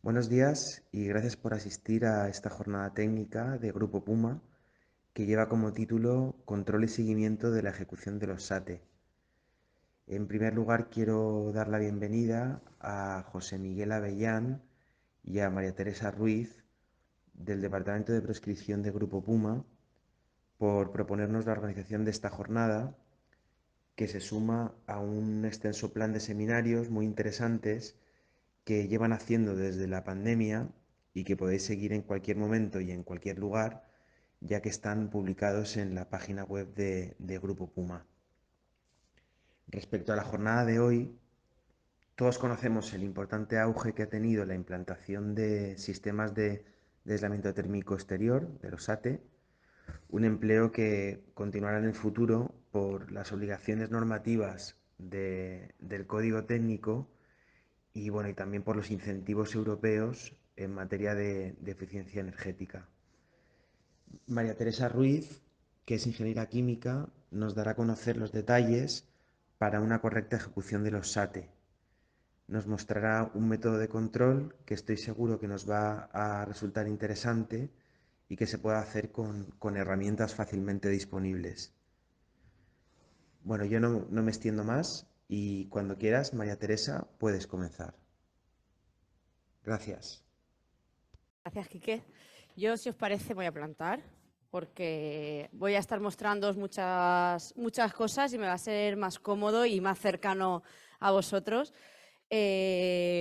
Buenos días y gracias por asistir a esta jornada técnica de Grupo Puma que lleva como título Control y seguimiento de la ejecución de los SATE. En primer lugar, quiero dar la bienvenida a José Miguel Avellán y a María Teresa Ruiz del Departamento de Proscripción de Grupo Puma por proponernos la organización de esta jornada que se suma a un extenso plan de seminarios muy interesantes que llevan haciendo desde la pandemia y que podéis seguir en cualquier momento y en cualquier lugar, ya que están publicados en la página web de Grupo Puma. Respecto a la jornada de hoy, todos conocemos el importante auge que ha tenido la implantación de sistemas de aislamiento térmico exterior, de los SATE, un empleo que continuará en el futuro por las obligaciones normativas del Código Técnico y, bueno, y también por los incentivos europeos en materia de eficiencia energética. María Teresa Ruiz, que es ingeniera química, nos dará a conocer los detalles para una correcta ejecución de los SATE. Nos mostrará un método de control que estoy seguro que nos va a resultar interesante y que se puede hacer con herramientas fácilmente disponibles. Bueno, yo no me extiendo más y cuando quieras, María Teresa, puedes comenzar. Gracias. Gracias, Quique. Yo, si os parece, voy a plantar porque voy a estar mostrando muchas cosas y me va a ser más cómodo y más cercano a vosotros.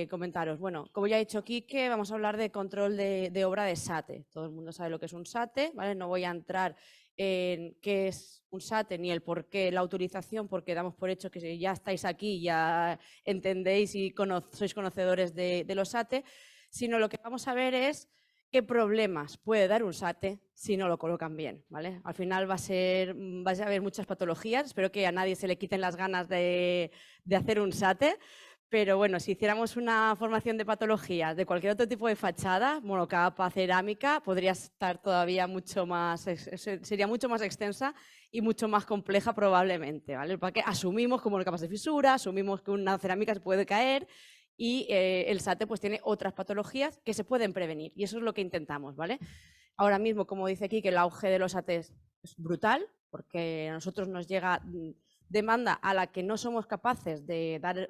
Comentaros. Bueno, como ya ha dicho Quique, vamos a hablar de control de obra de SATE. Todo el mundo sabe lo que es un SATE, ¿vale? No voy a entrar en qué es un SATE ni el por qué la autorización, porque damos por hecho que ya estáis aquí, ya entendéis y sois conocedores de los SATE, sino lo que vamos a ver es qué problemas puede dar un SATE si no lo colocan bien, ¿vale? Al final vais a haber muchas patologías, espero que a nadie se le quiten las ganas de hacer un SATE, pero bueno, si hiciéramos una formación de patologías de cualquier otro tipo de fachada, monocapa, cerámica, podría estar todavía sería mucho más extensa y mucho más compleja probablemente, ¿vale? Porque asumimos como capas de fisura, asumimos que una cerámica se puede caer y el SATE pues tiene otras patologías que se pueden prevenir y eso es lo que intentamos, ¿vale? Ahora mismo, como dice aquí, que el auge de los SATEs es brutal porque a nosotros nos llega demanda a la que no somos capaces de dar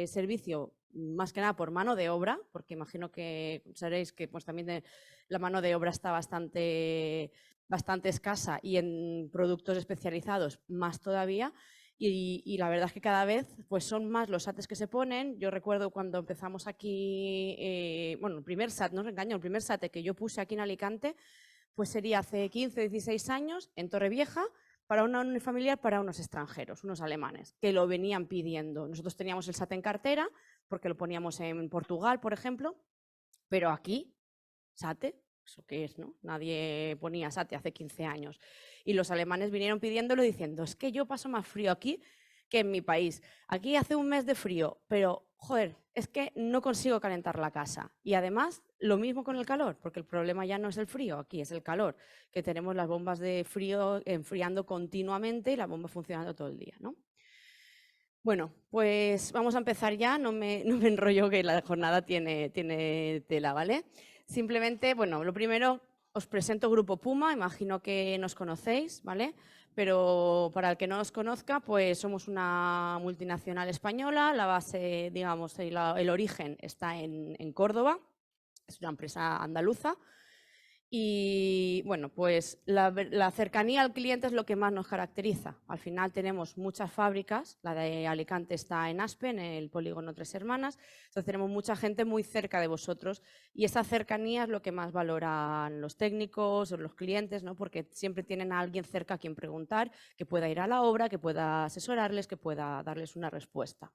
servicio más que nada por mano de obra, porque imagino que sabréis que pues, también la mano de obra está bastante escasa y en productos especializados más todavía. Y la verdad es que cada vez pues, son más los SATs que se ponen. Yo recuerdo cuando empezamos aquí, bueno, el primer SAT, no os engaño, el primer SAT que yo puse aquí en Alicante, pues sería hace 15, 16 años en Torrevieja, para una unifamiliar para unos extranjeros, unos alemanes, que lo venían pidiendo. Nosotros teníamos el SAT en cartera, porque lo poníamos en Portugal, por ejemplo, pero aquí, SATE, ¿eso qué es, no? Nadie ponía SATE hace 15 años. Y los alemanes vinieron pidiéndolo diciendo, es que yo paso más frío aquí que en mi país. Aquí hace un mes de frío, pero, joder, es que no consigo calentar la casa. Y además, lo mismo con el calor, porque el problema ya no es el frío, aquí es el calor, que tenemos las bombas de frío enfriando continuamente y la bomba funcionando todo el día, ¿no? Bueno, pues vamos a empezar ya, no me enrollo que la jornada tiene tela, ¿vale? Simplemente, bueno, lo primero, os presento Grupo Puma, imagino que nos conocéis, ¿vale? Pero para el que no nos conozca, pues somos una multinacional española, la base, digamos, el origen está en Córdoba, es una empresa andaluza. Y bueno, pues la cercanía al cliente es lo que más nos caracteriza. Al final tenemos muchas fábricas, la de Alicante está en Aspen, en el polígono Tres Hermanas, entonces tenemos mucha gente muy cerca de vosotros y esa cercanía es lo que más valoran los técnicos o los clientes, ¿no? Porque siempre tienen a alguien cerca a quien preguntar, que pueda ir a la obra, que pueda asesorarles, que pueda darles una respuesta.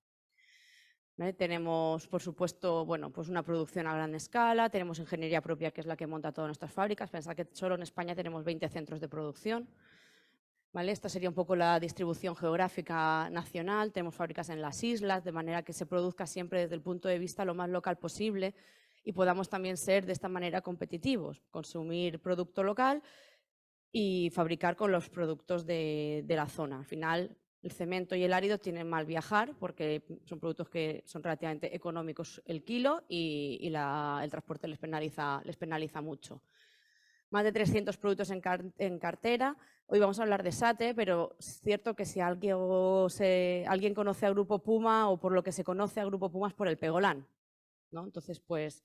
¿Vale? Tenemos, por supuesto, bueno, pues una producción a gran escala, tenemos ingeniería propia, que es la que monta todas nuestras fábricas. Pensad que solo en España tenemos 20 centros de producción. ¿Vale? Esta sería un poco la distribución geográfica nacional. Tenemos fábricas en las islas, de manera que se produzca siempre desde el punto de vista lo más local posible y podamos también ser de esta manera competitivos, consumir producto local y fabricar con los productos de la zona. Al final, El cemento y el árido tienen mal viajar porque son productos que son relativamente económicos el kilo y el transporte les penaliza mucho. Más de 300 productos en cartera. Hoy vamos a hablar de SATE, pero es cierto que si alguien conoce a Grupo Puma o por lo que se conoce a Grupo Puma es por el Pegolán, ¿no? Entonces, pues,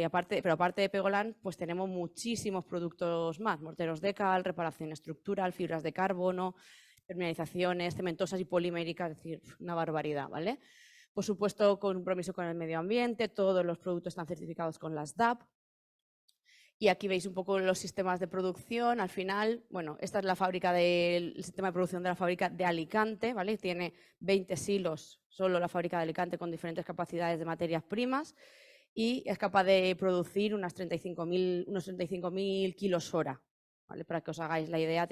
aparte de Pegolán, pues tenemos muchísimos productos más, morteros de cal, reparación estructural, fibras de carbono, permeabilizaciones, cementosas y poliméricas, es decir, una barbaridad, ¿vale? Por supuesto, compromiso con el medio ambiente, todos los productos están certificados con las DAP. Y aquí veis un poco los sistemas de producción. Al final, bueno, esta es la fábrica del sistema de producción de la fábrica de Alicante, ¿vale? Tiene 20 silos, solo la fábrica de Alicante, con diferentes capacidades de materias primas y es capaz de producir unos 35.000 kilos hora, ¿vale? Para que os hagáis la idea,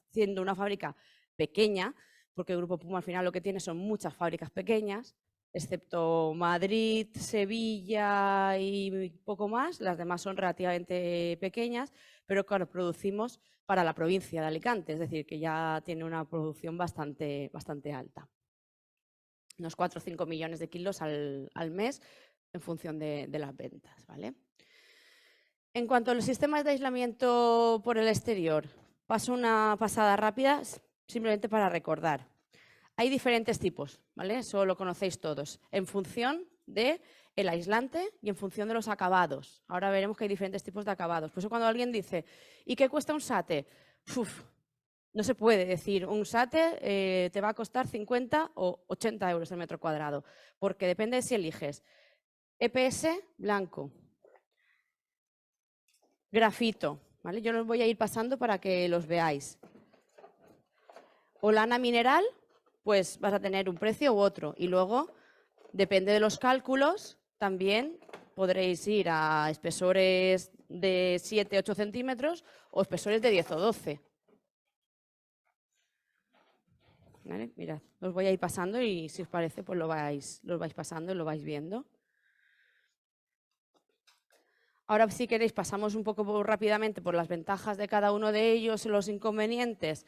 siendo una fábrica pequeña, porque el Grupo Puma al final lo que tiene son muchas fábricas pequeñas, excepto Madrid, Sevilla y poco más, las demás son relativamente pequeñas, pero claro, producimos para la provincia de Alicante, es decir, que ya tiene una producción bastante alta. Unos 4 o 5 millones de kilos al mes en función de las ventas, ¿vale? En cuanto a los sistemas de aislamiento por el exterior, paso una pasada rápida simplemente para recordar. Hay diferentes tipos, ¿vale? Eso lo conocéis todos, en función del aislante y en función de los acabados. Ahora veremos que hay diferentes tipos de acabados. Por eso cuando alguien dice, ¿y qué cuesta un SATE? No se puede decir, un SATE te va a costar 50 o 80 euros el metro cuadrado, porque depende de si eliges EPS blanco, grafito, ¿vale? Yo los voy a ir pasando para que los veáis. O lana mineral, pues vas a tener un precio u otro. Y luego, depende de los cálculos, también podréis ir a espesores de 7-8 centímetros o espesores de 10 o 12. ¿Vale? Mirad, os voy a ir pasando y si os parece, pues lo vais pasando y lo vais viendo. Ahora, si queréis, pasamos un poco rápidamente por las ventajas de cada uno de ellos y los inconvenientes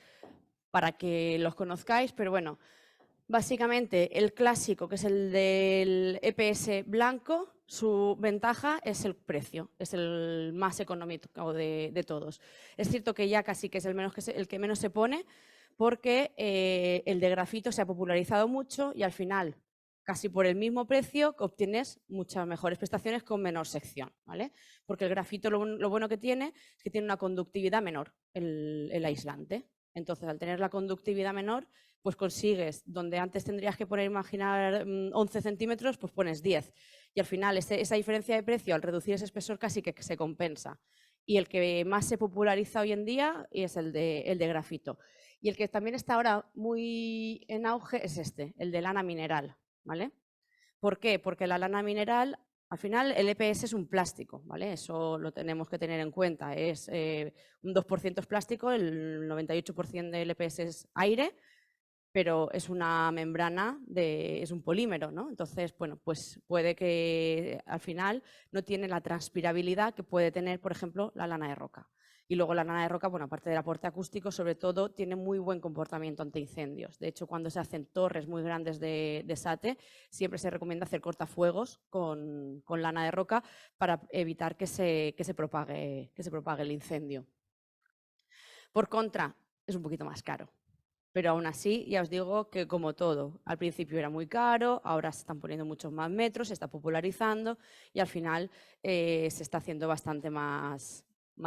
para que los conozcáis, pero bueno, básicamente el clásico, que es el del EPS blanco, su ventaja es el precio, es el más económico de todos. Es cierto que ya casi que es el que menos se pone, porque el de grafito se ha popularizado mucho y al final, casi por el mismo precio, obtienes muchas mejores prestaciones con menor sección, ¿vale? Porque el grafito lo bueno que tiene es que tiene una conductividad menor, el aislante. Entonces, al tener la conductividad menor, pues consigues, donde antes tendrías que poner, imaginar, 11 centímetros, pues pones 10. Y al final esa diferencia de precio, al reducir ese espesor, casi que se compensa. Y el que más se populariza hoy en día es el de grafito. Y el que también está ahora muy en auge es el de lana mineral, ¿vale? ¿Por qué? Porque la lana mineral, al final el EPS es un plástico, ¿vale? Eso lo tenemos que tener en cuenta. Es un 2% es plástico, el 98% del EPS es aire, pero es una membrana, es un polímero, ¿no? Entonces, bueno, pues puede que al final no tiene la transpirabilidad que puede tener, por ejemplo, la lana de roca. Y luego la lana de roca, bueno, aparte del aporte acústico, sobre todo, tiene muy buen comportamiento ante incendios. De hecho, cuando se hacen torres muy grandes de SATE, siempre se recomienda hacer cortafuegos con lana de roca para evitar que se propague el incendio. Por contra, es un poquito más caro. Pero aún así, ya os digo que como todo, al principio era muy caro, ahora se están poniendo muchos más metros, se está popularizando y al final se está haciendo bastante más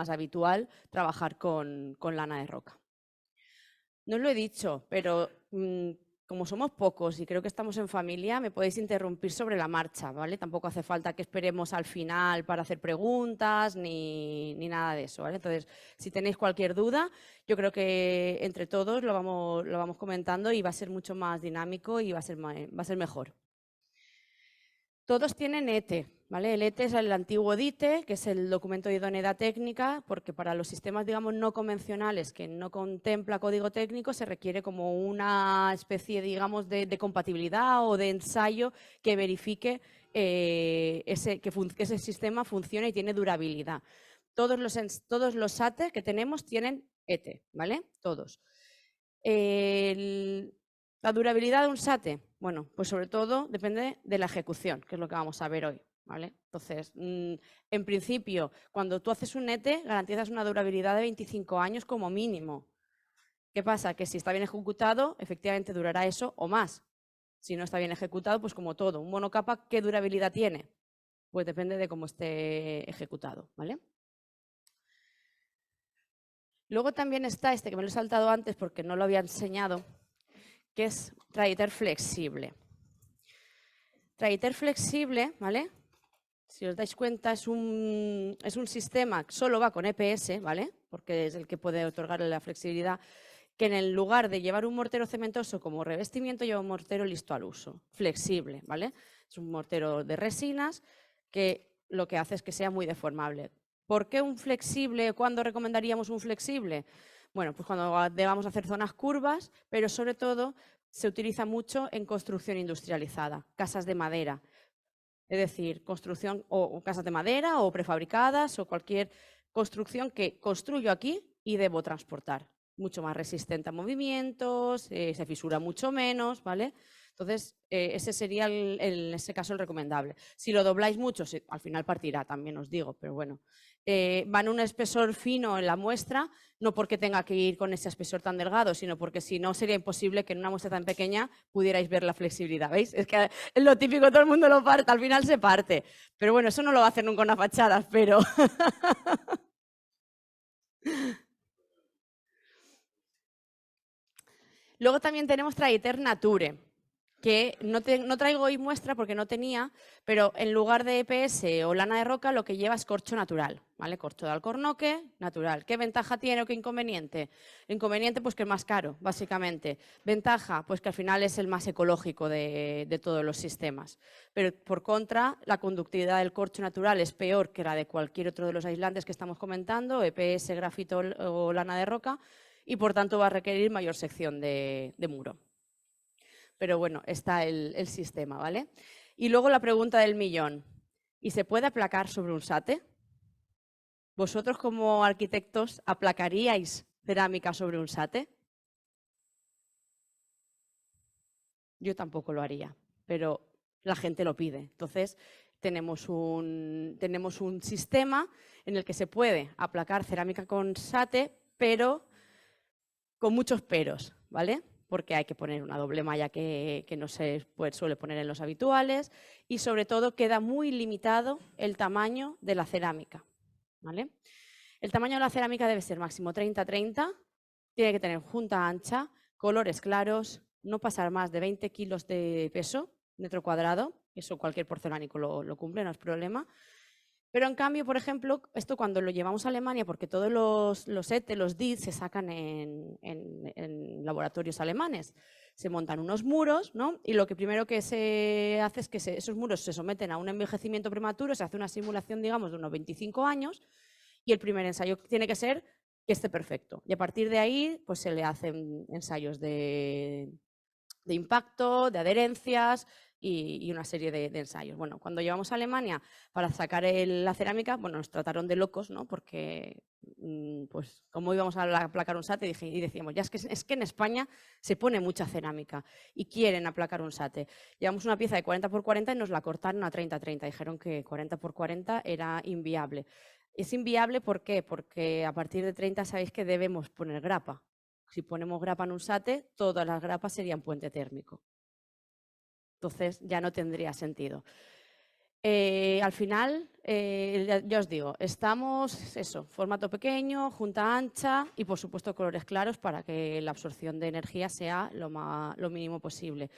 habitual trabajar con lana de roca. No os lo he dicho, pero como somos pocos y creo que estamos en familia, me podéis interrumpir sobre la marcha, ¿vale? Tampoco hace falta que esperemos al final para hacer preguntas ni nada de eso, ¿vale? Entonces, si tenéis cualquier duda, yo creo que entre todos lo vamos comentando y va a ser mucho más dinámico y va a ser mejor. Todos tienen ETE, ¿vale? El ETE es el antiguo DITE, que es el documento de idoneidad técnica, porque para los sistemas, digamos, no convencionales, que no contempla código técnico, se requiere como una especie, digamos, de compatibilidad o de ensayo que verifique que ese sistema funcione y tiene durabilidad. Todos los SATE que tenemos tienen ETE, ¿vale? Todos. La durabilidad de un SATE, bueno, pues sobre todo depende de la ejecución, que es lo que vamos a ver hoy, ¿vale? Entonces, en principio, cuando tú haces un NETE, garantizas una durabilidad de 25 años como mínimo. ¿Qué pasa? Que si está bien ejecutado, efectivamente durará eso o más. Si no está bien ejecutado, pues como todo, un monocapa, ¿qué durabilidad tiene? Pues depende de cómo esté ejecutado, ¿vale? Luego también está este, que me lo he saltado antes porque no lo había enseñado, que es Traiter flexible. Traiter flexible, ¿vale? Si os dais cuenta, es un sistema que solo va con EPS, ¿vale? Porque es el que puede otorgarle la flexibilidad, que en el lugar de llevar un mortero cementoso como revestimiento, lleva un mortero listo al uso, flexible, ¿vale? Es un mortero de resinas que lo que hace es que sea muy deformable. ¿Por qué un flexible? ¿Cuándo recomendaríamos un flexible? Bueno, pues cuando debamos hacer zonas curvas, pero sobre todo se utiliza mucho en construcción industrializada, casas de madera. Es decir, construcción o casas de madera o prefabricadas o cualquier construcción que construyo aquí y debo transportar. Mucho más resistente a movimientos, se fisura mucho menos, ¿vale? Entonces, ese sería en ese caso el recomendable. Si lo dobláis mucho, al final partirá, también os digo, pero bueno. Van un espesor fino en la muestra, no porque tenga que ir con ese espesor tan delgado, sino porque si no sería imposible que en una muestra tan pequeña pudierais ver la flexibilidad, ¿veis? Es que es lo típico, todo el mundo lo parte, al final se parte. Pero bueno, eso no lo va a hacer nunca una fachada, pero... Luego también tenemos Traiter Nature, que no traigo hoy muestra porque no tenía, pero en lugar de EPS o lana de roca lo que lleva es corcho natural, ¿vale? Corcho de alcornoque natural. ¿Qué ventaja tiene o qué inconveniente? Inconveniente, pues que es más caro, básicamente. Ventaja, pues que al final es el más ecológico de todos los sistemas. Pero por contra, la conductividad del corcho natural es peor que la de cualquier otro de los aislantes que estamos comentando, EPS, grafito o lana de roca, y por tanto va a requerir mayor sección de muro. Pero bueno, está el sistema, ¿vale? Y luego la pregunta del millón. ¿Y se puede aplacar sobre un SATE? ¿Vosotros como arquitectos aplacaríais cerámica sobre un SATE? Yo tampoco lo haría, pero la gente lo pide. Entonces, tenemos un sistema en el que se puede aplacar cerámica con SATE, pero con muchos peros, ¿vale? Porque hay que poner una doble malla que no se suele poner en los habituales y sobre todo queda muy limitado el tamaño de la cerámica, ¿vale? El tamaño de la cerámica debe ser máximo 30-30, tiene que tener junta ancha, colores claros, no pasar más de 20 kilos de peso, metro cuadrado, eso cualquier porcelánico lo cumple, no es problema. Pero en cambio, por ejemplo, esto cuando lo llevamos a Alemania, porque todos los ETE, los DIT, se sacan en laboratorios alemanes, se montan unos muros, ¿no? Y lo que primero que se hace es que esos muros se someten a un envejecimiento prematuro, se hace una simulación, digamos, de unos 25 años, y el primer ensayo tiene que ser que esté perfecto. Y a partir de ahí, pues se le hacen ensayos de impacto, de adherencias y una serie de ensayos. Bueno, cuando llevamos a Alemania para sacar la cerámica, bueno, nos trataron de locos, ¿no? Porque, pues, ¿cómo íbamos a aplacar un SATE? Y decíamos, ya es que en España se pone mucha cerámica y quieren aplacar un SATE. Llevamos una pieza de 40 por 40 y nos la cortaron a 30-30. Dijeron que 40 por 40 era inviable. Es inviable, ¿por qué? Porque a partir de 30 sabéis que debemos poner grapa. Si ponemos grapa en un SATE, todas las grapas serían puente térmico. Entonces ya no tendría sentido. Al final, ya os digo, estamos, eso, formato pequeño, junta ancha y por supuesto colores claros para que la absorción de energía sea lo mínimo posible.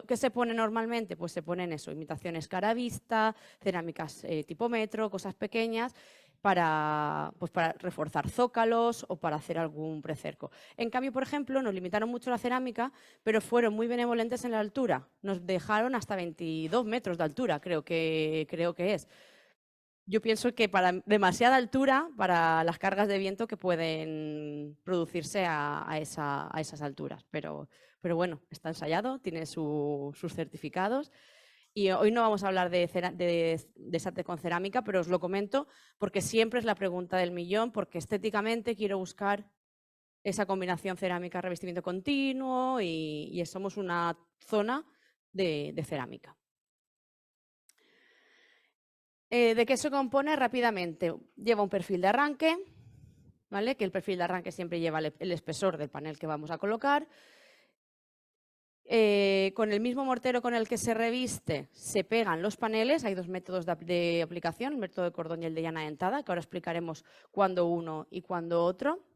¿Qué se pone normalmente? Pues se ponen eso, imitaciones cara a vista, cerámicas tipo metro, cosas pequeñas, pues para reforzar zócalos o para hacer algún precerco. En cambio, por ejemplo, nos limitaron mucho la cerámica, pero fueron muy benevolentes en la altura. Nos dejaron hasta 22 metros de altura, creo que es. Yo pienso que para demasiada altura, para las cargas de viento que pueden producirse a esas alturas. Pero bueno, está ensayado, tiene sus certificados. Y hoy no vamos a hablar de SATE con cerámica, pero os lo comento porque siempre es la pregunta del millón, porque estéticamente quiero buscar esa combinación cerámica-revestimiento continuo y somos una zona de cerámica. ¿De qué se compone? Rápidamente, lleva un perfil de arranque, ¿vale? Que el perfil de arranque siempre lleva el espesor del panel que vamos a colocar. Con el mismo mortero con el que se reviste se pegan los paneles. Hay dos métodos de aplicación, el método de cordón y el de llana dentada, que ahora explicaremos cuándo uno y cuándo otro.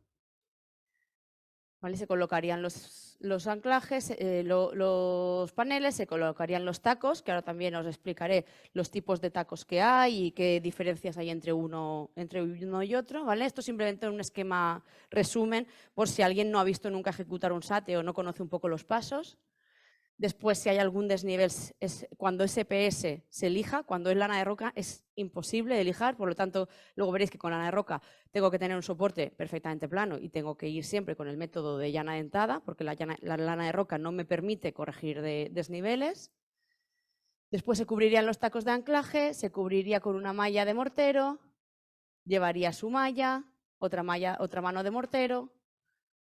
¿Vale? Se colocarían los anclajes, los paneles, se colocarían los tacos, que ahora también os explicaré los tipos de tacos que hay y qué diferencias hay entre uno y otro. ¿Vale? Esto es simplemente un esquema resumen por si alguien no ha visto nunca ejecutar un SATE o no conoce un poco los pasos. Después, si hay algún desnivel, cuando es EPS se lija, cuando es lana de roca es imposible de lijar, por lo tanto, luego veréis que con lana de roca tengo que tener un soporte perfectamente plano y tengo que ir siempre con el método de llana dentada, porque la lana de roca no me permite corregir desniveles. Después se cubrirían los tacos de anclaje, se cubriría con una malla de mortero, llevaría su malla, otra mano de mortero,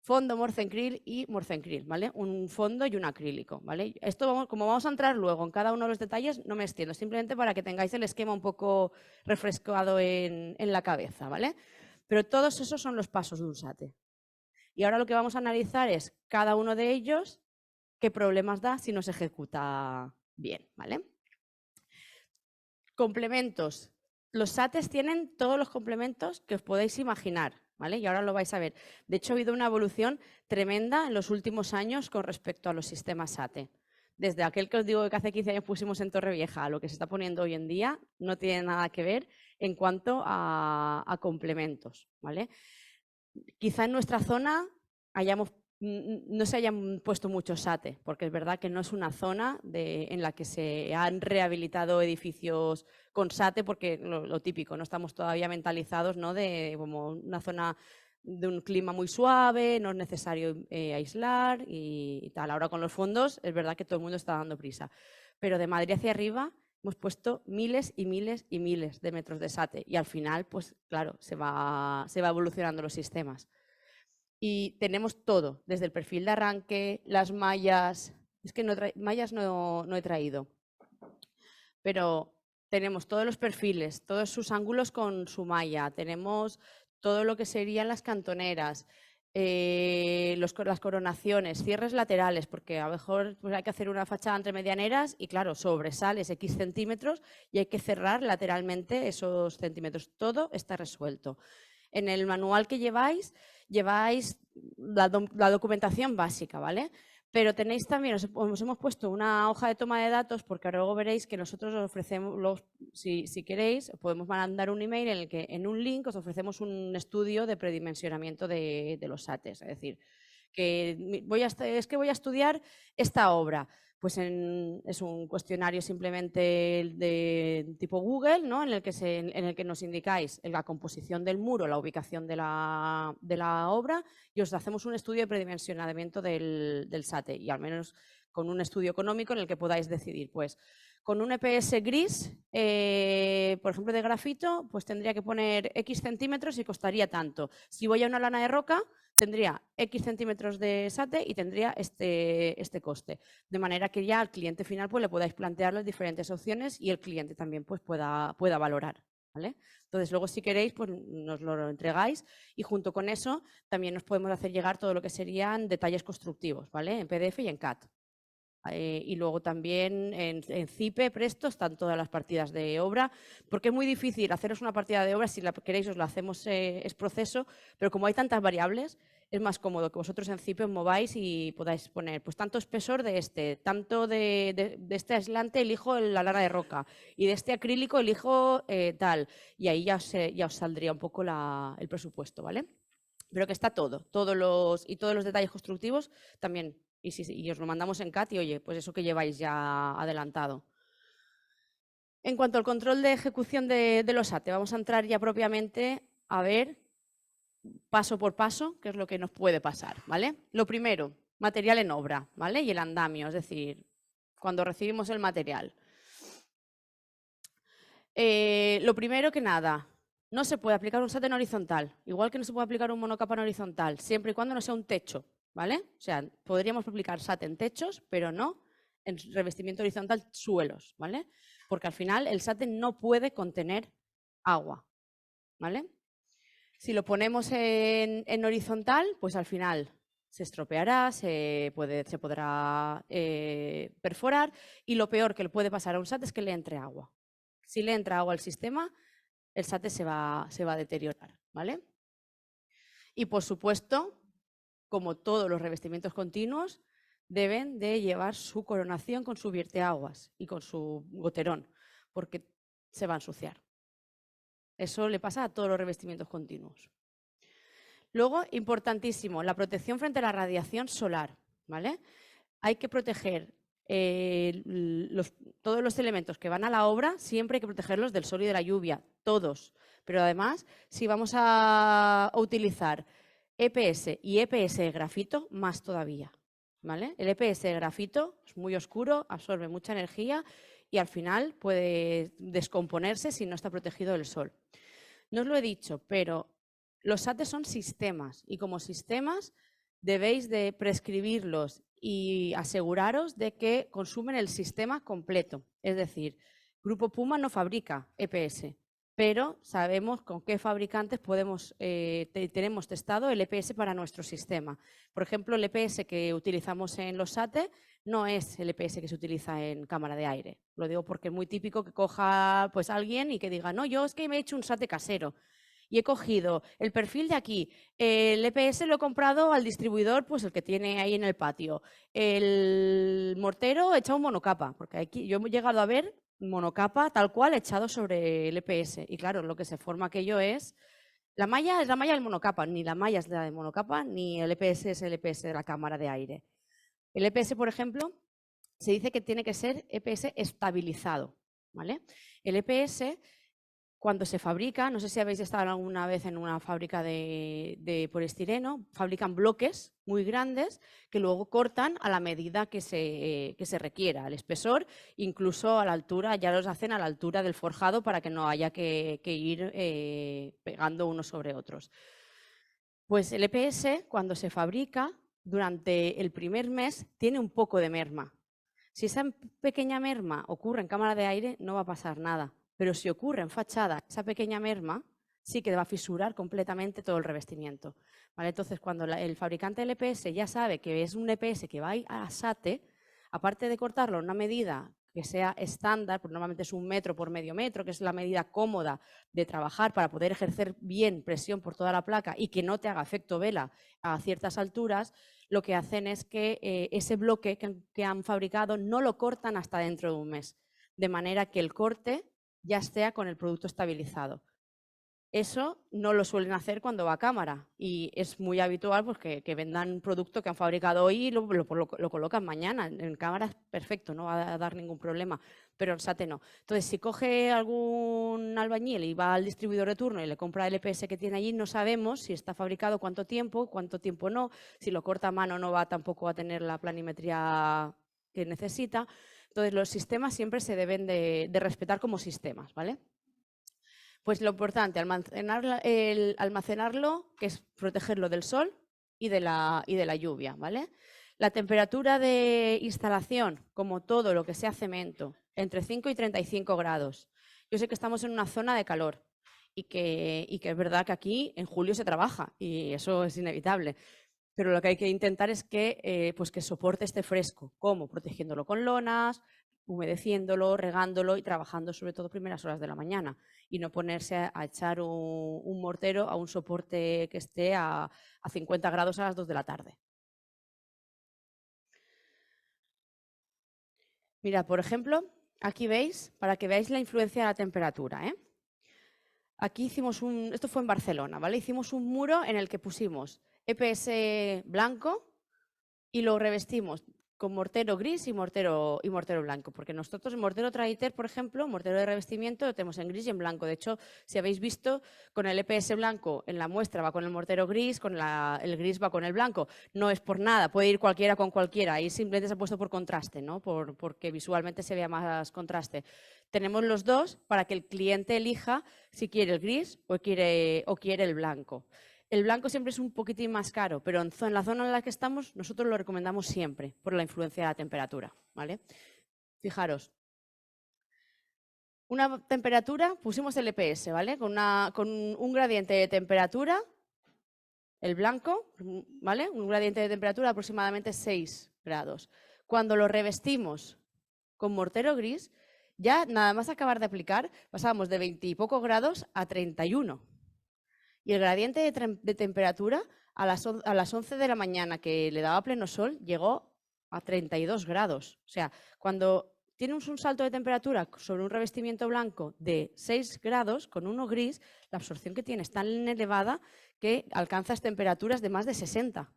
fondo, morcencril y morcencril, ¿vale? Un fondo y un acrílico, ¿vale? Esto, como vamos a entrar luego en cada uno de los detalles, no me extiendo, simplemente para que tengáis el esquema un poco refrescado en la cabeza, ¿vale? Pero todos esos son los pasos de un SATE. Y ahora lo que vamos a analizar es cada uno de ellos, qué problemas da si no se ejecuta bien, ¿vale? Complementos. Los SATES tienen todos los complementos que os podéis imaginar, ¿vale? Y ahora lo vais a ver. De hecho, ha habido una evolución tremenda en los últimos años con respecto a los sistemas SATE. Desde aquel que os digo que hace 15 años pusimos en Torrevieja a lo que se está poniendo hoy en día, no tiene nada que ver en cuanto a complementos, ¿vale? Quizá en nuestra zona no se hayan puesto muchos SATE, porque es verdad que no es una zona en la que se han rehabilitado edificios con SATE, porque lo típico, no estamos todavía mentalizados, ¿no? De como una zona de un clima muy suave, no es necesario aislar y tal. Ahora con los fondos es verdad que todo el mundo está dando prisa, pero de Madrid hacia arriba hemos puesto miles y miles y miles de metros de SATE y al final, pues claro, se va evolucionando los sistemas. Y tenemos todo, desde el perfil de arranque, las mallas, es que mallas no he traído, pero tenemos todos los perfiles, todos sus ángulos con su malla, tenemos todo lo que serían las cantoneras, las coronaciones, cierres laterales, porque a lo mejor pues, hay que hacer una fachada entre medianeras y claro, sobresales X centímetros y hay que cerrar lateralmente esos centímetros. Todo está resuelto. En el manual que lleváis la documentación básica, ¿vale? Pero tenéis también, os hemos puesto una hoja de toma de datos porque luego veréis que nosotros os ofrecemos, si queréis, podemos mandar un email en el que en un link os ofrecemos un estudio de predimensionamiento de los SATES. Es decir, que voy a estudiar esta obra. Pues es un cuestionario simplemente de tipo Google, ¿no? en el que nos indicáis la composición del muro, la ubicación de la obra y os hacemos un estudio de predimensionamiento del SATE y al menos con un estudio económico en el que podáis decidir, pues con un EPS gris, por ejemplo de grafito, pues tendría que poner X centímetros y costaría tanto. Si voy a una lana de roca, tendría X centímetros de SATE y tendría este coste. De manera que ya al cliente final pues, le podáis plantear las diferentes opciones y el cliente también pues, pueda valorar. ¿Vale? Entonces, luego si queréis, pues nos lo entregáis y junto con eso también nos podemos hacer llegar todo lo que serían detalles constructivos, ¿vale? En PDF y en CAD. Y luego también en CIPE, Presto, están todas las partidas de obra, porque es muy difícil haceros una partida de obra, si la queréis os la hacemos, es proceso, pero como hay tantas variables, es más cómodo que vosotros en CIPE os mováis y podáis poner pues tanto espesor de tanto de este aislante elijo la lana de roca y de este acrílico elijo tal, y ahí ya os saldría un poco el presupuesto, ¿vale? Pero que está todos los detalles constructivos también. Y os lo mandamos en CAT y oye, pues eso que lleváis ya adelantado. En cuanto al control de ejecución de los ATE, vamos a entrar ya propiamente a ver paso por paso qué es lo que nos puede pasar, ¿vale? Lo primero, material en obra, ¿vale? Y el andamio, es decir, cuando recibimos el material. Lo primero que nada, no se puede aplicar un SAT en horizontal, igual que no se puede aplicar un monocapa en horizontal, siempre y cuando no sea un techo, ¿vale? O sea, podríamos aplicar SAT en techos, pero no en revestimiento horizontal suelos, ¿vale? Porque al final el SAT no puede contener agua, ¿vale? Si lo ponemos en horizontal, pues al final se estropeará, se podrá perforar, y lo peor que le puede pasar a un SAT es que le entre agua. Si le entra agua al sistema, el SAT se va a deteriorar, ¿vale? Y por supuesto, como todos los revestimientos continuos, deben de llevar su coronación con su vierteaguas y con su goterón, porque se va a ensuciar. Eso le pasa a todos los revestimientos continuos. Luego, importantísimo, la protección frente a la radiación solar, ¿vale? Hay que proteger todos los elementos que van a la obra, siempre hay que protegerlos del sol y de la lluvia, todos. Pero además, si vamos a utilizar EPS y EPS de grafito, más todavía, ¿vale? El EPS de grafito es muy oscuro, absorbe mucha energía y al final puede descomponerse si no está protegido del sol. No os lo he dicho, pero los SAT son sistemas y como sistemas debéis de prescribirlos y aseguraros de que consumen el sistema completo. Es decir, Grupo Puma no fabrica EPS, pero sabemos con qué fabricantes tenemos testado el EPS para nuestro sistema. Por ejemplo, el EPS que utilizamos en los SAT no es el EPS que se utiliza en cámara de aire. Lo digo porque es muy típico que coja pues alguien y que diga, no, yo es que me he hecho un SAT casero y he cogido el perfil de aquí, el EPS lo he comprado al distribuidor, pues el que tiene ahí en el patio, el mortero he echado un monocapa, porque aquí yo he llegado a ver monocapa tal cual echado sobre el EPS y claro, lo que se forma aquello es la malla del monocapa, ni la malla es la de monocapa, ni el EPS es el EPS de la cámara de aire. El EPS, por ejemplo, se dice que tiene que ser EPS estabilizado, ¿vale? El EPS, cuando se fabrica, no sé si habéis estado alguna vez en una fábrica de poliestireno, fabrican bloques muy grandes que luego cortan a la medida que se requiera, el espesor, incluso a la altura, ya los hacen a la altura del forjado para que no haya que ir pegando unos sobre otros. Pues el EPS, cuando se fabrica, durante el primer mes tiene un poco de merma. Si esa pequeña merma ocurre en cámara de aire, no va a pasar nada. Pero si ocurre en fachada, esa pequeña merma sí que va a fisurar completamente todo el revestimiento, ¿vale? Entonces, cuando el fabricante del EPS ya sabe que es un EPS que va a SATE, aparte de cortarlo en una medida que sea estándar, porque normalmente es 1 metro por medio metro, que es la medida cómoda de trabajar para poder ejercer bien presión por toda la placa y que no te haga efecto vela a ciertas alturas, lo que hacen es que ese bloque que han fabricado no lo cortan hasta dentro de un mes, de manera que el corte ya esté con el producto estabilizado. Eso no lo suelen hacer cuando va a cámara y es muy habitual pues, que vendan un producto que han fabricado hoy y lo colocan mañana. En cámara es perfecto, no va a dar ningún problema, pero en SATE no. Entonces, si coge algún albañil y va al distribuidor de turno y le compra el EPS que tiene allí, no sabemos si está fabricado cuánto tiempo no, si lo corta a mano no va tampoco a tener la planimetría que necesita. Entonces, los sistemas siempre se deben de respetar como sistemas, ¿vale? Pues lo importante, almacenarlo, que es protegerlo del sol y de la lluvia, ¿vale? La temperatura de instalación, como todo lo que sea cemento, entre 5 y 35 grados. Yo sé que estamos en una zona de calor y que es verdad que aquí en julio se trabaja y eso es inevitable. Pero lo que hay que intentar es que, pues que soporte este fresco. ¿Cómo? Protegiéndolo con lonas, humedeciéndolo, regándolo y trabajando sobre todo primeras horas de la mañana y no ponerse a echar un mortero a un soporte que esté a 50 grados a las 2 de la tarde. Mira, por ejemplo, aquí veis, para que veáis la influencia de la temperatura, ¿eh? Aquí hicimos esto fue en Barcelona, ¿vale? Hicimos un muro en el que pusimos EPS blanco y lo revestimos con mortero gris y mortero blanco, porque nosotros en mortero Traiter, por ejemplo, mortero de revestimiento lo tenemos en gris y en blanco. De hecho, si habéis visto, con el EPS blanco en la muestra va con el mortero gris, con el gris va con el blanco. No es por nada, puede ir cualquiera con cualquiera, ahí simplemente se ha puesto por contraste, ¿no? Porque visualmente se vea más contraste. tenemos los dos para que el cliente elija si quiere el gris o quiere el blanco. El blanco siempre es un poquitín más caro, pero en la zona en la que estamos nosotros lo recomendamos siempre por la influencia de la temperatura, ¿vale? Fijaros, una temperatura, pusimos el EPS, ¿vale? Con un gradiente de temperatura, el blanco, ¿vale? Un gradiente de temperatura de aproximadamente 6 grados. Cuando lo revestimos con mortero gris, ya nada más acabar de aplicar, pasamos de 20 y pocos grados a 31. Y el gradiente de temperatura a las 11 de la mañana, que le daba pleno sol, llegó a 32 grados. O sea, cuando tienes un salto de temperatura sobre un revestimiento blanco de 6 grados con uno gris, la absorción que tiene es tan elevada que alcanzas temperaturas de más de 60.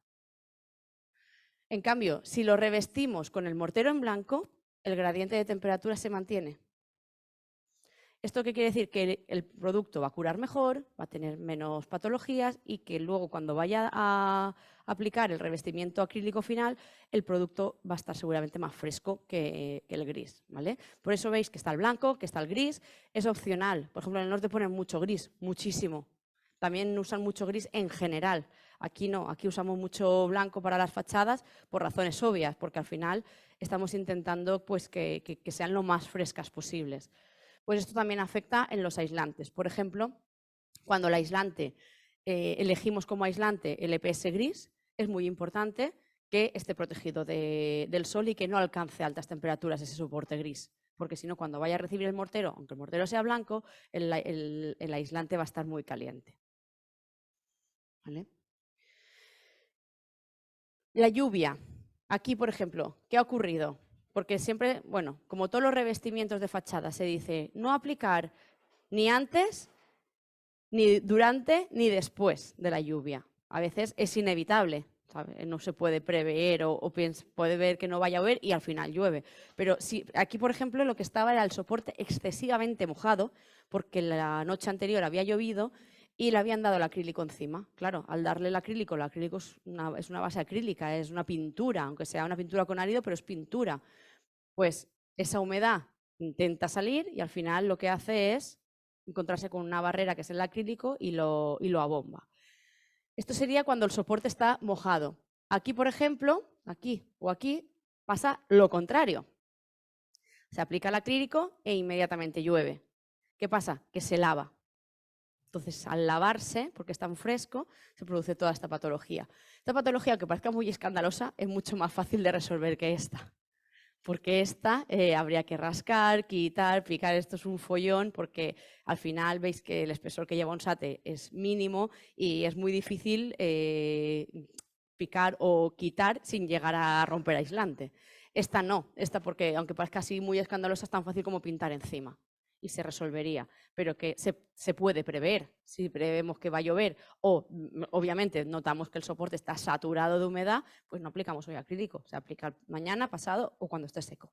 En cambio, si lo revestimos con el mortero en blanco, el gradiente de temperatura se mantiene. ¿Esto qué quiere decir? Que el producto va a curar mejor, va a tener menos patologías y que luego cuando vaya a aplicar el revestimiento acrílico final, el producto va a estar seguramente más fresco que el gris, ¿vale? Por eso veis que está el blanco, que está el gris, es opcional. Por ejemplo, en el norte ponen mucho gris, muchísimo. También usan mucho gris en general. Aquí no, aquí usamos mucho blanco para las fachadas por razones obvias, porque al final estamos intentando pues, que sean lo más frescas posibles. Pues esto también afecta en los aislantes. Por ejemplo, cuando el aislante, elegimos como aislante el EPS gris, es muy importante que esté protegido del sol y que no alcance altas temperaturas ese soporte gris. Porque si no, cuando vaya a recibir el mortero, aunque el mortero sea blanco, el aislante va a estar muy caliente. ¿Vale? La lluvia. Aquí, por ejemplo, ¿qué ha ocurrido? Porque siempre, bueno, como todos los revestimientos de fachada, se dice no aplicar ni antes, ni durante, ni después de la lluvia. A veces es inevitable, ¿sabe? No se puede prever o puede ver que no vaya a llover y al final llueve. Pero si, aquí, por ejemplo, lo que estaba era el soporte excesivamente mojado, porque la noche anterior había llovido y le habían dado el acrílico encima. Claro, al darle el acrílico es una base acrílica, es una pintura, aunque sea una pintura con árido, pero es pintura. Pues esa humedad intenta salir y al final lo que hace es encontrarse con una barrera que es el acrílico y lo abomba. Esto sería cuando el soporte está mojado. Aquí, por ejemplo, aquí o aquí, pasa lo contrario. Se aplica el acrílico e inmediatamente llueve. ¿Qué pasa? Que se lava. Entonces, al lavarse, porque es tan fresco, se produce toda esta patología. Esta patología, aunque parezca muy escandalosa, es mucho más fácil de resolver que esta. Porque esta habría que rascar, quitar, picar. Esto es un follón porque al final veis que el espesor que lleva un sate es mínimo y es muy difícil picar o quitar sin llegar a romper aislante. Esta no, esta porque aunque parezca así muy escandalosa es tan fácil como pintar encima y se resolvería, pero que se puede prever si prevemos que va a llover o obviamente notamos que el soporte está saturado de humedad, pues no aplicamos hoy acrílico, se aplica mañana, pasado o cuando esté seco.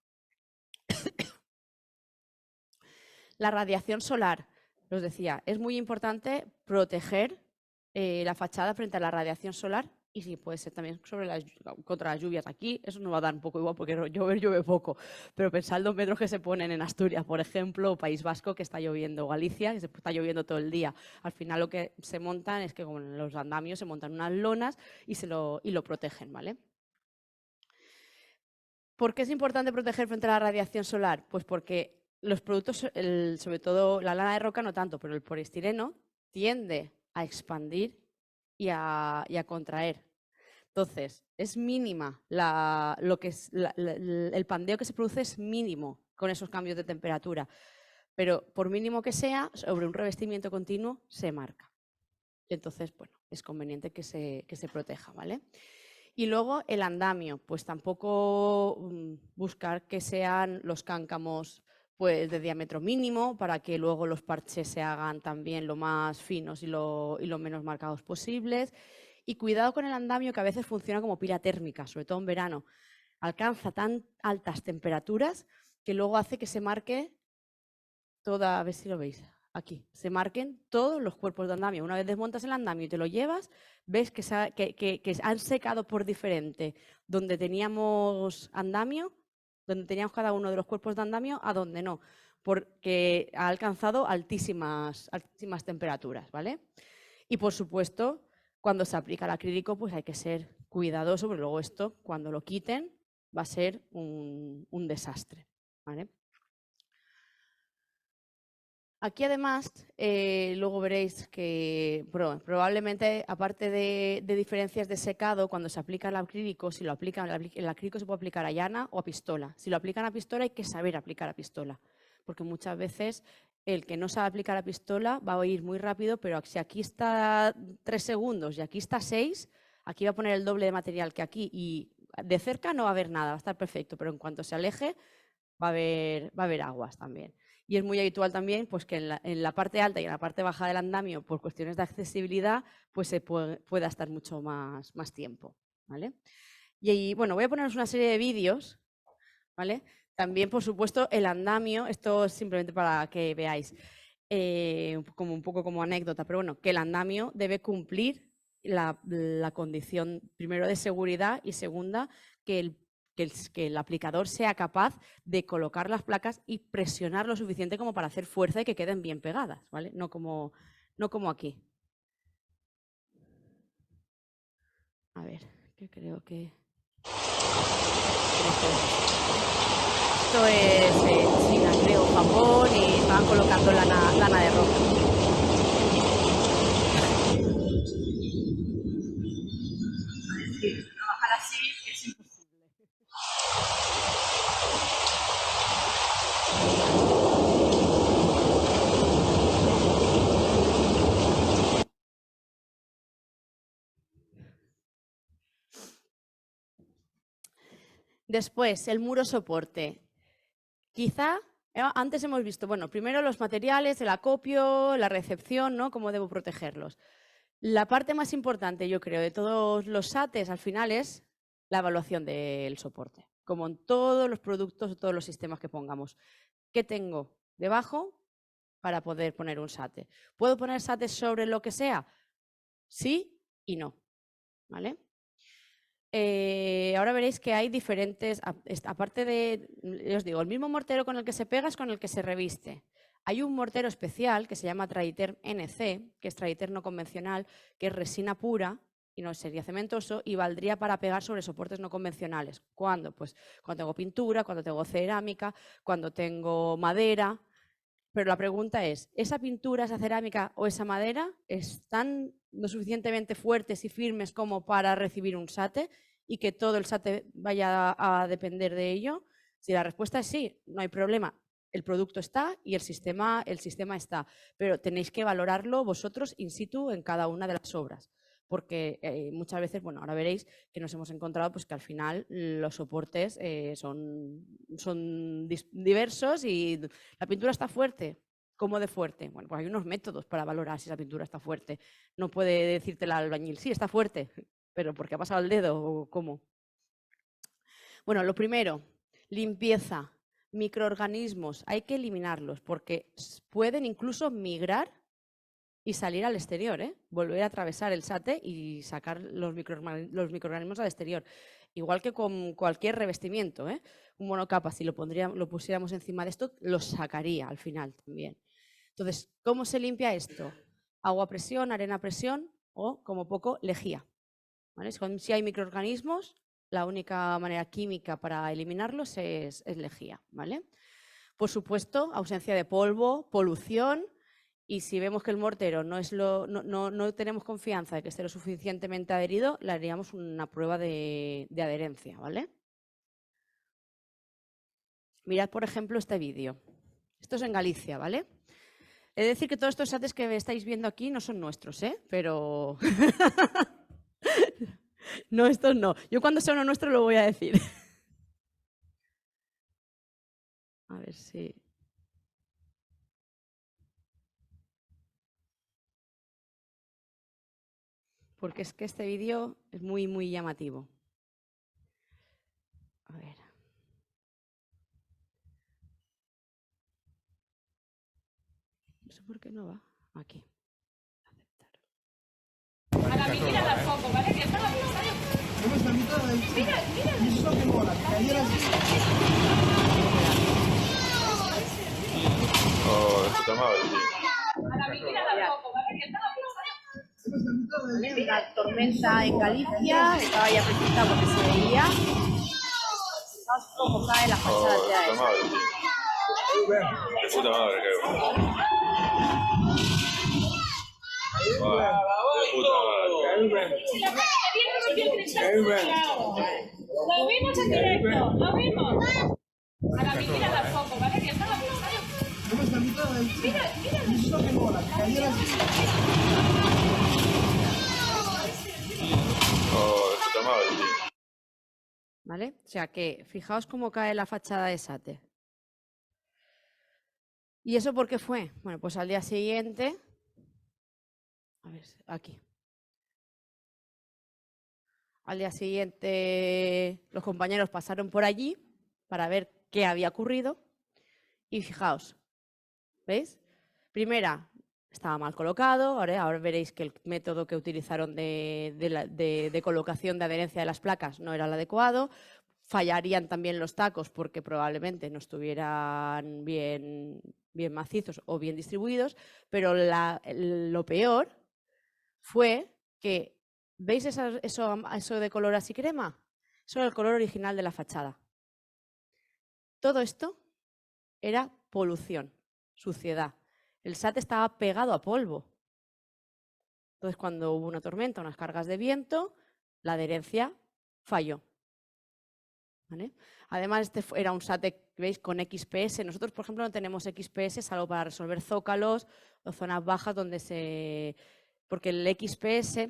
La radiación solar, os decía, es muy importante proteger la fachada frente a la radiación solar y sí, puede ser también contra las lluvias. Aquí eso nos va a dar un poco igual porque llueve poco, pero pensad los metros que se ponen en Asturias, por ejemplo, o País Vasco, que está lloviendo, Galicia, que se está lloviendo todo el día. Al final lo que se montan es que con los andamios se montan unas lonas y lo protegen, ¿vale? ¿Por qué es importante proteger frente a la radiación solar? Pues porque los productos, sobre todo la lana de roca no tanto, pero el poliestireno tiende a expandir y a contraer. Entonces, es mínima el pandeo que se produce es mínimo con esos cambios de temperatura, pero por mínimo que sea, sobre un revestimiento continuo se marca. Entonces, bueno, es conveniente que se proteja, ¿vale? Y luego el andamio, pues tampoco buscar que sean los cáncamos pues, de diámetro mínimo para que luego los parches se hagan también lo más finos y lo menos marcados posibles. Y cuidado con el andamio que a veces funciona como pila térmica, sobre todo en verano. Alcanza tan altas temperaturas que luego hace que se marque toda, a ver si lo veis, aquí, se marquen todos los cuerpos de andamio. Una vez desmontas el andamio y te lo llevas, ves que han secado por diferente donde teníamos andamio, donde teníamos cada uno de los cuerpos de andamio, a donde no. porque ha alcanzado altísimas temperaturas, ¿vale? Y por supuesto, cuando se aplica el acrílico, pues hay que ser cuidadoso, porque luego esto, cuando lo quiten, va a ser un desastre, ¿vale? Aquí además, luego veréis que probablemente, aparte de diferencias de secado, cuando se aplica el acrílico, si lo aplican, el acrílico se puede aplicar a llana o a pistola. Si lo aplican a pistola hay que saber aplicar a pistola, porque muchas veces el que no sabe aplicar a pistola va a ir muy rápido, pero si aquí está 3 segundos y aquí está 6, aquí va a poner el doble de material que aquí y de cerca no va a haber nada, va a estar perfecto, pero en cuanto se aleje va a haber aguas también. Y es muy habitual también pues, que en la parte alta y en la parte baja del andamio, por cuestiones de accesibilidad, pues se pueda estar mucho más tiempo, ¿vale? Y bueno, voy a poneros una serie de vídeos, ¿vale? También, por supuesto, el andamio, esto es simplemente para que veáis, como un poco como anécdota, pero bueno, que el andamio debe cumplir la condición, primero, de seguridad y segunda, que el aplicador sea capaz de colocar las placas y presionar lo suficiente como para hacer fuerza y que queden bien pegadas, ¿vale? No como aquí. A ver, que creo que... Esto es China, creo, Japón, y estaban colocando lana de ropa. Trabajar así es imposible. Después, el muro soporte. Quizá, antes hemos visto, bueno, primero los materiales, el acopio, la recepción, ¿no? Cómo debo protegerlos. La parte más importante, yo creo, de todos los SATs al final es la evaluación del soporte, como en todos los productos o todos los sistemas que pongamos. ¿Qué tengo debajo para poder poner un SAT? ¿Puedo poner SAT sobre lo que sea? Sí y no, ¿vale? Ahora veréis que hay diferentes, aparte de, os digo, el mismo mortero con el que se pega es con el que se reviste. Hay un mortero especial que se llama Traditer NC, que es Traditer no convencional, que es resina pura y no sería cementoso y valdría para pegar sobre soportes no convencionales. ¿Cuándo? Pues cuando tengo pintura, cuando tengo cerámica, cuando tengo madera. Pero la pregunta es, ¿esa pintura, esa cerámica o esa madera están lo suficientemente fuertes y firmes como para recibir un SAT y que todo el SAT vaya a depender de ello? Si la respuesta es sí, no hay problema. El producto está y el sistema está, pero tenéis que valorarlo vosotros in situ en cada una de las obras. Porque muchas veces, bueno, ahora veréis que nos hemos encontrado pues, que al final los soportes son diversos y la pintura está fuerte. ¿Cómo de fuerte? Bueno, pues hay unos métodos para valorar si esa pintura está fuerte. No puede decirte el albañil, sí, está fuerte, pero ¿porque ha pasado el dedo o cómo? Bueno, lo primero, limpieza, microorganismos, hay que eliminarlos porque pueden incluso migrar y salir al exterior, volver a atravesar el SAT y sacar los microorganismos al exterior. Igual que con cualquier revestimiento, un monocapa, si lo pusiéramos encima de esto, lo sacaría al final también. Entonces, ¿cómo se limpia esto? Agua a presión, arena a presión o, como poco, lejía. ¿Vale? Si hay microorganismos, la única manera química para eliminarlos es lejía. ¿Vale? Por supuesto, ausencia de polvo, polución. Y si vemos que el mortero no tenemos confianza de que esté lo suficientemente adherido, le haríamos una prueba de adherencia, ¿vale? Mirad, por ejemplo, este vídeo. Esto es en Galicia, ¿vale? He de decir que todos estos SATs que estáis viendo aquí no son nuestros, pero... No, estos no. Yo cuando sea uno nuestro lo voy a decir. A ver si... Porque es que este vídeo es muy, muy llamativo. A ver. No sé por qué no va. Aquí. Aceptar. A mí mira el foco, ¿vale? Que está la mitad del... Mira. Y eso que mola, que cayera así. Oh, de puta madre, tío. ¿Vale? Una tormenta en Galicia, estaba ya precipitado porque se veía. Fijaos cómo cae la fachada Oh, de ya puta esa. madre, tío. De puta madre, creo. Lo vimos en directo, lo vimos. A la mentira tampoco, ¿vale? Que estaba mira, Oh, de puta madre, tío. ¿Vale? O sea que fijaos cómo cae la fachada de Sate. ¿Y eso por qué fue? Bueno, pues al día siguiente, a ver, aquí. Al día siguiente los compañeros pasaron por allí para ver qué había ocurrido y fijaos, ¿veis? Primera, estaba mal colocado, ahora veréis que el método que utilizaron de colocación de adherencia de las placas no era el adecuado, fallarían también los tacos porque probablemente no estuvieran bien macizos o bien distribuidos, pero lo peor fue que, ¿veis eso de color así crema? Eso era el color original de la fachada. Todo esto era polución, suciedad. El SAT estaba pegado a polvo. Entonces, cuando hubo una tormenta, unas cargas de viento, la adherencia falló. ¿Vale? Además, este era un SAT, ¿veis? Con XPS. Nosotros, por ejemplo, no tenemos XPS salvo para resolver zócalos o zonas bajas donde porque el XPS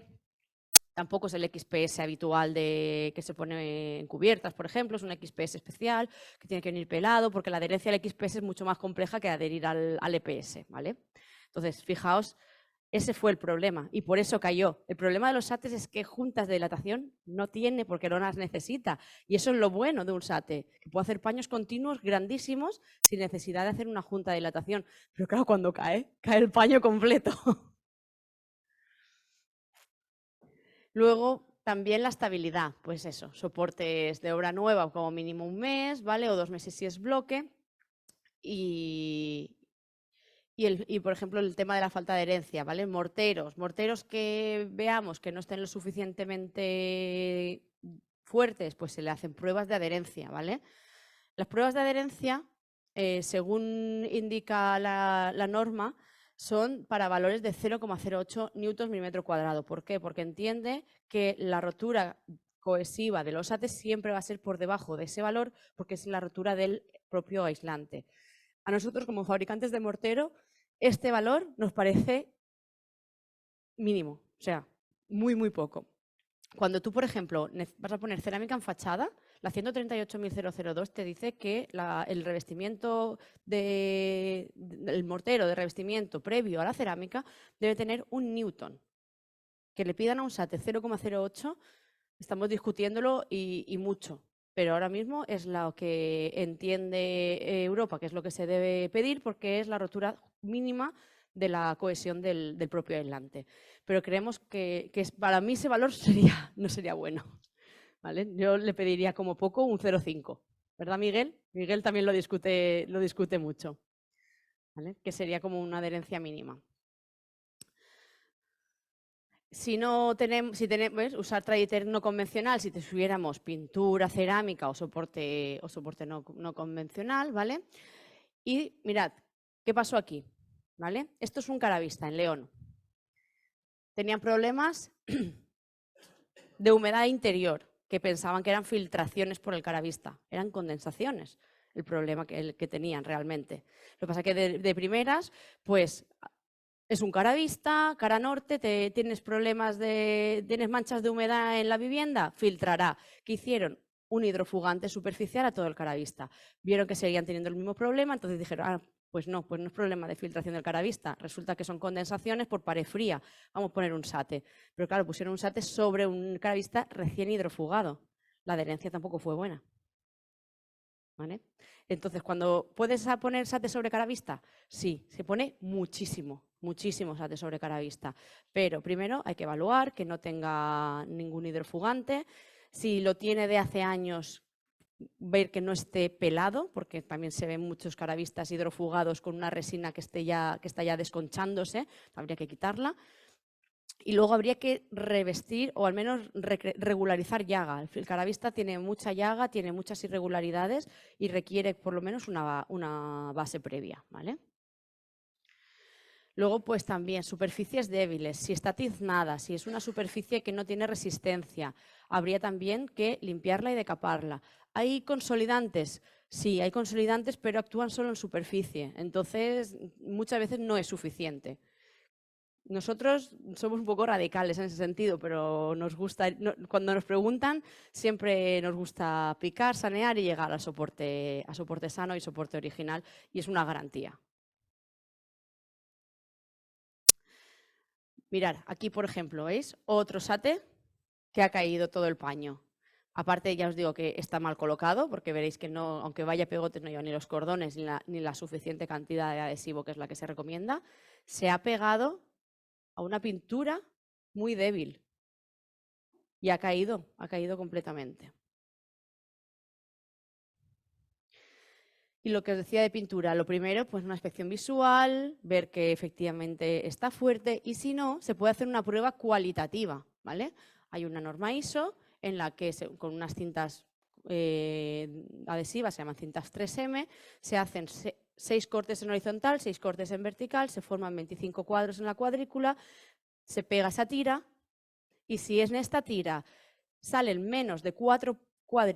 tampoco es el XPS habitual que se pone en cubiertas, por ejemplo, es un XPS especial que tiene que venir pelado porque la adherencia al XPS es mucho más compleja que adherir al EPS, ¿vale? Entonces, fijaos, ese fue el problema y por eso cayó. El problema de los SATs es que juntas de dilatación no tiene porque no las necesita y eso es lo bueno de un SAT, que puede hacer paños continuos grandísimos sin necesidad de hacer una junta de dilatación. Pero claro, cuando cae el paño completo. Luego, también la estabilidad, pues eso, soportes de obra nueva como mínimo un mes, ¿vale? O 2 meses si es bloque. Y, por ejemplo, el tema de la falta de herencia, ¿vale? Morteros que veamos que no estén lo suficientemente fuertes, pues se le hacen pruebas de adherencia, ¿vale? Las pruebas de adherencia, según indica la norma, son para valores de 0,08 newtons milímetro cuadrado. ¿Por qué? Porque entiende que la rotura cohesiva de los ATES siempre va a ser por debajo de ese valor porque es la rotura del propio aislante. A nosotros, como fabricantes de mortero, este valor nos parece mínimo, o sea, muy, muy poco. Cuando tú, por ejemplo, vas a poner cerámica en fachada, la 138.002 te dice que el revestimiento el mortero de revestimiento previo a la cerámica debe tener 1 newton. Que le pidan a un SAT 0,08, estamos discutiéndolo y mucho. Pero ahora mismo es lo que entiende Europa, que es lo que se debe pedir porque es la rotura mínima de la cohesión del propio aislante. Pero creemos que para mí ese valor no sería bueno. ¿Vale? Yo le pediría como poco un 0,5. ¿Verdad, Miguel? Miguel también lo discute mucho. ¿Vale? Que sería como una adherencia mínima. Si tenemos, usar Traditer no convencional, si tuviéramos pintura, cerámica o soporte no convencional, ¿vale? Y mirad, ¿qué pasó aquí? ¿Vale? Esto es un caravista en León. Tenían problemas de humedad interior, que pensaban que eran filtraciones por el caravista, eran condensaciones el problema que tenían realmente. Lo que pasa es que de primeras, pues es un caravista, cara norte, tienes tienes manchas de humedad en la vivienda, filtrará. ¿Qué hicieron? Un hidrofugante superficial a todo el caravista. Vieron que seguían teniendo el mismo problema, entonces dijeron, pues no es problema de filtración del caravista, resulta que son condensaciones por pared fría, vamos a poner un SATE. Pero claro, pusieron un SATE sobre un caravista recién hidrofugado. La adherencia tampoco fue buena. ¿Vale? Entonces, ¿puedes poner SATE sobre caravista? Sí, se pone muchísimo SATE sobre caravista. Pero primero hay que evaluar que no tenga ningún hidrofugante. Si lo tiene de hace años, ver que no esté pelado, porque también se ven muchos caravistas hidrofugados con una resina que está ya desconchándose, habría que quitarla. Y luego habría que revestir o al menos regularizar llaga. El caravista tiene mucha llaga, tiene muchas irregularidades y requiere por lo menos una base previa, ¿vale? Luego, pues también superficies débiles, si está tiznada, si es una superficie que no tiene resistencia, habría también que limpiarla y decaparla. ¿Hay consolidantes? Sí, hay consolidantes, pero actúan solo en superficie, entonces muchas veces no es suficiente. Nosotros somos un poco radicales en ese sentido, pero nos gusta, cuando nos preguntan, siempre nos gusta picar, sanear y llegar a soporte sano y soporte original, y es una garantía. Mirad, aquí por ejemplo, ¿veis? Otro SATE que ha caído todo el paño. Aparte, ya os digo que está mal colocado, porque veréis que no, aunque vaya pegotes, no lleva ni los cordones ni la suficiente cantidad de adhesivo, que es la que se recomienda. Se ha pegado a una pintura muy débil y ha caído completamente. Y lo que os decía de pintura, lo primero, pues una inspección visual, ver que efectivamente está fuerte, y si no, se puede hacer una prueba cualitativa, ¿vale? Hay una norma ISO en la que con unas cintas adhesivas, se llaman cintas 3M, se hacen 6 cortes en horizontal, 6 cortes en vertical, se forman 25 cuadros en la cuadrícula, se pega esa tira, y si en esta tira salen menos de 4 cuadros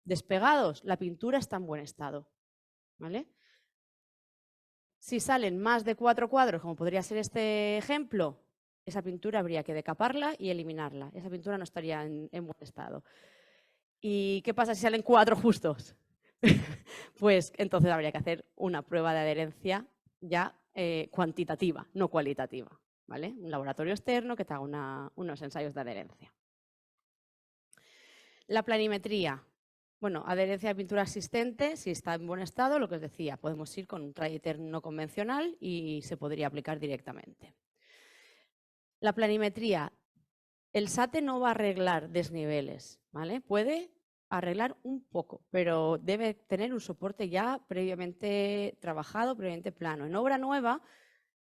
despegados, la pintura está en buen estado, ¿vale? Si salen más de 4 cuadros, como podría ser este ejemplo, esa pintura habría que decaparla y eliminarla. Esa pintura no estaría en buen estado. ¿Y qué pasa si salen 4 justos? Pues entonces habría que hacer una prueba de adherencia ya cuantitativa, no cualitativa, ¿vale? Un laboratorio externo que te haga unos ensayos de adherencia. La planimetría. Bueno, adherencia de pintura existente, si está en buen estado, lo que os decía, podemos ir con un Tri-Ether no convencional y se podría aplicar directamente. La planimetría. El SATE no va a arreglar desniveles, ¿vale? Puede arreglar un poco, pero debe tener un soporte ya previamente trabajado, previamente plano. En obra nueva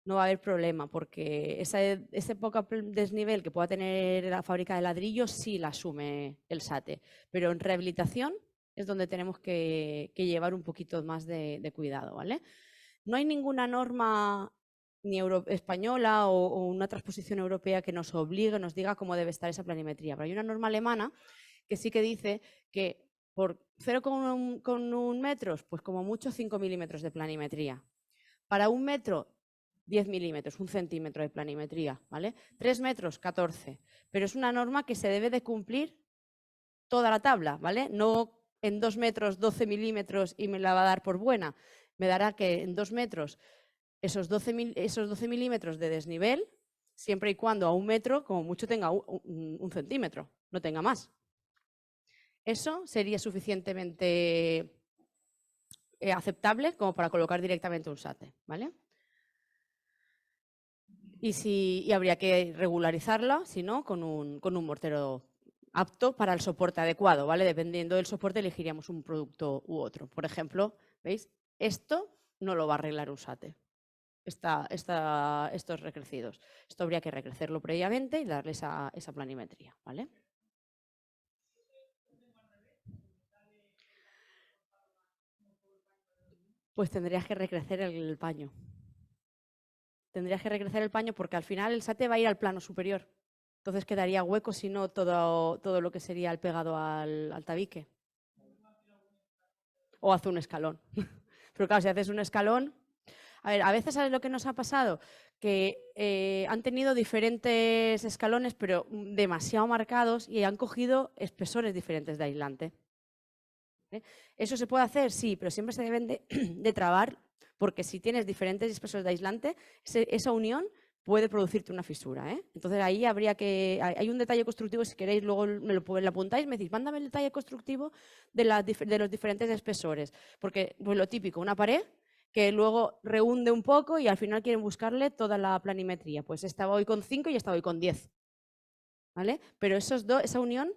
no va a haber problema, porque ese poco desnivel que pueda tener la fábrica de ladrillos sí la asume el SATE, pero en rehabilitación es donde tenemos que llevar un poquito más de cuidado, ¿vale? No hay ninguna norma ni española o una transposición europea que nos obligue, nos diga cómo debe estar esa planimetría, pero hay una norma alemana que sí que dice que por 0,1 metros, pues como mucho 5 milímetros de planimetría. Para 1 metro, 10 milímetros, 1 centímetro de planimetría, ¿vale? 3 metros, 14. Pero es una norma que se debe de cumplir toda la tabla, ¿vale? No en 2 metros, 12 milímetros y me la va a dar por buena. Me dará que en 2 metros esos 12 milímetros de desnivel, siempre y cuando a 1 metro, como mucho, tenga 1 centímetro, no tenga más. Eso sería suficientemente aceptable como para colocar directamente un SATE, ¿vale? Y habría que regularizarla, si no, con un mortero apto para el soporte adecuado, ¿vale? Dependiendo del soporte elegiríamos un producto u otro. Por ejemplo, ¿veis? Esto no lo va a arreglar un SATE. Estos recrecidos. Esto habría que recrecerlo previamente y darle esa planimetría, ¿vale? Pues tendrías que recrecer el paño. Tendrías que recrecer el paño porque al final el SATE va a ir al plano superior. Entonces quedaría hueco, si no, todo lo que sería el pegado al tabique. O hace un escalón. Pero claro, si haces un escalón... A ver, a veces, ¿sabes lo que nos ha pasado? Que han tenido diferentes escalones, pero demasiado marcados, y han cogido espesores diferentes de aislante. ¿Eso se puede hacer? Sí, pero siempre se deben de trabar, porque si tienes diferentes espesores de aislante, esa unión puede producirte una fisura, ¿eh? Entonces ahí habría que... Hay un detalle constructivo, si queréis, luego me lo apuntáis, me decís, mándame el detalle constructivo de los diferentes espesores. Porque pues, lo típico, una pared que luego rehunde un poco y al final quieren buscarle toda la planimetría. Pues esta voy con 5 y esta voy con 10. ¿Vale? Pero esa unión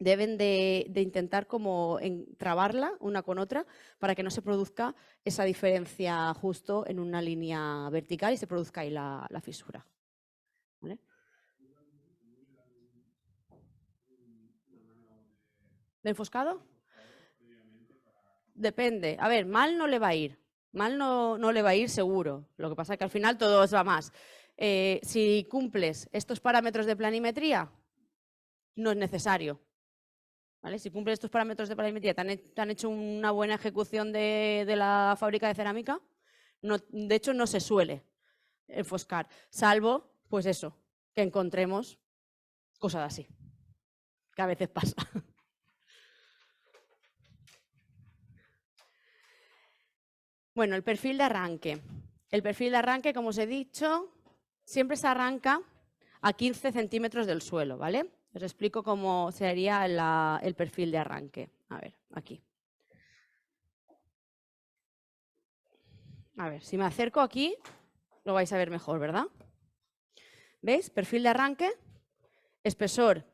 deben de intentar como trabarla una con otra para que no se produzca esa diferencia justo en una línea vertical y se produzca ahí la fisura. ¿Vale? ¿De enfoscado? Depende. A ver, mal no le va a ir. Mal no le va a ir seguro. Lo que pasa es que al final todo os va más. Si cumples estos parámetros de planimetría, no es necesario. ¿Vale? Si cumples estos parámetros de planimetría, te han hecho una buena ejecución de la fábrica de cerámica, de hecho no se suele enfoscar, salvo, pues eso, que encontremos cosas así, que a veces pasa. Bueno, el perfil de arranque. El perfil de arranque, como os he dicho, siempre se arranca a 15 centímetros del suelo, ¿vale? Os explico cómo sería el perfil de arranque. A ver, aquí. A ver, si me acerco aquí, lo vais a ver mejor, ¿verdad? ¿Veis? Perfil de arranque, espesor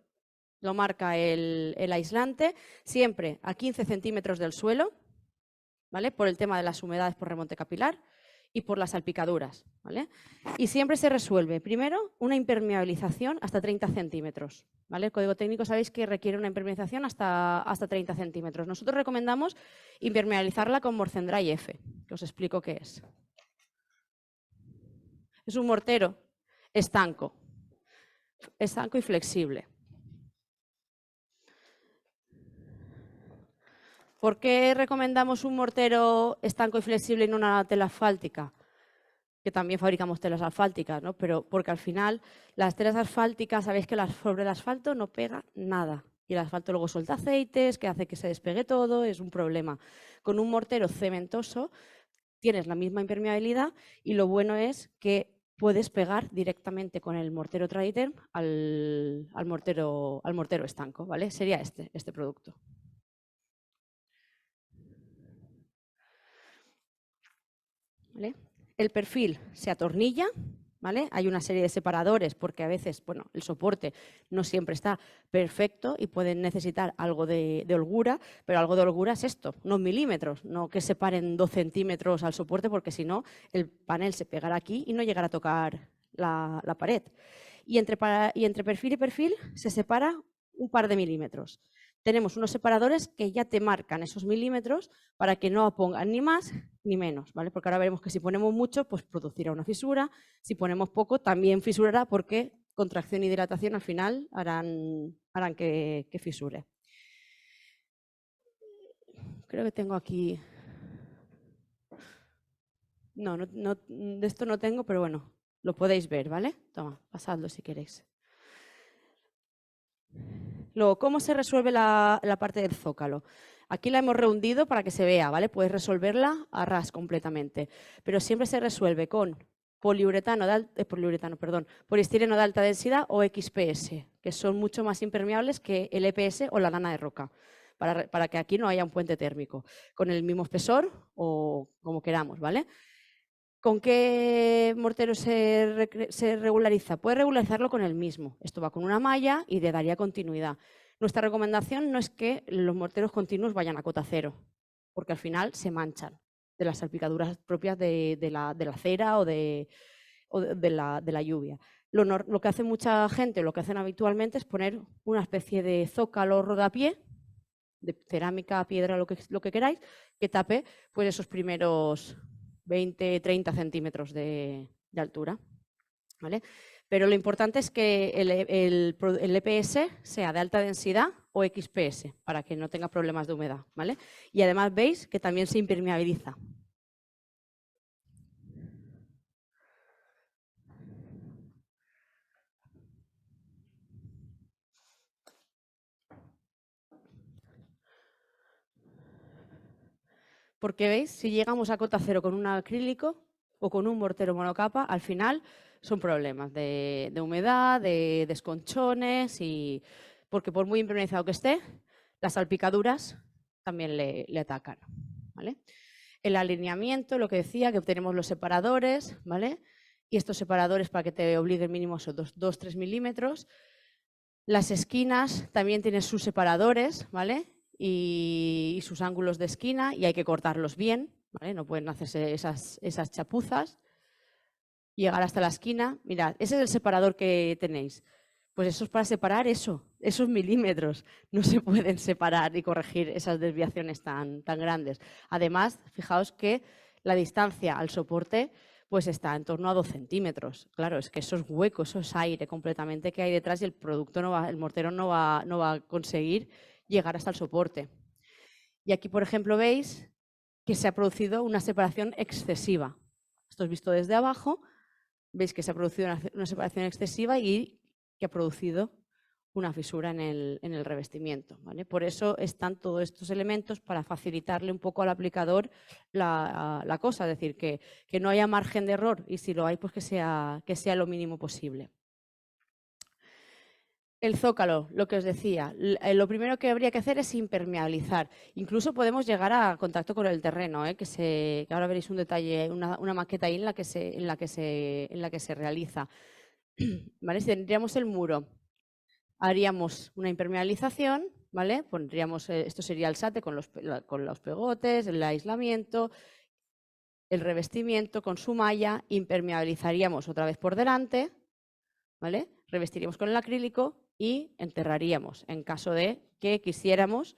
lo marca el aislante, siempre a 15 centímetros del suelo, ¿vale? Por el tema de las humedades por remonte capilar y por las salpicaduras, ¿vale? Y siempre se resuelve, primero, una impermeabilización hasta 30 centímetros, ¿vale? El código técnico sabéis que requiere una impermeabilización hasta 30 centímetros. Nosotros recomendamos impermeabilizarla con Morcendry F, que os explico qué es. Es un mortero estanco y flexible. ¿Por qué recomendamos un mortero estanco y flexible y no una tela asfáltica? Que también fabricamos telas asfálticas, ¿no? Pero porque al final las telas asfálticas, sabéis que sobre el asfalto no pega nada. Y el asfalto luego suelta aceites, que hace que se despegue todo, es un problema. Con un mortero cementoso tienes la misma impermeabilidad y lo bueno es que puedes pegar directamente con el mortero Traditerm al mortero estanco, ¿vale? Sería este producto. ¿Vale? El perfil se atornilla, ¿vale? Hay una serie de separadores porque a veces, bueno, el soporte no siempre está perfecto y pueden necesitar algo de holgura, pero algo de holgura es esto, unos milímetros, no que separen 2 centímetros al soporte porque si no el panel se pegará aquí y no llegará a tocar la pared. Y entre perfil y perfil se separa un par de milímetros. Tenemos unos separadores que ya te marcan esos milímetros para que no pongan ni más ni menos, ¿vale? Porque ahora veremos que si ponemos mucho, pues producirá una fisura. Si ponemos poco, también fisurará porque contracción y dilatación al final harán que fisure. Creo que tengo aquí... No, de esto no tengo, pero bueno, lo podéis ver, ¿vale? Toma, pasadlo si queréis. Luego, ¿cómo se resuelve la parte del zócalo? Aquí la hemos rehundido para que se vea, ¿vale? Puedes resolverla a ras completamente, pero siempre se resuelve con poliestireno de alta densidad o XPS, que son mucho más impermeables que el EPS o la lana de roca, para que aquí no haya un puente térmico, con el mismo espesor o como queramos, ¿vale? ¿Con qué mortero se regulariza? Puedes regularizarlo con el mismo. Esto va con una malla y le daría continuidad. Nuestra recomendación no es que los morteros continuos vayan a cota cero, porque al final se manchan de las salpicaduras propias de la cera o de la lluvia. Lo que hace mucha gente, lo que hacen habitualmente es poner una especie de zócalo rodapié, de cerámica, piedra, lo que queráis, que tape pues esos primeros 20, 30 centímetros de altura, ¿vale? Pero lo importante es que el EPS sea de alta densidad o XPS, para que no tenga problemas de humedad, ¿vale? Y además veis que también se impermeabiliza. Porque veis, si llegamos a cota cero con un acrílico o con un mortero monocapa, al final son problemas de humedad, de desconchones y porque por muy impermeabilizado que esté, las salpicaduras también le atacan, ¿vale? El alineamiento, lo que decía, que tenemos los separadores, ¿vale? Y estos separadores para que te obliguen mínimo son 2-3 milímetros. Las esquinas también tienen sus separadores, ¿vale? Y sus ángulos de esquina, y hay que cortarlos bien, ¿vale? No pueden hacerse esas chapuzas. Llegar hasta la esquina, mirad, ese es el separador que tenéis. Pues eso es para separar esos milímetros. No se pueden separar y corregir esas desviaciones tan grandes. Además, fijaos que la distancia al soporte pues está en torno a 2 centímetros. Claro, es que eso es hueco, eso es aire completamente que hay detrás y el mortero no va a conseguir llegar hasta el soporte. Y aquí, por ejemplo, veis que se ha producido una separación excesiva. Esto es visto desde abajo. Veis que se ha producido una separación excesiva y que ha producido una fisura en el revestimiento, ¿vale? Por eso están todos estos elementos para facilitarle un poco al aplicador la cosa, es decir, que no haya margen de error y si lo hay, pues que sea lo mínimo posible. El zócalo, lo que os decía, lo primero que habría que hacer es impermeabilizar. Incluso podemos llegar a contacto con el terreno, que ahora veréis un detalle, una maqueta ahí en la que se realiza. ¿Vale? Si tendríamos el muro, haríamos una impermeabilización, ¿vale? Pondríamos, esto sería el SATE con los pegotes, el aislamiento, el revestimiento con su malla, impermeabilizaríamos otra vez por delante, ¿vale? Revestiríamos con el acrílico y enterraríamos en caso de que quisiéramos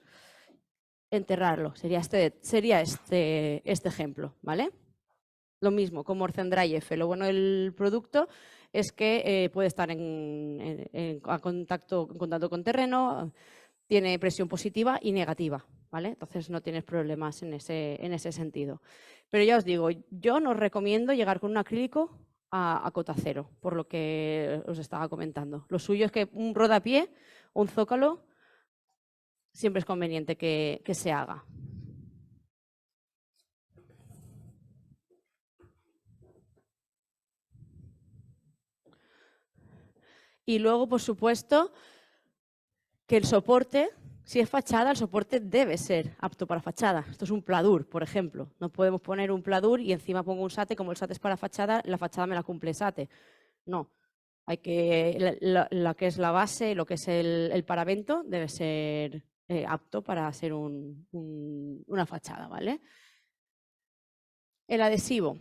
enterrarlo. Sería este ejemplo, ¿vale? Lo mismo con Morcendry F. Lo bueno del producto es que puede estar en contacto con terreno, tiene presión positiva y negativa, ¿vale? Entonces no tienes problemas en ese sentido. Pero ya os digo, yo no os recomiendo llegar con un acrílico a cota cero, por lo que os estaba comentando. Lo suyo es que un rodapié, un zócalo, siempre es conveniente que se haga. Y luego, por supuesto, que el soporte, si es fachada, el soporte debe ser apto para fachada. Esto es un pladur, por ejemplo. No podemos poner un pladur y encima pongo un SATE, como el SATE es para fachada, la fachada me la cumple SATE. No, hay que, lo que es la base, lo que es el paravento, debe ser apto para ser una fachada, ¿vale? El adhesivo.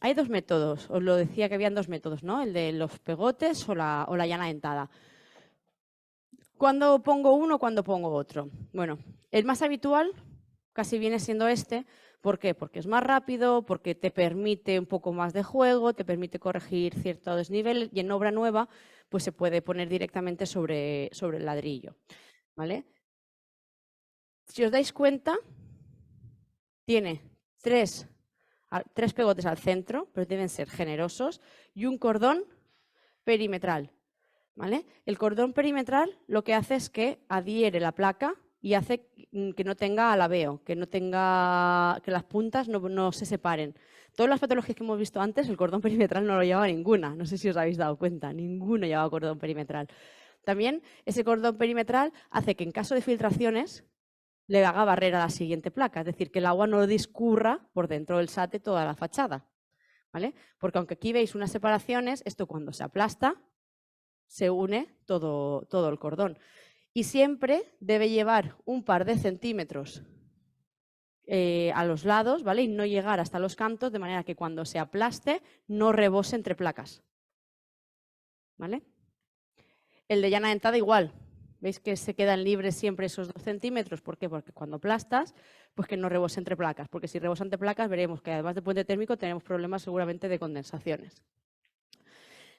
Hay dos métodos, os lo decía que habían dos métodos, ¿no? El de los pegotes o la llana dentada. ¿Cuándo pongo uno, cuándo pongo otro? Bueno, el más habitual casi viene siendo este. ¿Por qué? Porque es más rápido, porque te permite un poco más de juego, te permite corregir cierto desnivel y en obra nueva pues se puede poner directamente sobre el ladrillo, ¿vale? Si os dais cuenta, tiene tres pegotes al centro, pero deben ser generosos, y un cordón perimetral, ¿vale? El cordón perimetral lo que hace es que adhiere la placa y hace que no tenga alabeo, que las puntas no se separen. Todas las patologías que hemos visto antes, el cordón perimetral no lo llevaba ninguna. No sé si os habéis dado cuenta, ninguno llevaba cordón perimetral. También ese cordón perimetral hace que en caso de filtraciones le haga barrera a la siguiente placa, es decir, que el agua no discurra por dentro del SATE toda la fachada, ¿vale? Porque aunque aquí veis unas separaciones, esto cuando se aplasta se une todo el cordón. Y siempre debe llevar un par de centímetros a los lados, ¿vale? Y no llegar hasta los cantos, de manera que cuando se aplaste no rebose entre placas, ¿vale? El de llana dentada igual. ¿Veis que se quedan libres siempre esos 2 centímetros? ¿Por qué? Porque cuando aplastas, pues que no rebose entre placas. Porque si rebosa entre placas, veremos que además de puente térmico tenemos problemas seguramente de condensaciones.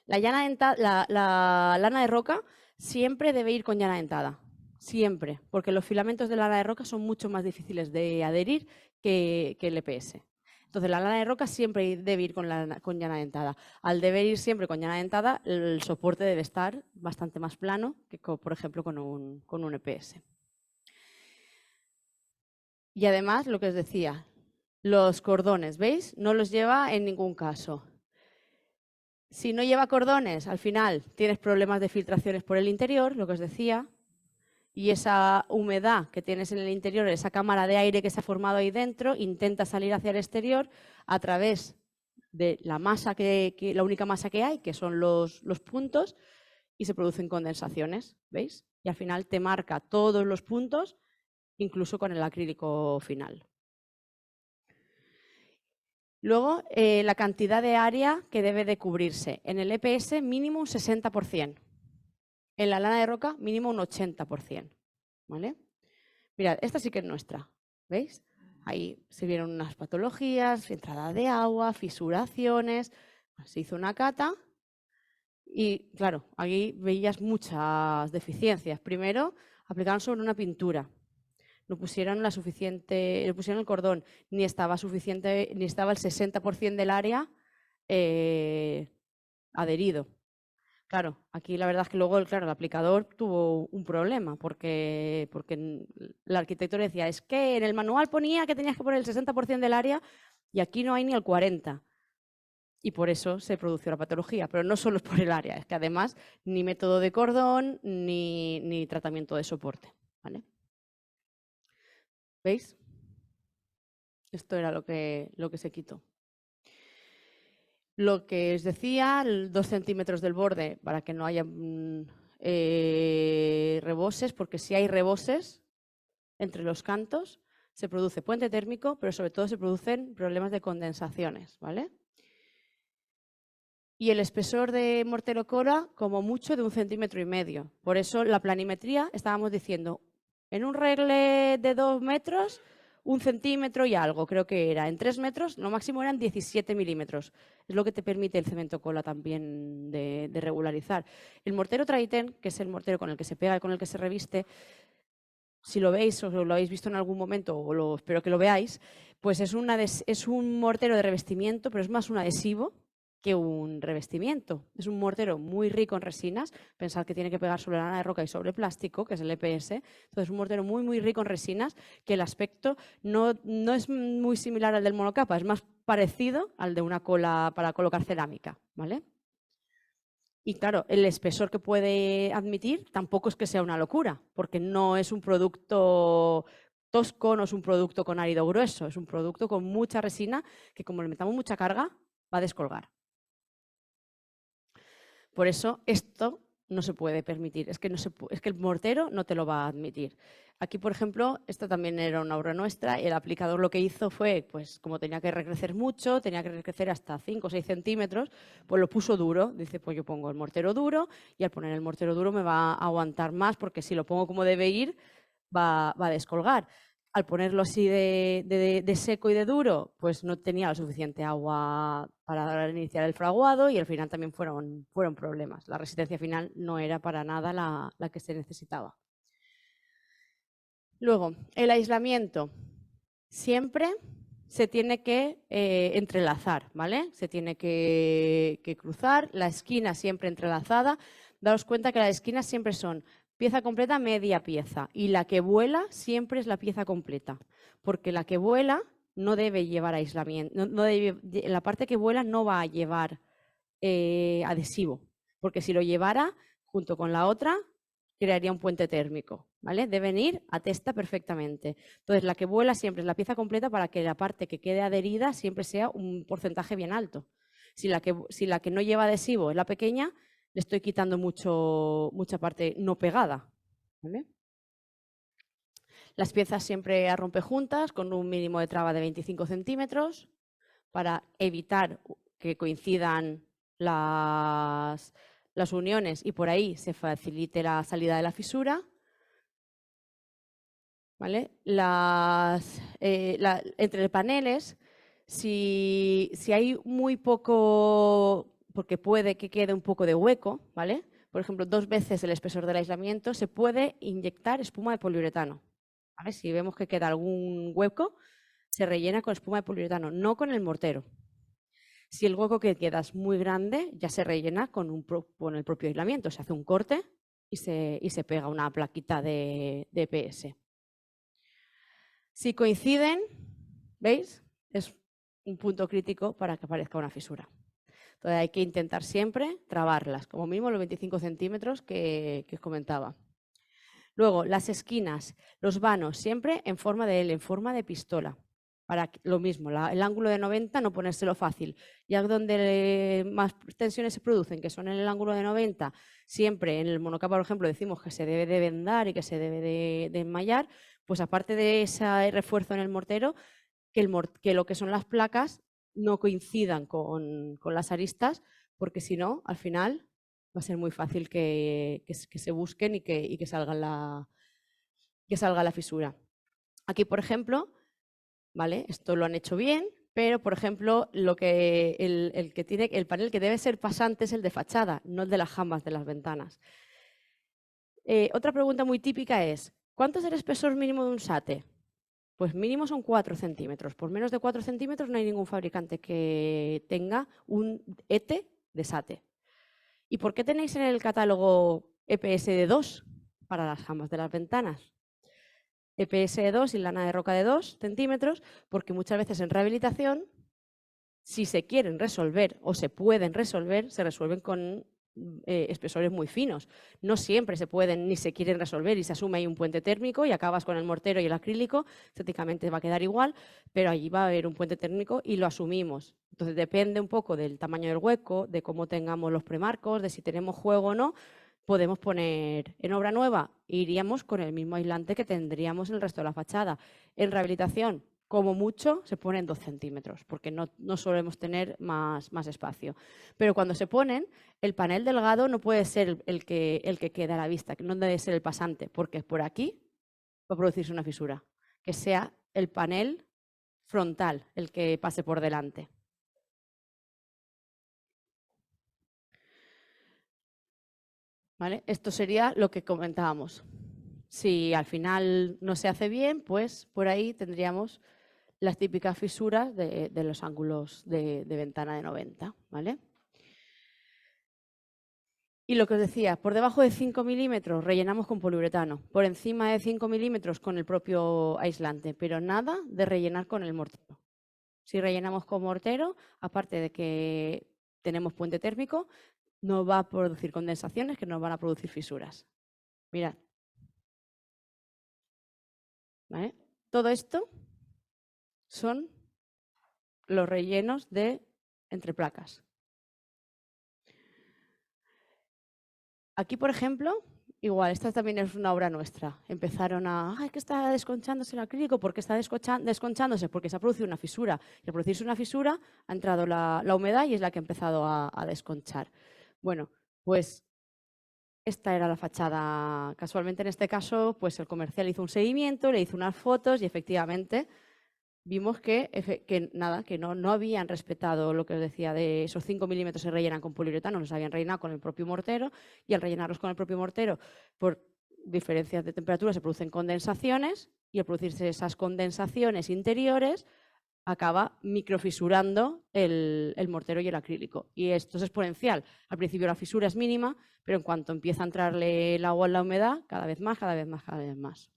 La lana de roca siempre debe ir con llana dentada. Siempre. Porque los filamentos de lana de roca son mucho más difíciles de adherir que el EPS. Entonces, la lana de roca siempre debe ir con llana dentada. Al deber ir siempre con llana dentada, el soporte debe estar bastante más plano que, por ejemplo, con un EPS. Y además, lo que os decía, los cordones, ¿veis? No los lleva en ningún caso. Si no lleva cordones, al final tienes problemas de filtraciones por el interior, lo que os decía, y esa humedad que tienes en el interior, esa cámara de aire que se ha formado ahí dentro, intenta salir hacia el exterior a través de la masa la única masa que hay, que son los puntos, y se producen condensaciones, ¿veis? Y al final te marca todos los puntos, incluso con el acrílico final. Luego, la cantidad de área que debe de cubrirse. En el EPS mínimo un 60%. En la lana de roca mínimo un 80%. ¿Vale? Mirad, esta sí que es nuestra. ¿Veis? Ahí se vieron unas patologías, entrada de agua, fisuraciones. Se hizo una cata y, claro, aquí veías muchas deficiencias. Primero, aplicaron sobre una pintura. No pusieron el cordón, ni estaba suficiente, ni estaba el 60% del área adherido. Claro, aquí la verdad es que luego el aplicador tuvo un problema porque el arquitecto le decía, es que en el manual ponía que tenías que poner el 60% del área y aquí no hay ni el 40%. Y por eso se produjo la patología, pero no solo por el área, es que además ni método de cordón ni tratamiento de soporte. ¿Vale? ¿Veis? Esto era lo que se quitó. Lo que os decía, 2 centímetros del borde para que no haya reboses, porque si hay reboses entre los cantos, se produce puente térmico, pero sobre todo se producen problemas de condensaciones, ¿vale? Y el espesor de mortero cola, como mucho, de 1,5 centímetros. Por eso la planimetría, estábamos diciendo, en un regle de 2 metros, 1 centímetro y algo, creo que era. En 3 metros, lo máximo eran 17 milímetros. Es lo que te permite el cemento cola también de regularizar. El mortero Traiten, que es el mortero con el que se pega y con el que se reviste, si lo veis o lo habéis visto en algún momento, o espero que lo veáis, pues es un mortero de revestimiento, pero es más un adhesivo que un revestimiento. Es un mortero muy rico en resinas. Pensad que tiene que pegar sobre lana de roca y sobre plástico, que es el EPS. Entonces, es un mortero muy, muy rico en resinas, que el aspecto no es muy similar al del monocapa, es más parecido al de una cola para colocar cerámica, ¿vale? Y claro, el espesor que puede admitir tampoco es que sea una locura, porque no es un producto tosco, no es un producto con árido grueso, es un producto con mucha resina que, como le metamos mucha carga, va a descolgar. Por eso esto no se puede permitir, es que el mortero no te lo va a admitir. Aquí, por ejemplo, esto también era una obra nuestra y el aplicador lo que hizo fue, pues como tenía que recrecer mucho, tenía que recrecer hasta 5 o 6 centímetros, pues lo puso duro. Dice, pues yo pongo el mortero duro y al poner el mortero duro me va a aguantar más porque si lo pongo como debe ir, va a descolgar. Al ponerlo así de seco y de duro, pues no tenía la suficiente agua para iniciar el fraguado y al final también fueron problemas. La resistencia final no era para nada la que se necesitaba. Luego, el aislamiento. Siempre se tiene que entrelazar, ¿vale? Se tiene que cruzar, la esquina siempre entrelazada. Daos cuenta que las esquinas siempre son pieza completa, media pieza. Y la que vuela siempre es la pieza completa. Porque la que vuela no debe llevar aislamiento. La parte que vuela no va a llevar adhesivo. Porque si lo llevara, junto con la otra, crearía un puente térmico. ¿Vale? Deben ir a testa perfectamente. Entonces, la que vuela siempre es la pieza completa para que la parte que quede adherida siempre sea un porcentaje bien alto. Si la que no lleva adhesivo es la pequeña, le estoy quitando mucha parte no pegada. ¿Vale? Las piezas siempre a rompejuntas con un mínimo de traba de 25 centímetros para evitar que coincidan las uniones y por ahí se facilite la salida de la fisura. ¿Vale? Entre paneles, si hay muy poco, porque puede que quede un poco de hueco, ¿vale? Por ejemplo, 2 veces el espesor del aislamiento, se puede inyectar espuma de poliuretano. ¿Vale? Si vemos que queda algún hueco, se rellena con espuma de poliuretano, no con el mortero. Si el hueco que queda es muy grande, ya se rellena con el propio aislamiento. Se hace un corte y se pega una plaquita de EPS. Si coinciden, ¿veis? Es un punto crítico para que aparezca una fisura. Entonces hay que intentar siempre trabarlas, como mínimo los 25 centímetros que os comentaba. Luego, las esquinas, los vanos, siempre en forma de L, en forma de pistola. lo mismo, el ángulo de 90 no ponérselo fácil. Ya donde más tensiones se producen, que son en el ángulo de 90, siempre en el monocapa, por ejemplo, decimos que se debe de vendar y que se debe de enmallar, pues aparte de ese refuerzo en el mortero, que lo que son las placas no coincidan con las aristas, porque si no, al final va a ser muy fácil que se busquen y que salga la fisura. Aquí, por ejemplo, ¿vale? Esto lo han hecho bien, pero, por ejemplo, el panel que debe ser pasante es el de fachada, no el de las jambas de las ventanas. Otra pregunta muy típica es, ¿cuánto es el espesor mínimo de un SATE? Pues mínimo son 4 centímetros. Por menos de 4 centímetros no hay ningún fabricante que tenga un ETE de SATE. ¿Y por qué tenéis en el catálogo EPS de 2 para las jambas de las ventanas? EPS de 2 y lana de roca de 2 centímetros, porque muchas veces en rehabilitación, si se quieren resolver o se pueden resolver, se resuelven con espesores muy finos. No siempre se pueden ni se quieren resolver y se asume ahí un puente térmico y acabas con el mortero y el acrílico, estéticamente va a quedar igual, pero allí va a haber un puente térmico y lo asumimos. Entonces depende un poco del tamaño del hueco, de cómo tengamos los premarcos, de si tenemos juego o no. Podemos poner en obra nueva, iríamos con el mismo aislante que tendríamos en el resto de la fachada. En rehabilitación, como mucho, se ponen 2 centímetros, porque no solemos tener más espacio. Pero cuando se ponen, el panel delgado no puede ser el que queda a la vista, no debe ser el pasante, porque por aquí va a producirse una fisura. Que sea el panel frontal el que pase por delante. ¿Vale? Esto sería lo que comentábamos. Si al final no se hace bien, pues por ahí tendríamos las típicas fisuras de los ángulos de ventana de 90. ¿Vale? Y lo que os decía, por debajo de 5 milímetros rellenamos con poliuretano, por encima de 5 milímetros con el propio aislante, pero nada de rellenar con el mortero. Si rellenamos con mortero, aparte de que tenemos puente térmico, no va a producir condensaciones que nos van a producir fisuras. Mirad. ¿Vale? Todo esto son los rellenos de entre placas. Aquí, por ejemplo, igual, esta también es una obra nuestra. Empezaron a, que está desconchándose el acrílico. ¿Por qué está desconchándose? Porque se ha producido una fisura. Y al producirse una fisura ha entrado la humedad y es la que ha empezado a desconchar. Bueno, pues esta era la fachada. Casualmente en este caso, pues el comercial hizo un seguimiento, le hizo unas fotos y efectivamente vimos que no habían respetado lo que os decía de esos 5 milímetros se rellenan con poliuretano, los habían rellenado con el propio mortero y al rellenarlos con el propio mortero por diferencias de temperatura se producen condensaciones y al producirse esas condensaciones interiores acaba microfisurando el mortero y el acrílico. Y esto es exponencial. Al principio la fisura es mínima, pero en cuanto empieza a entrarle el agua en la humedad, cada vez más, cada vez más, cada vez más.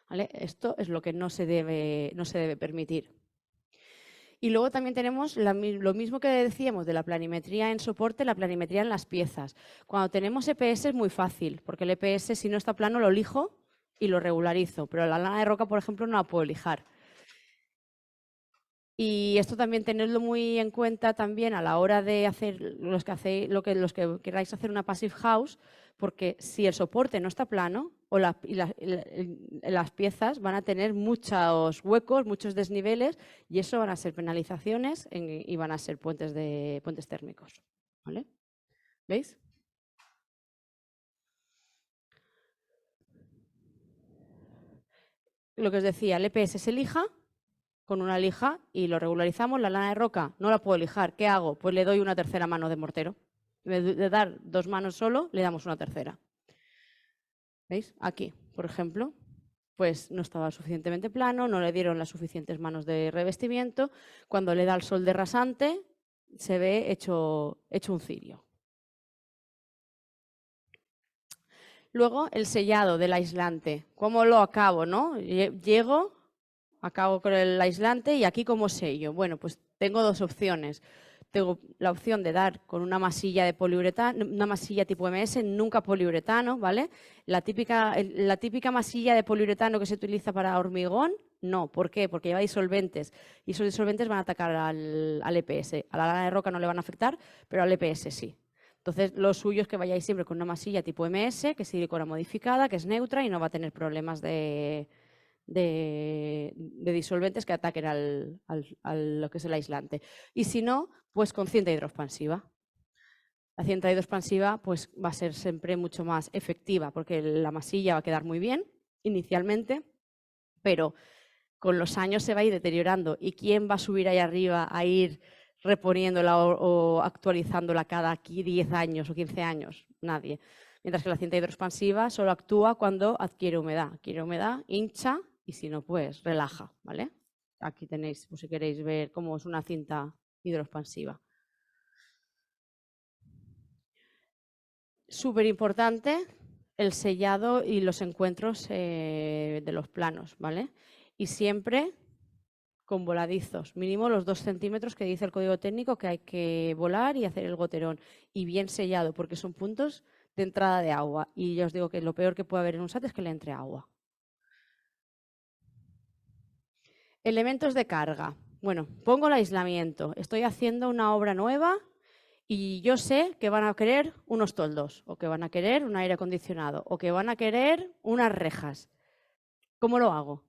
¿Vale? Esto es lo que no se debe permitir. Y luego también tenemos lo mismo que decíamos de la planimetría en soporte, la planimetría en las piezas. Cuando tenemos EPS es muy fácil, porque el EPS si no está plano lo lijo y lo regularizo, pero la lana de roca, por ejemplo, no la puedo lijar. Y esto también tenedlo muy en cuenta también a la hora de hacer los que queráis hacer una passive house, porque si el soporte no está plano o las piezas van a tener muchos huecos, muchos desniveles y eso van a ser penalizaciones y van a ser puentes térmicos. ¿Vale? ¿Veis? Lo que os decía, el EPS se lija con una lija y lo regularizamos. La lana de roca no la puedo lijar. ¿Qué hago? Pues le doy una tercera mano de mortero. En vez de dar 2 manos solo, le damos una tercera. ¿Veis? Aquí, por ejemplo, pues no estaba suficientemente plano, no le dieron las suficientes manos de revestimiento. Cuando le da el sol de rasante, se ve hecho un cirio. Luego, el sellado del aislante. ¿Cómo lo acabo, no? Acabo con el aislante y aquí como sello. Bueno, pues tengo 2 opciones. Tengo la opción de dar con una masilla de poliuretano, una masilla tipo MS, nunca poliuretano, ¿vale? La típica masilla de poliuretano que se utiliza para hormigón, No. ¿Por qué? Porque lleva disolventes y esos disolventes van a atacar al EPS. A la lana de roca no le van a afectar, pero al EPS sí. Entonces, lo suyo es que vayáis siempre con una masilla tipo MS, que es silicona modificada, que es neutra y no va a tener problemas de disolventes que ataquen a lo que es el aislante. Y si no, pues con cinta hidroexpansiva. La cinta hidroexpansiva pues, va a ser siempre mucho más efectiva porque la masilla va a quedar muy bien inicialmente, pero con los años se va a ir deteriorando. ¿Y quién va a subir ahí arriba a ir reponiéndola o actualizándola cada 10 años o 15 años? Nadie. Mientras que la cinta hidroexpansiva solo actúa cuando adquiere humedad. Adquiere humedad, hincha y si no, pues relaja, ¿vale? Aquí tenéis, pues, si queréis ver cómo es una cinta hidroexpansiva. Súper importante el sellado y los encuentros de los planos, ¿vale? Y siempre con voladizos, mínimo los 2 centímetros que dice el código técnico que hay que volar y hacer el goterón. Y bien sellado, porque son puntos de entrada de agua. Y ya os digo que lo peor que puede haber en un SAT es que le entre agua. Elementos de carga. Bueno, pongo el aislamiento. Estoy haciendo una obra nueva y yo sé que van a querer unos toldos, o que van a querer un aire acondicionado, o que van a querer unas rejas. ¿Cómo lo hago?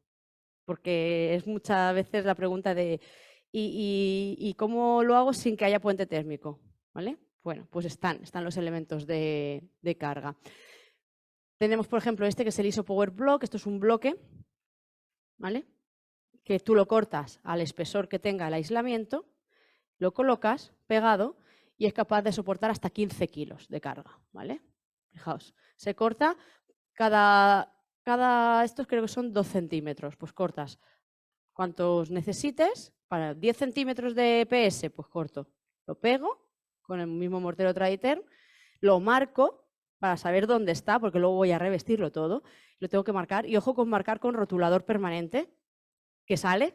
Porque es muchas veces la pregunta de ¿y cómo lo hago sin que haya puente térmico? ¿Vale? Bueno, pues están los elementos de carga. Tenemos, por ejemplo, este que es el ISO Power Block. Esto es un bloque, ¿vale? Que tú lo cortas al espesor que tenga el aislamiento, lo colocas pegado y es capaz de soportar hasta 15 kilos de carga, ¿vale? Fijaos, se corta estos creo que son 2 centímetros, pues cortas cuantos necesites. Para 10 centímetros de EPS, pues corto, lo pego con el mismo mortero Traditerm, lo marco para saber dónde está, porque luego voy a revestirlo todo, lo tengo que marcar, y ojo con marcar con rotulador permanente, que sale,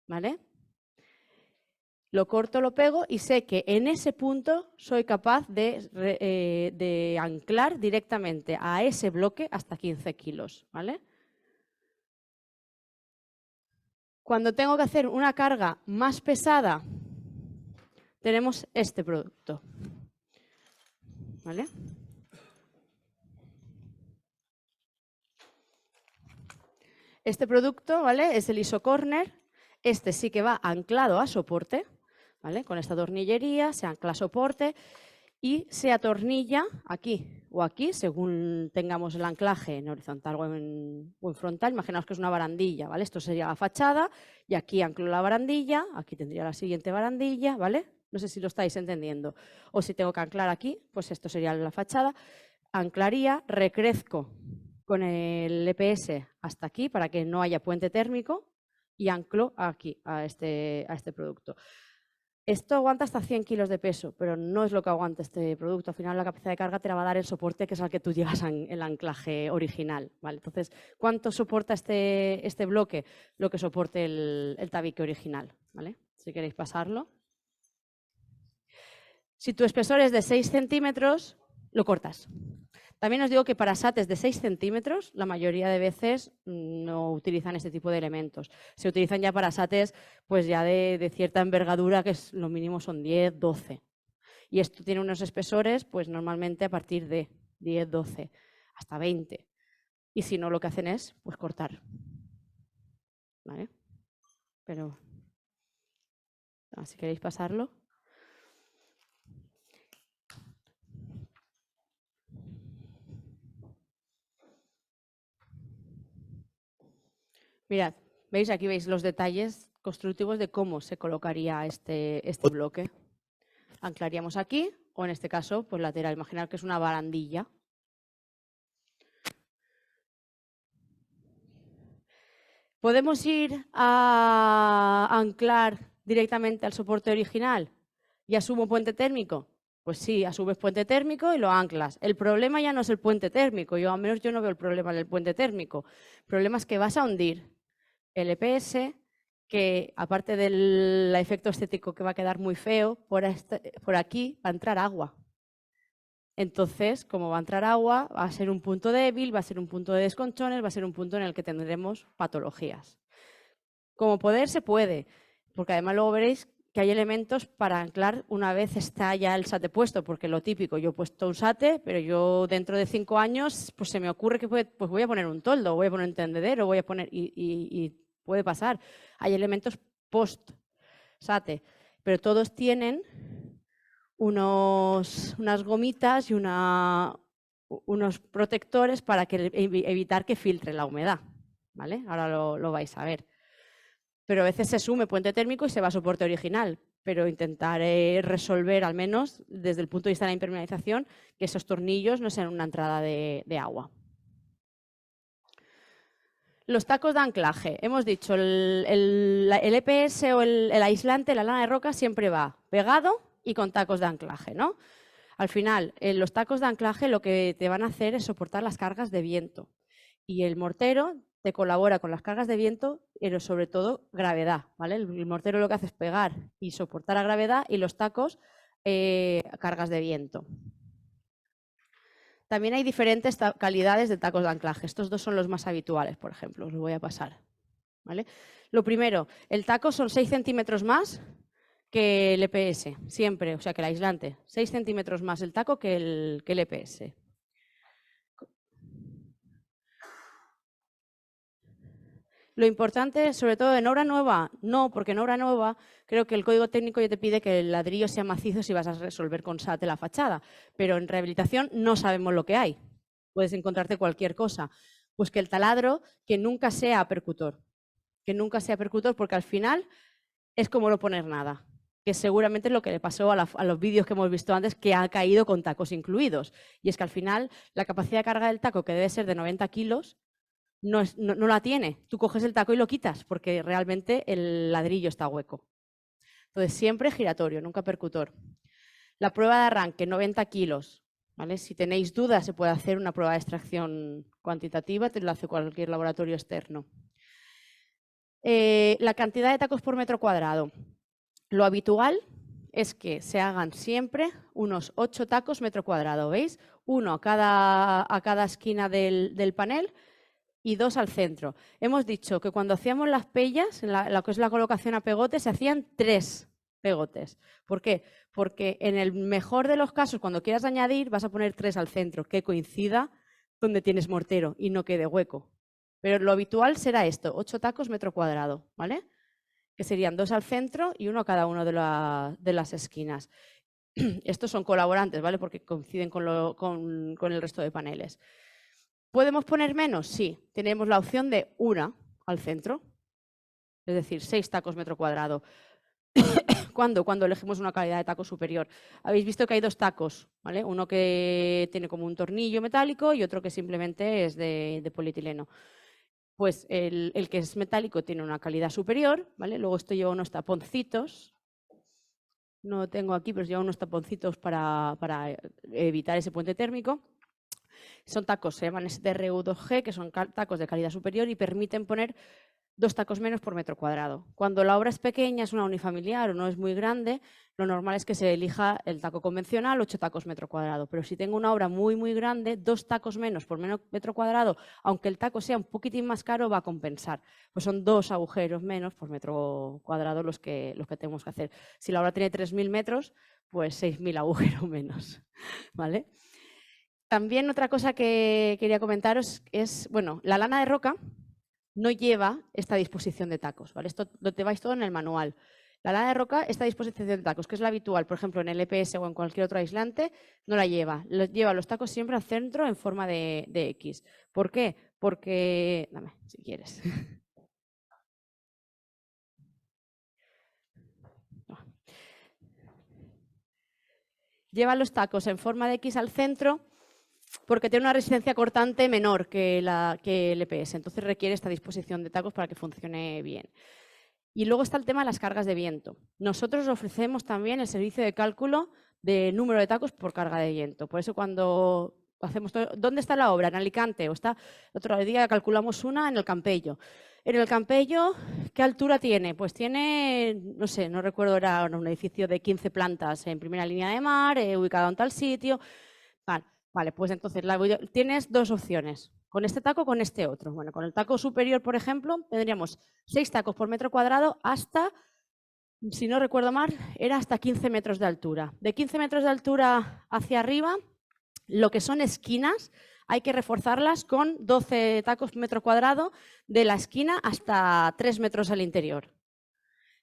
¿vale? Lo corto, lo pego y sé que en ese punto soy capaz de anclar directamente a ese bloque hasta 15 kilos, ¿vale? Cuando tengo que hacer una carga más pesada, tenemos este producto, ¿vale? Este producto, ¿vale? Es el ISO Corner. Este sí que va anclado a soporte, ¿vale? Con esta tornillería se ancla a soporte y se atornilla aquí o aquí, según tengamos el anclaje en horizontal o en frontal. Imaginaos que es una barandilla, ¿vale? Esto sería la fachada y aquí anclo la barandilla, aquí tendría la siguiente barandilla, ¿vale? No sé si lo estáis entendiendo. O si tengo que anclar aquí, pues esto sería la fachada. Anclaría, recrezco con el EPS hasta aquí para que no haya puente térmico y anclo aquí a este producto. Esto aguanta hasta 100 kilos de peso, pero no es lo que aguanta este producto. Al final la capacidad de carga te la va a dar el soporte que es al que tú llegas en el anclaje original, ¿vale? Entonces, ¿cuánto soporta este bloque? Lo que soporte el tabique original, ¿vale? Si queréis pasarlo. Si tu espesor es de 6 centímetros, lo cortas. También os digo que para SATs de 6 centímetros, la mayoría de veces no utilizan este tipo de elementos. Se utilizan ya para SATs pues ya de cierta envergadura, que es, lo mínimo son 10, 12. Y esto tiene unos espesores, pues normalmente a partir de 10, 12, hasta 20. Y si no, lo que hacen es pues cortar. ¿Vale? Pero, si queréis pasarlo. Mirad, ¿veis? Aquí veis los detalles constructivos de cómo se colocaría este bloque. Anclaríamos aquí, o en este caso, pues lateral. Imaginar que es una barandilla. ¿Podemos ir a anclar directamente al soporte original y asumo puente térmico? Pues sí, asumes puente térmico y lo anclas. El problema ya no es el puente térmico, al menos yo no veo el problema del puente térmico. El problema es que vas a hundir el EPS, que aparte del efecto estético que va a quedar muy feo, por aquí va a entrar agua. Entonces, como va a entrar agua, va a ser un punto débil, va a ser un punto de desconchones, va a ser un punto en el que tendremos patologías. Como poder se puede, porque además luego veréis que hay elementos para anclar una vez está ya el SATE puesto, porque lo típico, yo he puesto un SATE, pero yo dentro de 5 años pues se me ocurre que pues voy a poner un toldo, voy a poner un tendedero, voy a poner y puede pasar. Hay elementos post SATE, pero todos tienen unas gomitas y unos protectores para evitar que filtre la humedad, ¿vale? Ahora lo vais a ver. Pero a veces se sume puente térmico y se va a soporte original, pero intentaré resolver, al menos desde el punto de vista de la impermeabilización, que esos tornillos no sean una entrada de agua. Los tacos de anclaje. Hemos dicho, el EPS o el aislante, la lana de roca, siempre va pegado y con tacos de anclaje, ¿no? Al final, los tacos de anclaje lo que te van a hacer es soportar las cargas de viento. Y el mortero te colabora con las cargas de viento, pero sobre todo gravedad, ¿vale? El mortero lo que hace es pegar y soportar la gravedad y los tacos cargas de viento. También hay diferentes calidades de tacos de anclaje. Estos dos son los más habituales, por ejemplo, os lo voy a pasar, ¿vale? Lo primero, el taco son 6 centímetros más que el EPS, siempre, o sea, que el aislante. 6 centímetros más el taco que el EPS. Lo importante, sobre todo en obra nueva, no, porque en obra nueva creo que el código técnico ya te pide que el ladrillo sea macizo si vas a resolver con SATE la fachada, pero en rehabilitación no sabemos lo que hay. Puedes encontrarte cualquier cosa. Pues que el taladro, que nunca sea percutor, porque al final es como no poner nada, que seguramente es lo que le pasó a los vídeos que hemos visto antes, que ha caído con tacos incluidos. Y es que al final la capacidad de carga del taco, que debe ser de 90 kilos, no la tiene. Tú coges el taco y lo quitas porque realmente el ladrillo está hueco. Entonces, siempre giratorio, nunca percutor. La prueba de arranque, 90 kilos. ¿Vale? Si tenéis dudas, se puede hacer una prueba de extracción cuantitativa, te lo hace cualquier laboratorio externo. La cantidad de tacos por metro cuadrado. Lo habitual es que se hagan siempre unos 8 tacos metro cuadrado, ¿veis? Uno a cada esquina del panel y 2 al centro. Hemos dicho que cuando hacíamos las pellas, lo que es la colocación a pegote, se hacían 3 pegotes. ¿Por qué? Porque en el mejor de los casos, cuando quieras añadir, vas a poner 3 al centro, que coincida donde tienes mortero y no quede hueco. Pero lo habitual será esto, 8 tacos metro cuadrado, ¿vale? Que serían 2 al centro y 1 a cada una de las esquinas. Estos son colaborantes, ¿vale? Porque coinciden con el resto de paneles. ¿Podemos poner menos? Sí. Tenemos la opción de 1 al centro, es decir, 6 tacos metro cuadrado. ¿Cuándo? Cuando elegimos una calidad de taco superior. Habéis visto que hay 2 tacos, ¿vale? Uno que tiene como un tornillo metálico y otro que simplemente es de polietileno. Pues el que es metálico tiene una calidad superior, ¿vale? Luego esto lleva unos taponcitos. No lo tengo aquí, pero lleva unos taponcitos para evitar ese puente térmico. Son tacos, se llaman STRU2G, que son tacos de calidad superior y permiten poner 2 tacos menos por metro cuadrado. Cuando la obra es pequeña, es una unifamiliar o no es muy grande, lo normal es que se elija el taco convencional, 8 tacos metro cuadrado. Pero si tengo una obra muy, muy grande, 2 tacos menos por metro cuadrado, aunque el taco sea un poquitín más caro, va a compensar. Pues son 2 agujeros menos por metro cuadrado los que tenemos que hacer. Si la obra tiene 3.000 metros, pues 6.000 agujeros menos, ¿vale? También otra cosa que quería comentaros es, bueno, la lana de roca no lleva esta disposición de tacos, ¿vale? Esto lo lleváis todo en el manual. La lana de roca, esta disposición de tacos, que es la habitual, por ejemplo, en el EPS o en cualquier otro aislante, no la lleva. Lleva los tacos siempre al centro en forma de X. ¿Por qué? Porque, dame, si quieres. Lleva los tacos en forma de X al centro porque tiene una resistencia cortante menor que el EPS, entonces requiere esta disposición de tacos para que funcione bien. Y luego está el tema de las cargas de viento. Nosotros ofrecemos también el servicio de cálculo de número de tacos por carga de viento. Por eso cuando hacemos todo, ¿dónde está la obra? ¿En Alicante? ¿O está? El otro día calculamos una en el Campello. En el Campello, ¿qué altura tiene? Pues tiene, no sé, no recuerdo, era un edificio de 15 plantas en primera línea de mar, ubicado en tal sitio. Vale, pues entonces tienes dos opciones, con este taco o con este otro. Bueno, con el taco superior, por ejemplo, tendríamos 6 tacos por metro cuadrado hasta, si no recuerdo mal, era hasta 15 metros de altura. De 15 metros de altura hacia arriba, lo que son esquinas, hay que reforzarlas con 12 tacos por metro cuadrado de la esquina hasta 3 metros al interior.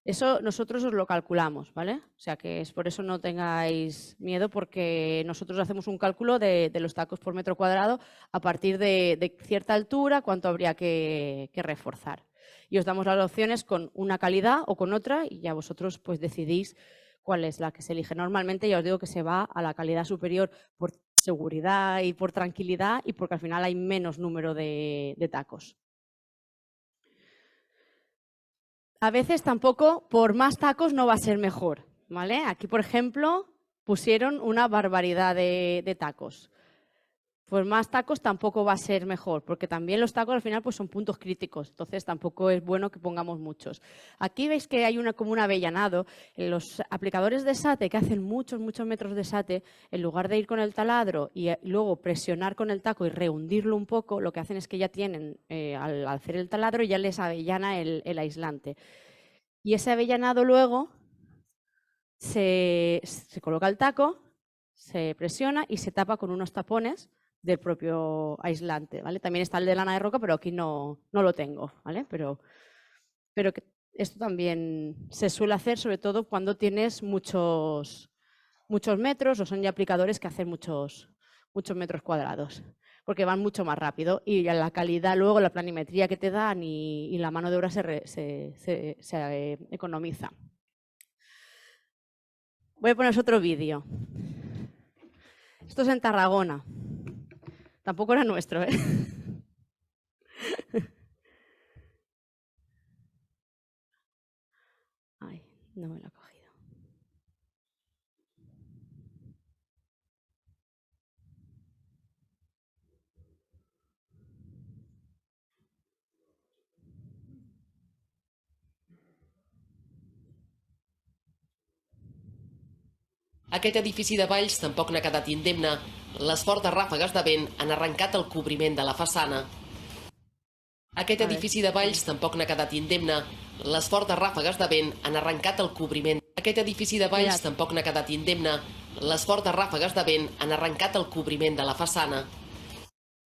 Eso nosotros os lo calculamos, ¿vale? O sea que es por eso no tengáis miedo, porque nosotros hacemos un cálculo de los tacos por metro cuadrado a partir de cierta altura, cuánto habría que reforzar. Y os damos las opciones con una calidad o con otra y ya vosotros pues decidís cuál es la que se elige. Normalmente ya os digo que se va a la calidad superior por seguridad y por tranquilidad y porque al final hay menos número de tacos. A veces tampoco por más tacos no va a ser mejor, ¿vale? Aquí, por ejemplo, pusieron una barbaridad de tacos. Por más tacos tampoco va a ser mejor, porque también los tacos al final pues son puntos críticos, entonces tampoco es bueno que pongamos muchos. Aquí veis que hay como un avellanado. Los aplicadores de SATE que hacen muchos metros de SATE, en lugar de ir con el taladro y luego presionar con el taco y rehundirlo un poco, lo que hacen es que ya tienen, al hacer el taladro, ya les avellana el aislante. Y ese avellanado luego se coloca el taco, se presiona y se tapa con unos tapones del propio aislante, ¿vale? También está el de lana de roca, pero aquí no lo tengo, ¿vale? Pero que esto también se suele hacer, sobre todo cuando tienes muchos metros o son ya aplicadores que hacen muchos metros cuadrados, porque van mucho más rápido y la calidad luego, la planimetría que te dan y la mano de obra se economiza. Voy a poneros otro vídeo. Esto es en Tarragona. Tampoco era nuestro, ¿eh? Ay, no me lo he cogido. Aquest edifici de Valls tampoc n'ha quedat indemne. Les fortes ràfegues de vent han arrencat el cobriment de la façana. Aquest edifici de Valls tampoc n'ha quedat indemne. Les fortes ràfegues de vent han arrencat el cobriment. Aquest edifici de Valls tampoc n'ha quedat indemne. Les fortes ràfegues de vent han arrencat el cobriment de la façana.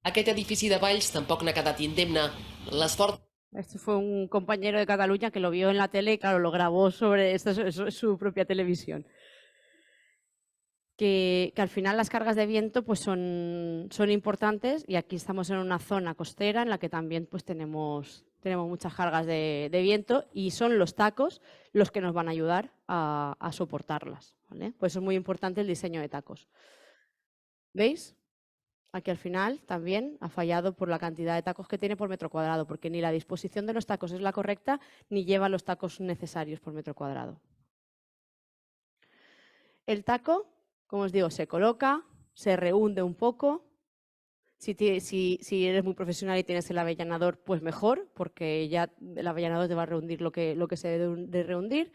Aquest edifici de Valls tampoc n'ha quedat indemne. Les fortes... Esto fue un compañero de Cataluña que lo vio en la tele y claro, lo grabó sobre esto, es su propia televisión. Que al final las cargas de viento pues son importantes y aquí estamos en una zona costera en la que también pues tenemos muchas cargas de viento y son los tacos los que nos van a ayudar a soportarlas, ¿vale? Pues es muy importante el diseño de tacos. ¿Veis? Aquí al final también ha fallado por la cantidad de tacos que tiene por metro cuadrado, porque ni la disposición de los tacos es la correcta ni lleva los tacos necesarios por metro cuadrado. El taco, como os digo, se coloca, se rehunde un poco. Si eres muy profesional y tienes el avellanador, pues mejor, porque ya el avellanador te va a rehundir lo que se debe de rehundir.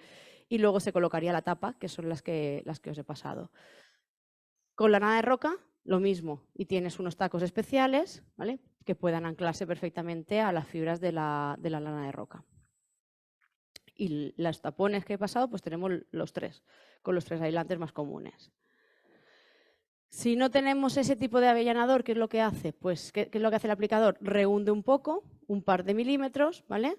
Y luego se colocaría la tapa, que son las que os he pasado. Con la lana de roca, lo mismo. Y tienes unos tacos especiales, ¿vale?, que puedan anclarse perfectamente a las fibras de la lana de roca. Y los tapones que he pasado, pues tenemos los tres, con los 3 aislantes más comunes. Si no tenemos ese tipo de avellanador, ¿qué es lo que hace? Pues, ¿qué es lo que hace el aplicador? Rehunde un poco, un par de milímetros, ¿vale?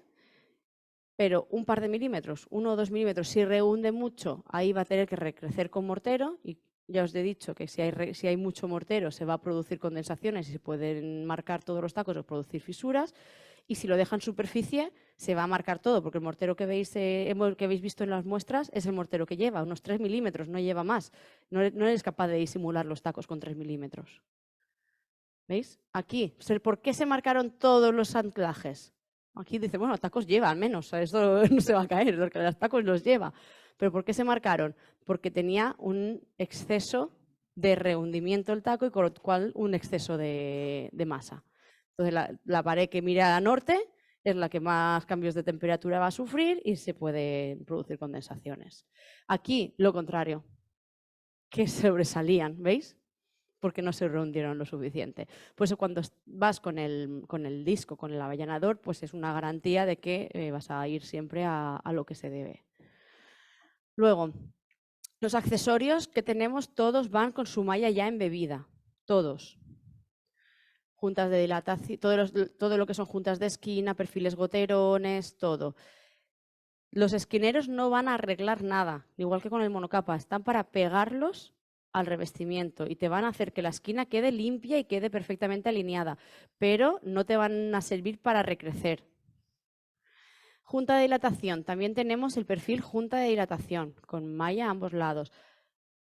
Pero un par de milímetros, 1 o 2 milímetros, si rehunde mucho, ahí va a tener que recrecer con mortero. Y ya os he dicho que si hay mucho mortero, se va a producir condensaciones y se pueden marcar todos los tacos o producir fisuras. Y si lo deja en superficie, se va a marcar todo, porque el mortero que habéis visto en las muestras es el mortero que lleva, unos 3 milímetros, no lleva más. No eres capaz de disimular los tacos con 3 milímetros. ¿Veis? Aquí, ¿por qué se marcaron todos los anclajes? Aquí dice, bueno, tacos lleva al menos, esto no se va a caer, porque los tacos los lleva. ¿Pero por qué se marcaron? Porque tenía un exceso de rehundimiento el taco y con lo cual un exceso de masa. Entonces la pared que mira a norte es la que más cambios de temperatura va a sufrir y se pueden producir condensaciones. Aquí lo contrario, que sobresalían, ¿veis? porque no se hundieron lo suficiente. Por eso cuando vas con el disco, con el avallanador, pues es una garantía de que vas a ir siempre a lo que se debe. Luego, los accesorios que tenemos todos van con su malla ya embebida, todos. Juntas de dilatación, todo lo que son juntas de esquina, perfiles goterones, todo. Los esquineros no van a arreglar nada, igual que con el monocapa, están para pegarlos al revestimiento y te van a hacer que la esquina quede limpia y quede perfectamente alineada, pero no te van a servir para recrecer. Junta de dilatación, también tenemos el perfil junta de dilatación, con malla a ambos lados.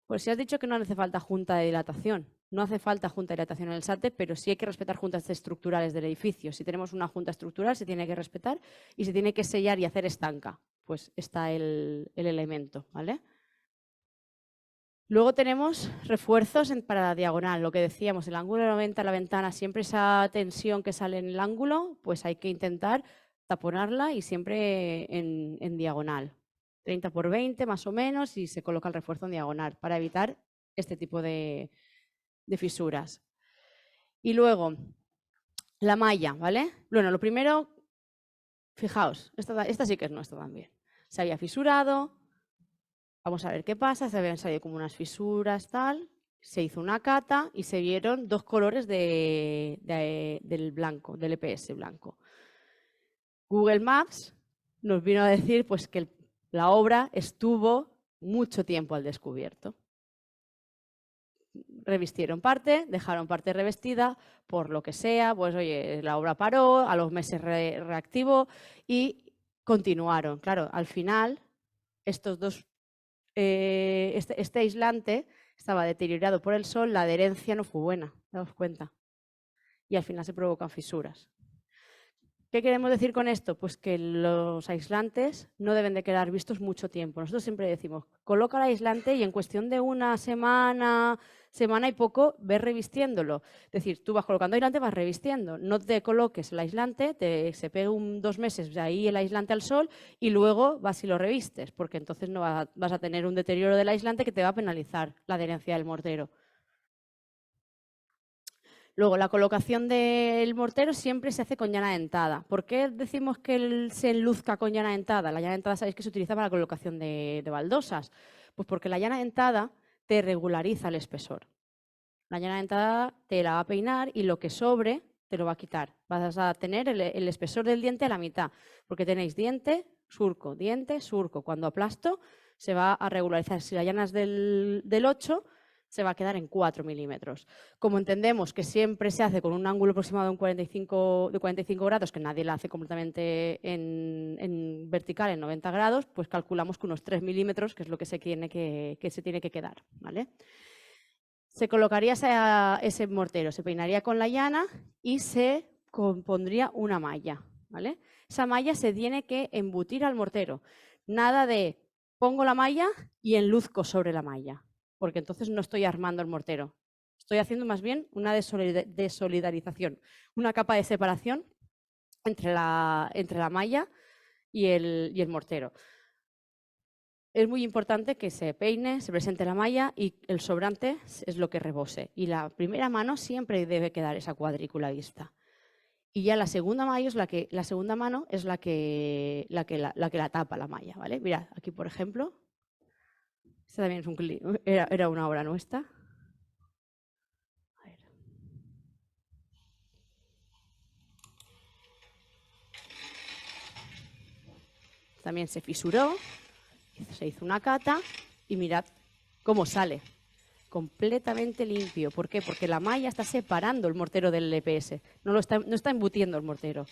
Pues si has dicho que no hace falta junta de dilatación, no hace falta junta de dilatación en el SATE, pero sí hay que respetar juntas estructurales del edificio. Si tenemos una junta estructural, se tiene que respetar y se tiene que sellar y hacer estanca. Pues está el elemento, ¿vale? Luego tenemos refuerzos para la diagonal, lo que decíamos, el ángulo de 90, la ventana, siempre esa tensión que sale en el ángulo, pues hay que intentar taponarla y siempre en diagonal. 30 por 20 más o menos y se coloca el refuerzo en diagonal para evitar este tipo de fisuras. Y luego, la malla, ¿vale? Bueno, lo primero, fijaos, esta sí que no está tan bien. Se había fisurado, vamos a ver qué pasa, se habían salido como unas fisuras, tal, se hizo una cata y se vieron dos colores del blanco, del EPS blanco. Google Maps nos vino a decir pues, que la obra estuvo mucho tiempo al descubierto. Revistieron parte, dejaron parte revestida, por lo que sea, pues oye, la obra paró, a los meses reactivó y continuaron. Claro, al final, estos dos, este aislante estaba deteriorado por el sol, la adherencia no fue buena, daos cuenta. Y al final se provocan fisuras. ¿Qué queremos decir con esto? Pues que los aislantes no deben de quedar vistos mucho tiempo. Nosotros siempre decimos, coloca el aislante y en cuestión de una semana y poco, ves revistiéndolo. Es decir, tú vas colocando aislante, vas revistiendo. No te coloques el aislante, se pegue 2 meses de ahí el aislante al sol y luego vas y lo revistes, porque entonces no vas a tener un deterioro del aislante que te va a penalizar la adherencia del mortero. Luego, la colocación del mortero siempre se hace con llana dentada. ¿Por qué decimos que se enluzca con llana dentada? La llana dentada sabéis que se utiliza para la colocación de baldosas. Pues porque la llana dentada te regulariza el espesor. La llana dentada te la va a peinar y lo que sobre te lo va a quitar. Vas a tener el espesor del diente a la mitad, porque tenéis diente, surco, diente, surco. Cuando aplasto se va a regularizar. Si la llana es del 8, se va a quedar en 4 milímetros. Como entendemos que siempre se hace con un ángulo aproximado de 45 grados, que nadie la hace completamente en vertical en 90 grados, pues calculamos que unos 3 milímetros, que es lo que se tiene que quedar, ¿vale? Se colocaría ese mortero, se peinaría con la llana y se compondría una malla, ¿vale? Esa malla se tiene que embutir al mortero. Nada de pongo la malla y enluzco sobre la malla, porque entonces no estoy armando el mortero. Estoy haciendo más bien una desolidarización, una capa de separación entre la malla y el mortero. Es muy importante que se peine, se presente la malla y el sobrante es lo que rebose. Y la primera mano siempre debe quedar esa cuadrícula vista. Y ya la segunda mano es la que la tapa la malla, ¿vale? Mirad, aquí por ejemplo, esta también es era una obra nuestra. A ver. También se fisuró, se hizo una cata y mirad cómo sale. Completamente limpio. ¿Por qué? Porque la malla está separando el mortero del EPS. No está embutiendo el mortero.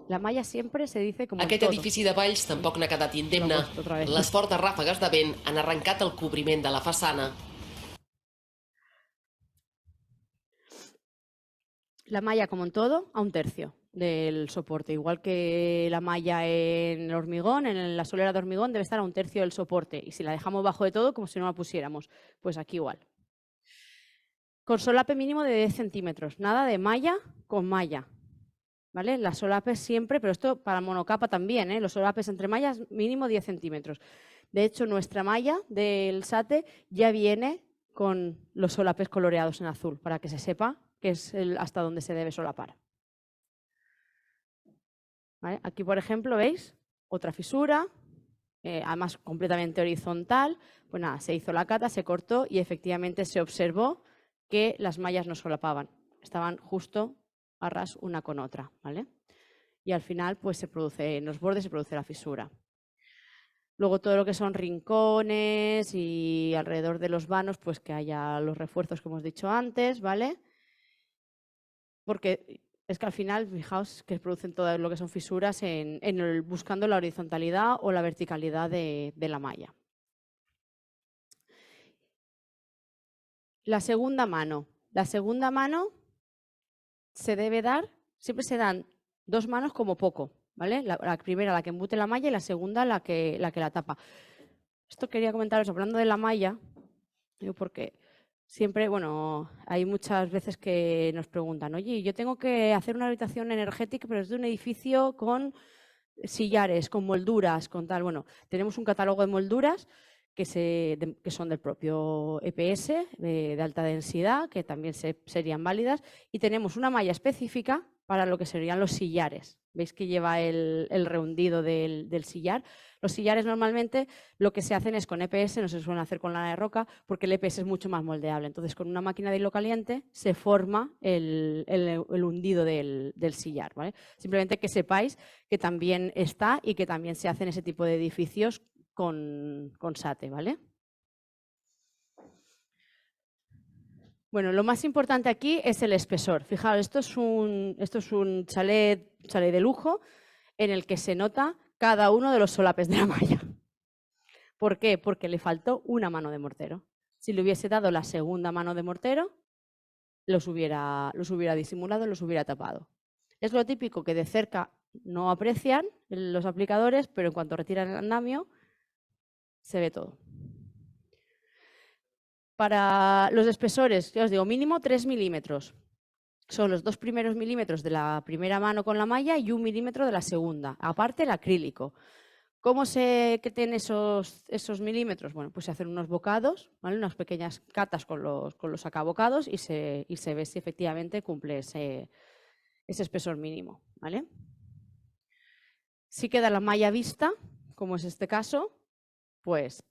La malla siempre se dice como Aquest edifici de Valls tampoc n'ha quedat indemne. Les fortes ràfegues de vent han arrencat el cobriment de la façana. La malla, como en todo, a 1/3 del soporte. Igual que la malla en el hormigón, en la solera de hormigón debe estar a 1/3 del soporte. Y si la dejamos bajo de todo, como si no la pusiéramos, pues aquí igual. Con solape mínimo de 10 centímetros. Nada de malla con malla. ¿vale? Las solapes siempre, pero esto para monocapa también, ¿eh? Los solapes entre mallas mínimo 10 centímetros. De hecho, nuestra malla del SATE ya viene con los solapes coloreados en azul, para que se sepa que es hasta donde se debe solapar. ¿Vale? Aquí, por ejemplo, ¿veis? Otra fisura, además completamente horizontal. Pues nada, se hizo la cata, se cortó y efectivamente se observó que las mallas no solapaban, estaban justo a ras una con otra, ¿vale? Y al final, pues se produce, en los bordes se produce la fisura. Luego todo lo que son rincones y alrededor de los vanos, pues que haya los refuerzos que hemos dicho antes, ¿vale? Porque es que al final, fijaos que producen todo lo que son fisuras buscando la horizontalidad o la verticalidad de la malla. La segunda mano. La segunda mano se debe dar, siempre se dan 2 manos como poco, ¿vale? La primera la que embute la malla y la segunda la que la tapa. Esto quería comentaros hablando de la malla, porque siempre, bueno, hay muchas veces que nos preguntan, oye, yo tengo que hacer una habitación energética, pero es de un edificio con sillares, con molduras, con tal. Bueno, tenemos un catálogo de molduras que son del propio EPS, de alta densidad, que también serían válidas, y tenemos una malla específica para lo que serían los sillares. ¿Veis que lleva el rehundido del sillar? Los sillares normalmente lo que se hacen es con EPS, no se suelen hacer con lana de roca, porque el EPS es mucho más moldeable. Entonces, con una máquina de hilo caliente se forma el hundido del sillar, ¿vale? Simplemente que sepáis que también está y que también se hacen ese tipo de edificios con SATE, ¿vale? Bueno, lo más importante aquí es el espesor. Fijaos, esto es un chalet de lujo en el que se nota cada uno de los solapes de la malla. ¿Por qué? Porque le faltó una mano de mortero. Si le hubiese dado la segunda mano de mortero, los hubiera disimulado, los hubiera tapado. Es lo típico que de cerca no aprecian los aplicadores, pero en cuanto retiran el andamio, se ve todo. Para los espesores, ya os digo, mínimo 3 milímetros. Son los 2 primeros milímetros de la primera mano con la malla y 1 milímetro de la segunda. Aparte el acrílico. ¿Cómo sé que tiene esos milímetros? Bueno, pues se hacen unos bocados, ¿vale? Unas pequeñas catas con los sacabocados y se ve si efectivamente cumple ese espesor mínimo, ¿vale? Si queda la malla vista, como es este caso, pues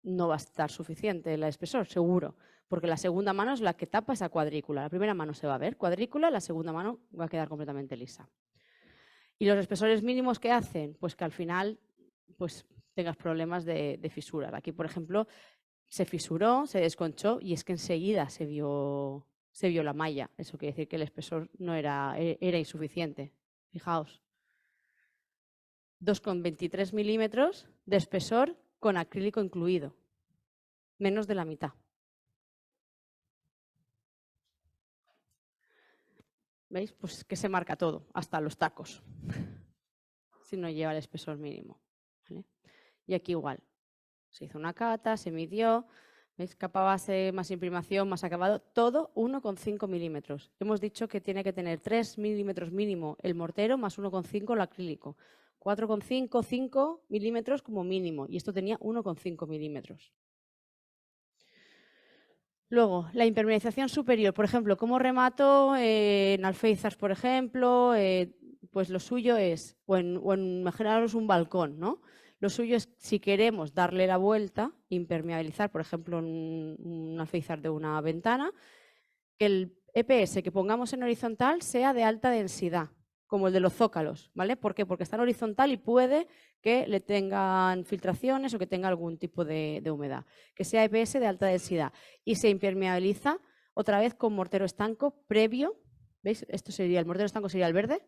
no va a estar suficiente el espesor, seguro, porque la segunda mano es la que tapa esa cuadrícula. La primera mano se va a ver cuadrícula, la segunda mano va a quedar completamente lisa. ¿Y los espesores mínimos qué hacen? Pues que al final pues, tengas problemas de fisuras. Aquí, por ejemplo, se fisuró, se desconchó y es que enseguida se vio la malla. Eso quiere decir que el espesor no era insuficiente. Fijaos. 2,23 milímetros de espesor con acrílico incluido. Menos de la mitad. ¿Veis? Pues que se marca todo, hasta los tacos, si no lleva el espesor mínimo. ¿Vale? Y aquí igual. Se hizo una cata, se midió. ¿Veis? Capa base más imprimación, más acabado. Todo 1,5 milímetros. Hemos dicho que tiene que tener 3 milímetros mínimo el mortero más 1,5 el acrílico. 4,5, 5 milímetros como mínimo. Y esto tenía 1,5 milímetros. Luego, la impermeabilización superior, por ejemplo, ¿cómo remato en alféizars, por ejemplo? Pues lo suyo es, o en imaginaros un balcón, ¿no? Lo suyo es, si queremos darle la vuelta, impermeabilizar, por ejemplo, un alféizar de una ventana, que el EPS que pongamos en horizontal sea de alta densidad, como el de los zócalos, ¿vale? ¿Por qué? Porque está en horizontal y puede que le tengan filtraciones o que tenga algún tipo de humedad. Que sea EPS de alta densidad y se impermeabiliza otra vez con mortero estanco previo, ¿veis? Esto sería, el mortero estanco sería el verde.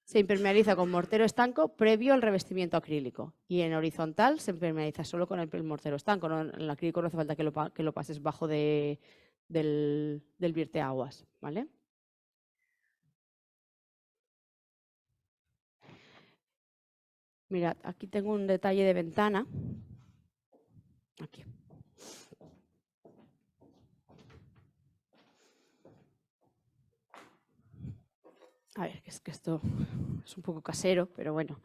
Se impermeabiliza con mortero estanco previo al revestimiento acrílico y en horizontal se impermeabiliza solo con el mortero estanco. ¿No? El acrílico no hace falta que lo pases bajo del vierteaguas, ¿vale? Mirad, aquí tengo un detalle de ventana. Aquí. A ver, es que esto es un poco casero, pero bueno.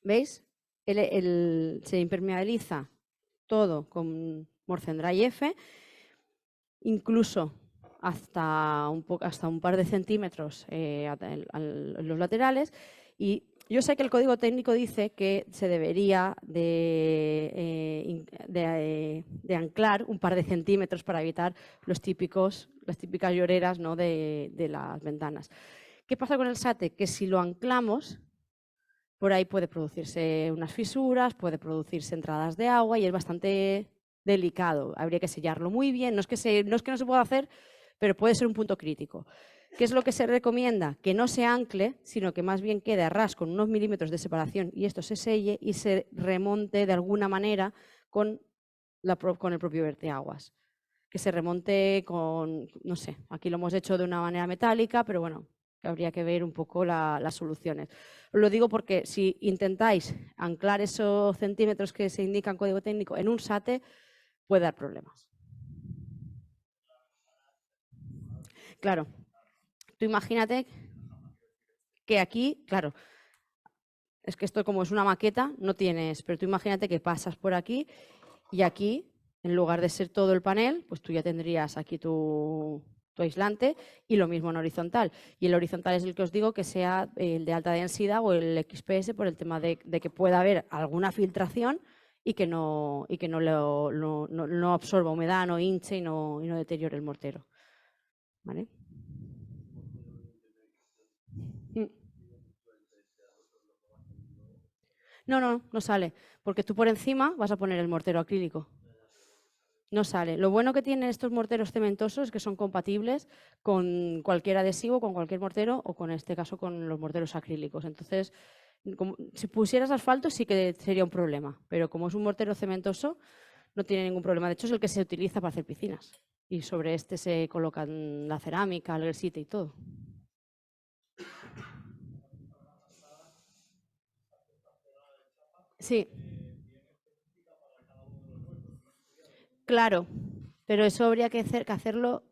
¿Veis? Se impermeabiliza todo con Morcen Dry F, incluso hasta un par de centímetros en los laterales. Y yo sé que el código técnico dice que se debería de anclar un par de centímetros para evitar las típicas lloreras, ¿no?, de las ventanas. ¿Qué pasa con el SATE? Que si lo anclamos, por ahí puede producirse unas fisuras, puede producirse entradas de agua y es bastante delicado. Habría que sellarlo muy bien. No es que no se pueda hacer, pero puede ser un punto crítico. ¿Qué es lo que se recomienda? Que no se ancle, sino que más bien quede a ras con unos milímetros de separación y esto se selle y se remonte de alguna manera con el propio verteaguas. Que se remonte con, no sé, aquí lo hemos hecho de una manera metálica, pero bueno, habría que ver un poco las soluciones. Os lo digo porque si intentáis anclar esos centímetros que se indican en código técnico en un SATE, puede dar problemas. Claro, tú imagínate que aquí, claro, es que esto como es una maqueta, no tienes, pero tú imagínate que pasas por aquí y aquí, en lugar de ser todo el panel, pues tú ya tendrías aquí tu aislante y lo mismo en horizontal. Y el horizontal es el que os digo que sea el de alta densidad o el XPS por el tema de que pueda haber alguna filtración y que no absorba humedad, no hinche y no deteriore el mortero. ¿Vale? No sale, porque tú por encima vas a poner el mortero acrílico. No sale. Lo bueno que tienen estos morteros cementosos es que son compatibles con cualquier adhesivo, con cualquier mortero o con este caso con los morteros acrílicos. Entonces, si pusieras asfalto sí que sería un problema, pero como es un mortero cementoso no tiene ningún problema. De hecho es el que se utiliza para hacer piscinas y sobre este se colocan la cerámica, el gelsite y todo. Sí. Claro, pero eso habría que hacerlo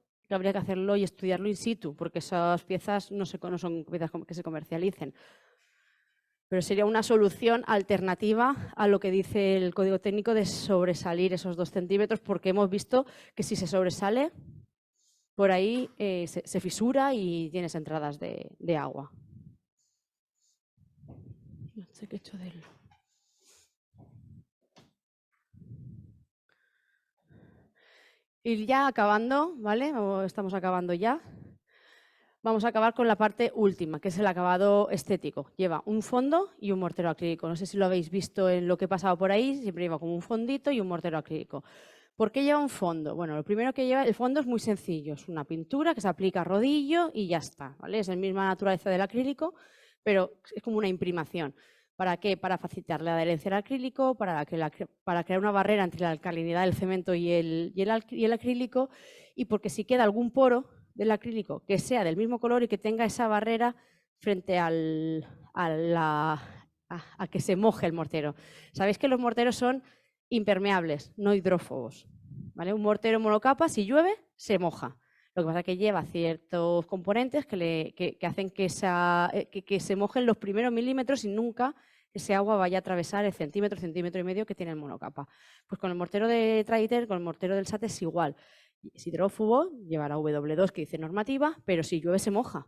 y estudiarlo in situ, porque esas piezas no son piezas que se comercialicen. Pero sería una solución alternativa a lo que dice el código técnico de sobresalir esos 2 centímetros, porque hemos visto que si se sobresale, por ahí se fisura y tienes entradas de agua. No sé qué he hecho de él. Y ya acabando, ¿vale? O estamos acabando ya. Vamos a acabar con la parte última, que es el acabado estético. Lleva un fondo y un mortero acrílico. No sé si lo habéis visto en lo que he pasado por ahí, siempre lleva como un fondito y un mortero acrílico. ¿Por qué lleva un fondo? Bueno, lo primero que lleva, el fondo es muy sencillo, es una pintura que se aplica a rodillo y ya está, ¿vale? Es la misma naturaleza del acrílico, pero es como una imprimación. ¿Para qué? Para facilitar la adherencia al acrílico, para crear una barrera entre la alcalinidad del cemento y el acrílico, y porque si queda algún poro del acrílico que sea del mismo color y que tenga esa barrera frente a que se moje el mortero. Sabéis que los morteros son impermeables, no hidrófobos. ¿Vale? Un mortero monocapa, si llueve, se moja. Lo que pasa es que lleva ciertos componentes que hacen que se mojen los primeros milímetros y nunca ese agua vaya a atravesar el centímetro y medio que tiene el monocapa. Pues con el mortero de Traiter, con el mortero del SATE es igual. Es hidrófugo, llevará W2 que dice normativa, pero si llueve se moja.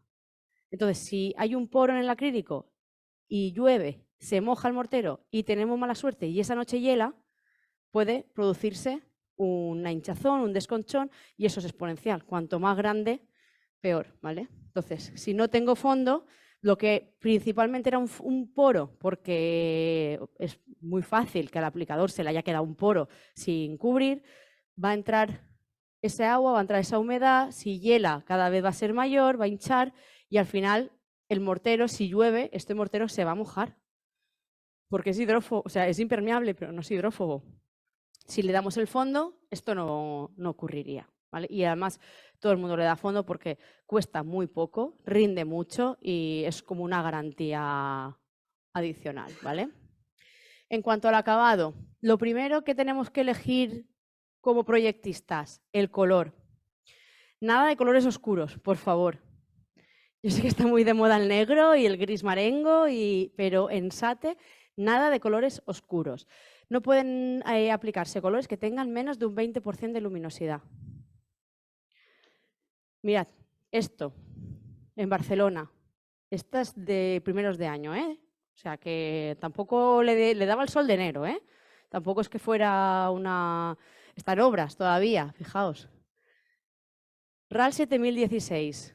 Entonces, si hay un poro en el acrílico y llueve, se moja el mortero y tenemos mala suerte y esa noche hiela, puede producirse una hinchazón, un desconchón y eso es exponencial. Cuanto más grande, peor, ¿vale? Entonces, si no tengo fondo, lo que principalmente era un poro, porque es muy fácil que al aplicador se le haya quedado un poro sin cubrir, va a entrar ese agua, va a entrar esa humedad, si hiela cada vez va a ser mayor, va a hinchar y al final el mortero, si llueve, este mortero se va a mojar. Porque es hidrófobo, o sea, es impermeable, pero no es hidrófobo. Si le damos el fondo, esto no ocurriría, ¿vale? Y además todo el mundo le da fondo porque cuesta muy poco, rinde mucho y es como una garantía adicional, ¿vale? En cuanto al acabado, lo primero que tenemos que elegir como proyectistas, el color. Nada de colores oscuros, por favor. Yo sé que está muy de moda el negro y el gris marengo, pero en SATE nada de colores oscuros. No pueden aplicarse colores que tengan menos de un 20% de luminosidad. Mirad, esto en Barcelona, estas de primeros de año, ¿eh? O sea que tampoco le daba el sol de enero, ¿eh? Tampoco es que fuera una... Están obras todavía, fijaos. RAL 7016,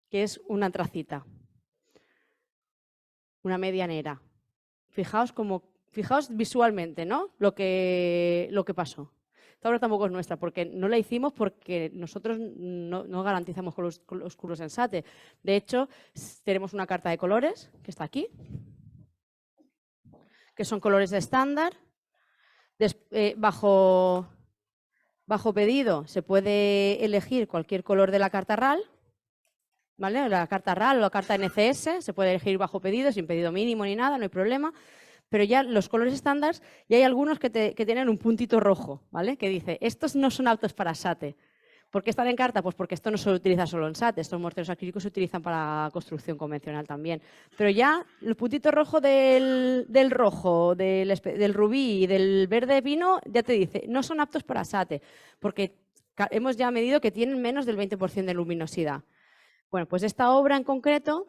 que es una antracita, una medianera. Fijaos visualmente, ¿no? Lo que pasó. Esta obra tampoco es nuestra, porque no la hicimos porque nosotros no garantizamos colores oscuros en SATE. De hecho, tenemos una carta de colores, que está aquí, que son colores de estándar. Bajo pedido se puede elegir cualquier color de la carta RAL, ¿vale? La carta RAL o la carta NCS se puede elegir bajo pedido, sin pedido mínimo ni nada, no hay problema. Pero ya los colores estándar, ya hay algunos que tienen un puntito rojo, ¿vale? Que dice, estos no son aptos para SATE. ¿Por qué están en carta? Pues porque esto no se utiliza solo en SATE, estos morteros acrílicos se utilizan para construcción convencional también. Pero ya el puntito rojo del rojo, del rubí y del verde vino, ya te dice, no son aptos para SATE, porque hemos ya medido que tienen menos del 20% de luminosidad. Bueno, pues esta obra en concreto,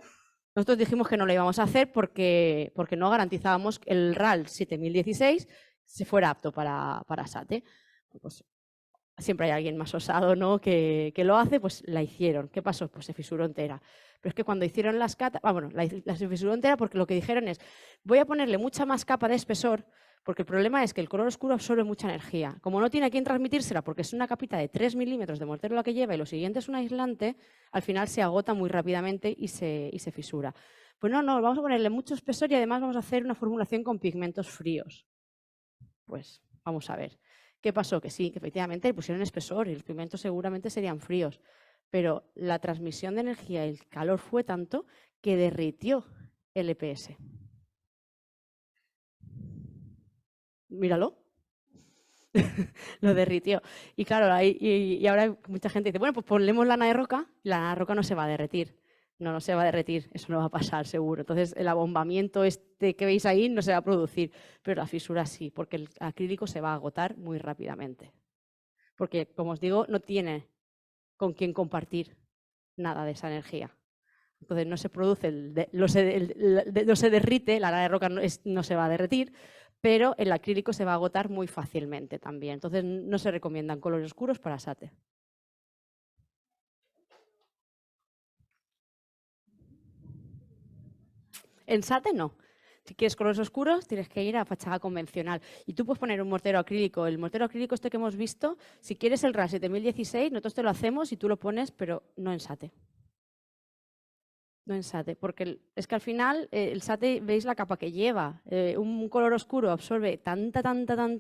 nosotros dijimos que no la íbamos a hacer porque no garantizábamos que el RAL 7016 se fuera apto para SATE. Pues siempre hay alguien más osado, ¿no? que lo hace, pues la hicieron. ¿Qué pasó? Pues se fisuró entera. Pero es que cuando hicieron las catas, la se fisuró entera porque lo que dijeron es, voy a ponerle mucha más capa de espesor, porque el problema es que el color oscuro absorbe mucha energía. Como no tiene a quién transmitírsela, porque es una capita de 3 milímetros de mortero la que lleva y lo siguiente es un aislante, al final se agota muy rápidamente y se fisura. Pues no, vamos a ponerle mucho espesor y además vamos a hacer una formulación con pigmentos fríos. Pues vamos a ver. ¿Qué pasó? Que sí, que efectivamente le pusieron espesor y los pigmentos seguramente serían fríos, pero la transmisión de energía y el calor fue tanto que derritió el EPS. Míralo. Lo derritió. Y claro, y ahora mucha gente dice, bueno, pues ponemos lana de roca y la lana de roca no se va a derretir. No se va a derretir, eso no va a pasar seguro. Entonces el abombamiento este que veis ahí no se va a producir, pero la fisura sí, porque el acrílico se va a agotar muy rápidamente. Porque, como os digo, no tiene con quién compartir nada de esa energía. Entonces no se produce, no se derrite, la lana de roca no se va a derretir, pero el acrílico se va a agotar muy fácilmente también. Entonces no se recomiendan colores oscuros para SATE. En SATE no. Si quieres colores oscuros, tienes que ir a fachada convencional. Y tú puedes poner un mortero acrílico. El mortero acrílico este que hemos visto, si quieres el RAL 7016, nosotros te lo hacemos y tú lo pones, pero no en SATE. No en SATE, porque es que al final el SATE, veis la capa que lleva. Un color oscuro absorbe tanta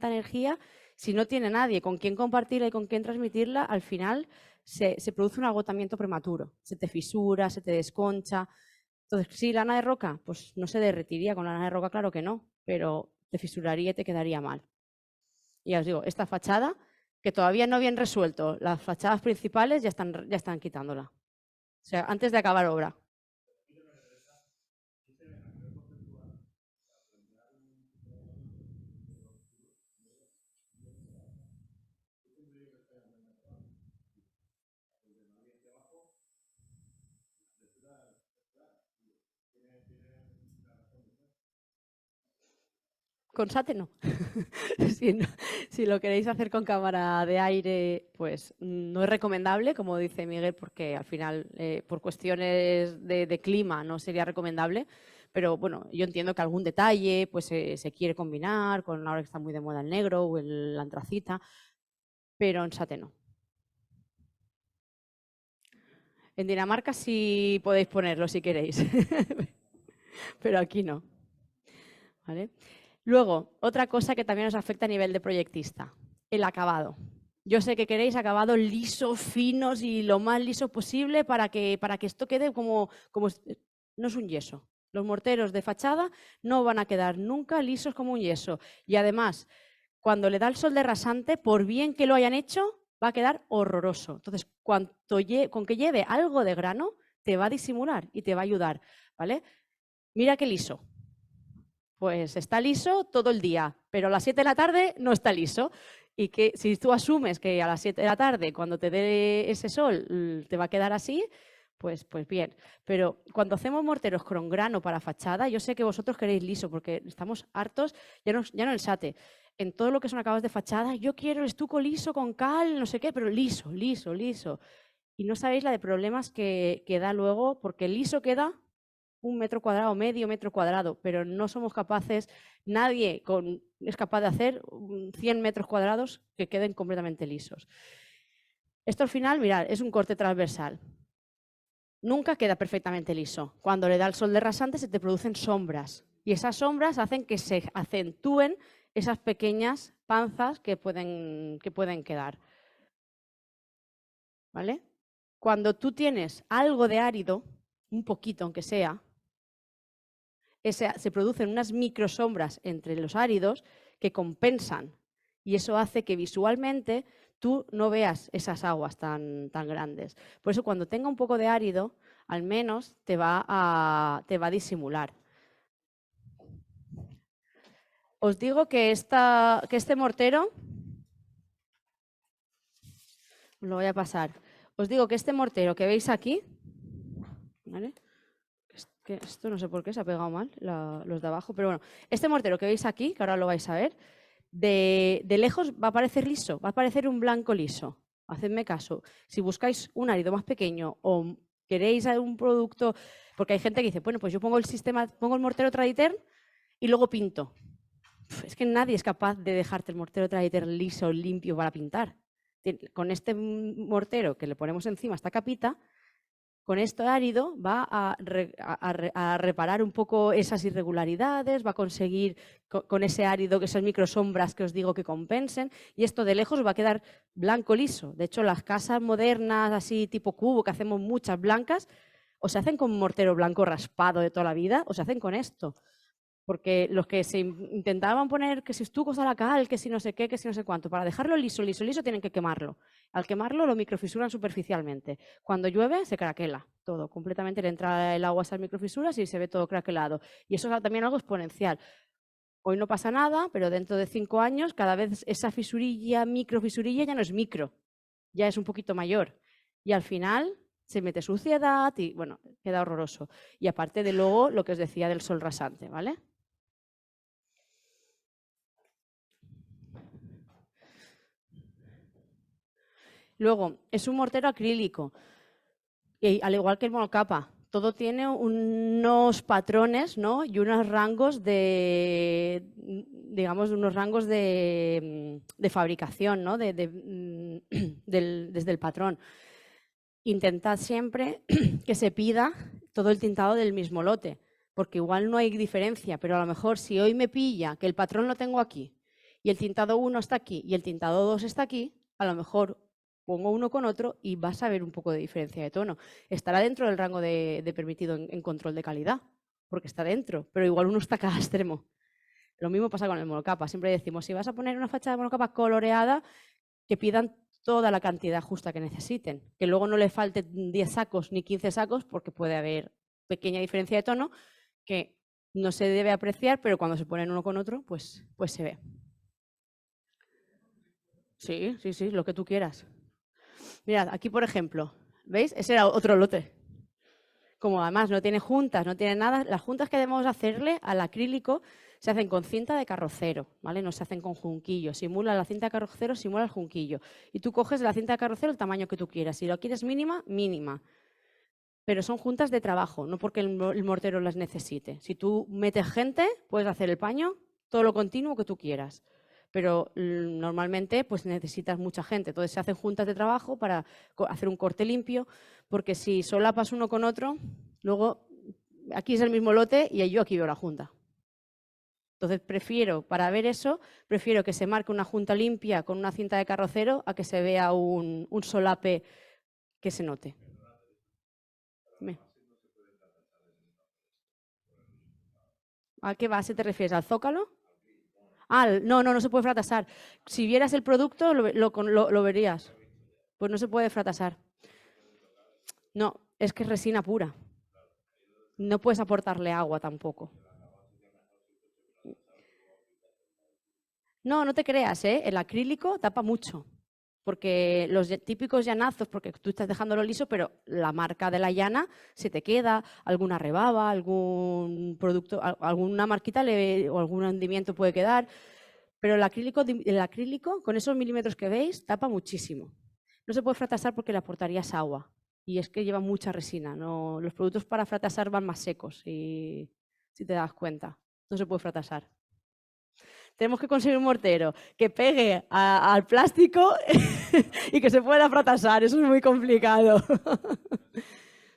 energía. Si no tiene nadie con quien compartirla y con quien transmitirla, al final se produce un agotamiento prematuro. Se te fisura, se te desconcha. Entonces, ¿sí, lana de roca? Pues no se derretiría con lana de roca, claro que no, pero te fisuraría y te quedaría mal. Y ya os digo, esta fachada, que todavía no habían resuelto, las fachadas principales ya están quitándola. O sea, antes de acabar obra. Con SATE no. Si lo queréis hacer con cámara de aire, pues no es recomendable, como dice Miguel, porque al final, por cuestiones de clima, no sería recomendable. Pero bueno, yo entiendo que algún detalle pues, se quiere combinar con ahora que está muy de moda el negro o la antracita, pero en SATE no. En Dinamarca sí podéis ponerlo si queréis, pero aquí no. ¿Vale? Luego, otra cosa que también nos afecta a nivel de proyectista, el acabado. Yo sé que queréis acabados lisos, finos y lo más liso posible para que esto quede como no es un yeso. Los morteros de fachada no van a quedar nunca lisos como un yeso. Y además, cuando le da el sol de rasante, por bien que lo hayan hecho, va a quedar horroroso. Entonces, con que lleve algo de grano, te va a disimular y te va a ayudar, ¿vale? Mira qué liso. Pues está liso todo el día, pero a las 7 de la tarde no está liso. Y que si tú asumes que a las 7 de la tarde, cuando te dé ese sol, te va a quedar así, pues bien. Pero cuando hacemos morteros con grano para fachada, yo sé que vosotros queréis liso, porque estamos hartos, ya no en el SATE, en todo lo que son acabados de fachada, yo quiero el estuco liso con cal, no sé qué, pero liso, liso, liso. Y no sabéis la de problemas que da luego, porque el liso queda 1 metro cuadrado, medio metro cuadrado, pero no somos capaces, nadie es capaz de hacer 100 metros cuadrados que queden completamente lisos. Esto al final, mirad, es un corte transversal. Nunca queda perfectamente liso. Cuando le da el sol de rasante se te producen sombras y esas sombras hacen que se acentúen esas pequeñas panzas que pueden quedar. ¿Vale? Cuando tú tienes algo de árido, un poquito aunque sea, se producen unas microsombras entre los áridos que compensan y eso hace que visualmente tú no veas esas aguas tan grandes. Por eso cuando tenga un poco de árido, al menos te va a disimular. Os digo que este mortero, os lo voy a pasar, os digo que este mortero que veis aquí, ¿vale? Que esto no sé por qué se ha pegado mal, los de abajo, pero bueno, este mortero que veis aquí, que ahora lo vais a ver, de lejos va a parecer liso, va a parecer un blanco liso. Hacedme caso, si buscáis un árido más pequeño o queréis un producto, porque hay gente que dice, bueno, pues yo pongo el mortero Traditern y luego pinto. Es que nadie es capaz de dejarte el mortero Traditern liso, limpio para pintar. Con este mortero que le ponemos encima esta capita, con esto árido va a reparar un poco esas irregularidades, va a conseguir con ese árido que esas microsombras que os digo que compensen y esto de lejos va a quedar blanco liso. De hecho, las casas modernas así tipo cubo, que hacemos muchas blancas, o se hacen con mortero blanco raspado de toda la vida o se hacen con esto. Porque los que se intentaban poner que si estucos a la cal, que si no sé qué, que si no sé cuánto, para dejarlo liso, liso, liso, tienen que quemarlo. Al quemarlo lo microfisuran superficialmente. Cuando llueve se craquela todo, completamente le entra el agua a esas microfisuras y se ve todo craquelado. Y eso es también algo exponencial. Hoy no pasa nada, pero dentro de 5 años cada vez esa fisurilla, microfisurilla ya no es micro, ya es un poquito mayor. Y al final se mete suciedad y bueno, queda horroroso. Y aparte de luego lo que os decía del sol rasante, ¿vale? Luego, es un mortero acrílico, y al igual que el monocapa, todo tiene unos patrones, ¿no? Y unos rangos de, digamos, unos rangos de fabricación, ¿no? Desde el patrón. Intentad siempre que se pida todo el tintado del mismo lote, porque igual no hay diferencia, pero a lo mejor si hoy me pilla que el patrón lo tengo aquí y el tintado 1 está aquí y el tintado 2 está aquí, a lo mejor pongo uno con otro y vas a ver un poco de diferencia de tono. Estará dentro del rango de permitido en control de calidad, porque está dentro, pero igual uno está a cada extremo. Lo mismo pasa con el monocapa. Siempre decimos, si vas a poner una fachada de monocapa coloreada, que pidan toda la cantidad justa que necesiten. Que luego no le falten 10 sacos ni 15 sacos, porque puede haber pequeña diferencia de tono que no se debe apreciar, pero cuando se ponen uno con otro, pues se ve. Sí, sí, sí, lo que tú quieras. Mirad, aquí por ejemplo, ¿veis? Ese era otro lote. Como además no tiene juntas, no tiene nada, las juntas que debemos hacerle al acrílico se hacen con cinta de carrocero, ¿vale? No se hacen con junquillo. Simula la cinta de carrocero, simula el junquillo. Y tú coges de la cinta de carrocero el tamaño que tú quieras. Si lo quieres mínima, mínima. Pero son juntas de trabajo, no porque el mortero las necesite. Si tú metes gente, puedes hacer el paño, todo lo continuo que tú quieras. Pero normalmente pues necesitas mucha gente. Entonces se hacen juntas de trabajo para hacer un corte limpio, porque si solapas uno con otro, luego aquí es el mismo lote y yo aquí veo la junta. Entonces para ver eso, prefiero que se marque una junta limpia con una cinta de carrocero a que se vea un solape que se note. ¿A qué base te refieres? ¿Al zócalo? Ah, no se puede fratasar. Si vieras el producto, lo verías. Pues no se puede fratasar. No, es que es resina pura. No puedes aportarle agua tampoco. No, no te creas, ¿eh? El acrílico tapa mucho. Porque los típicos llanazos, porque tú estás dejándolo liso, pero la marca de la llana se te queda, alguna rebaba, algún producto, alguna marquita o algún hundimiento puede quedar. Pero el acrílico, con esos milímetros que veis, tapa muchísimo. No se puede fratasar porque le aportarías agua. Y es que lleva mucha resina. No, los productos para fratasar van más secos, si te das cuenta. No se puede fratasar. Tenemos que conseguir un mortero que pegue al plástico y que se pueda fratasar. Eso es muy complicado.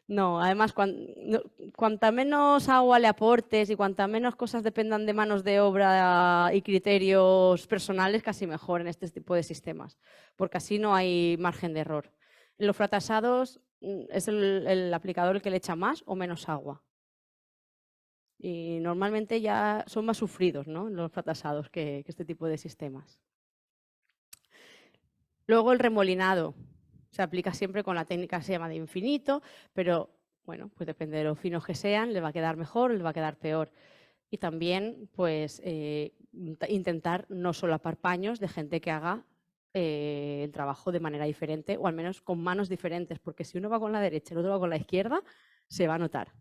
No, además, cuanta menos agua le aportes y cuanta menos cosas dependan de manos de obra y criterios personales, casi mejor en este tipo de sistemas, porque así no hay margen de error. En los fratasados es el aplicador el que le echa más o menos agua. Y normalmente ya son más sufridos, ¿no?, los fratasados que este tipo de sistemas. Luego el remolinado. Se aplica siempre con la técnica que se llama de infinito, pero bueno, pues depende de lo finos que sean, le va a quedar mejor o le va a quedar peor. Y también pues intentar no solapar paños de gente que haga el trabajo de manera diferente o al menos con manos diferentes, porque si uno va con la derecha y el otro va con la izquierda, se va a notar.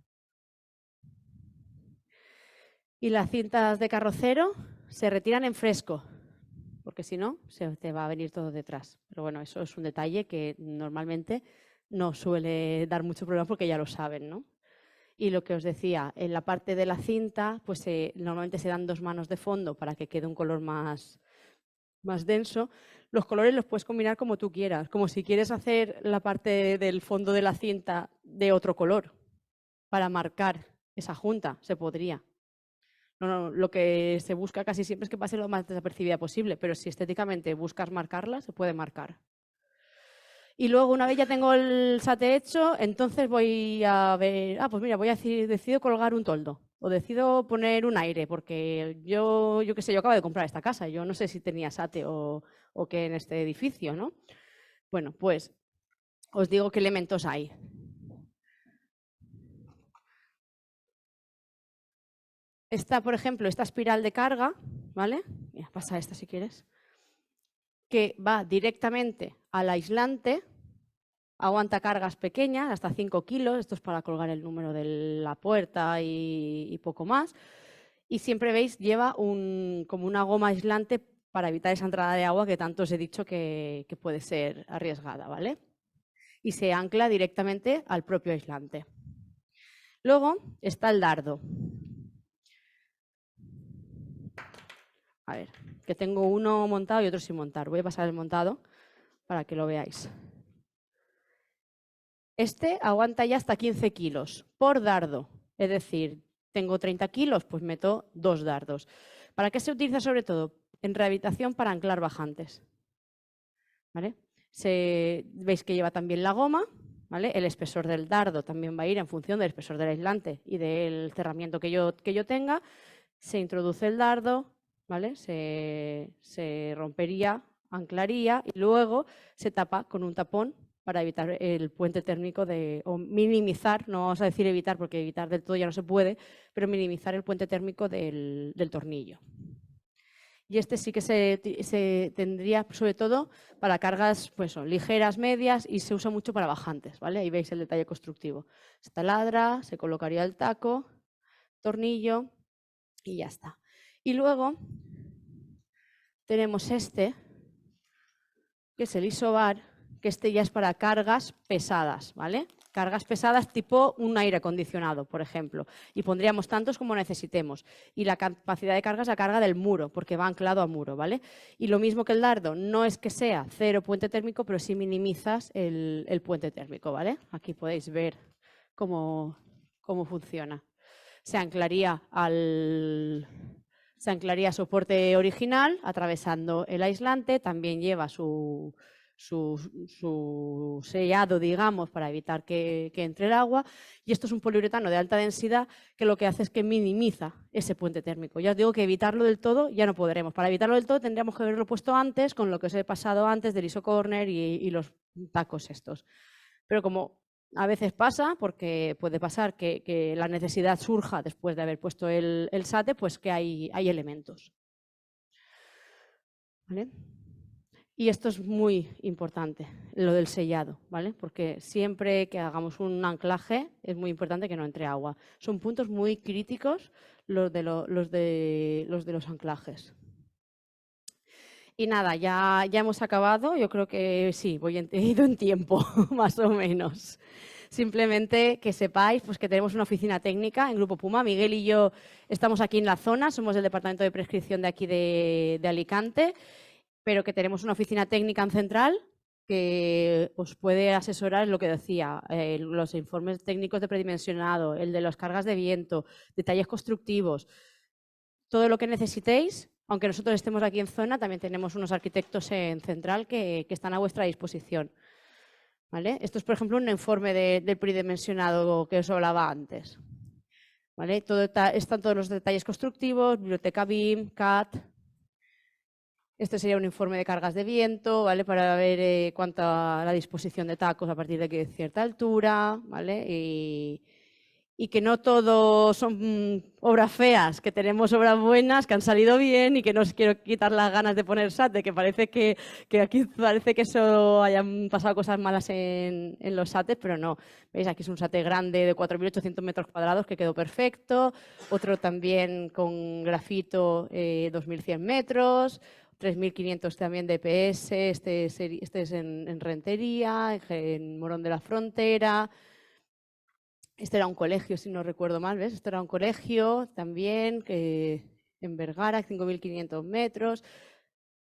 Y las cintas de carrocero se retiran en fresco, porque si no, se te va a venir todo detrás. Pero bueno, eso es un detalle que normalmente no suele dar mucho problema porque ya lo saben, ¿no? Y lo que os decía, en la parte de la cinta, pues normalmente se dan 2 manos de fondo para que quede un color más denso. Los colores los puedes combinar como tú quieras, como si quieres hacer la parte del fondo de la cinta de otro color para marcar esa junta, se podría. No, lo que se busca casi siempre es que pase lo más desapercibida posible, pero si estéticamente buscas marcarla, se puede marcar. Y luego, una vez ya tengo el sate hecho, entonces voy a ver, pues mira, decido colgar un toldo o decido poner un aire, porque yo qué sé, yo acabo de comprar esta casa, yo no sé si tenía sate o qué en este edificio, ¿no? Bueno, pues os digo qué elementos hay. Por ejemplo, esta espiral de carga, ¿vale? Mira, pasa esta si quieres, que va directamente al aislante, aguanta cargas pequeñas, hasta 5 kilos, esto es para colgar el número de la puerta y poco más, y siempre veis, lleva como una goma aislante para evitar esa entrada de agua que tanto os he dicho que puede ser arriesgada, ¿vale? Y se ancla directamente al propio aislante. Luego está el dardo. A ver, que tengo uno montado y otro sin montar. Voy a pasar el montado para que lo veáis. Este aguanta ya hasta 15 kilos por dardo. Es decir, tengo 30 kilos, pues meto 2 dardos. ¿Para qué se utiliza sobre todo? En rehabilitación para anclar bajantes. ¿Vale? Veis que lleva también la goma, ¿vale? El espesor del dardo también va a ir en función del espesor del aislante y del cerramiento que yo tenga. Se introduce el dardo, ¿vale? Se rompería, anclaría y luego se tapa con un tapón para evitar el puente térmico o minimizar, no vamos a decir evitar porque evitar del todo ya no se puede, pero minimizar el puente térmico del tornillo. Y este sí que se tendría sobre todo para cargas pues, ligeras, medias y se usa mucho para bajantes, ¿vale? Ahí veis el detalle constructivo. Se taladra, se colocaría el taco, tornillo y ya está. Y luego tenemos este, que es el isobar, que este ya es para cargas pesadas, ¿vale? Cargas pesadas tipo un aire acondicionado, por ejemplo. Y pondríamos tantos como necesitemos. Y la capacidad de carga es la carga del muro, porque va anclado a muro, ¿vale? Y lo mismo que el dardo, no es que sea 0 puente térmico, pero sí minimizas el puente térmico, ¿vale? Aquí podéis ver cómo funciona. Se anclaría a soporte original, atravesando el aislante, también lleva su sellado, digamos, para evitar que entre el agua. Y esto es un poliuretano de alta densidad que lo que hace es que minimiza ese puente térmico. Ya os digo que evitarlo del todo ya no podremos. Para evitarlo del todo tendríamos que haberlo puesto antes, con lo que os he pasado antes del ISO Corner y los tacos estos. Pero como a veces pasa, porque puede pasar que la necesidad surja después de haber puesto el SATE, pues que hay elementos. ¿Vale? Y esto es muy importante, lo del sellado, ¿vale? Porque siempre que hagamos un anclaje es muy importante que no entre agua. Son puntos muy críticos los de los anclajes. Y nada, ya hemos acabado. Yo creo que sí, he ido en tiempo, más o menos. Simplemente que sepáis pues, que tenemos una oficina técnica en Grupo Puma. Miguel y yo estamos aquí en la zona, somos del Departamento de Prescripción de aquí de Alicante, pero que tenemos una oficina técnica en Central que os puede asesorar en lo que decía, los informes técnicos de predimensionado, el de las cargas de viento, detalles constructivos, todo lo que necesitéis. Aunque nosotros estemos aquí en zona, también tenemos unos arquitectos en Central que están a vuestra disposición. ¿Vale? Esto es, por ejemplo, un informe del predimensionado que os hablaba antes. ¿Vale? Están todos los detalles constructivos, biblioteca BIM, CAD. Este sería un informe de cargas de viento, ¿vale? Para ver cuánta la disposición de tacos a partir de cierta altura, ¿vale? Y que no todo son obras feas, que tenemos obras buenas, que han salido bien y que no os quiero quitar las ganas de poner SATE, que parece que aquí parece que eso hayan pasado cosas malas en los SATES, pero no. ¿Veis? Aquí es un SATE grande de 4.800 metros cuadrados que quedó perfecto, otro también con grafito 2.100 metros, 3.500 también de EPS, este es en Rentería, en Morón de la Frontera. Este era un colegio, si no recuerdo mal, ¿ves? Este era un colegio también en Vergara, 5.500 metros.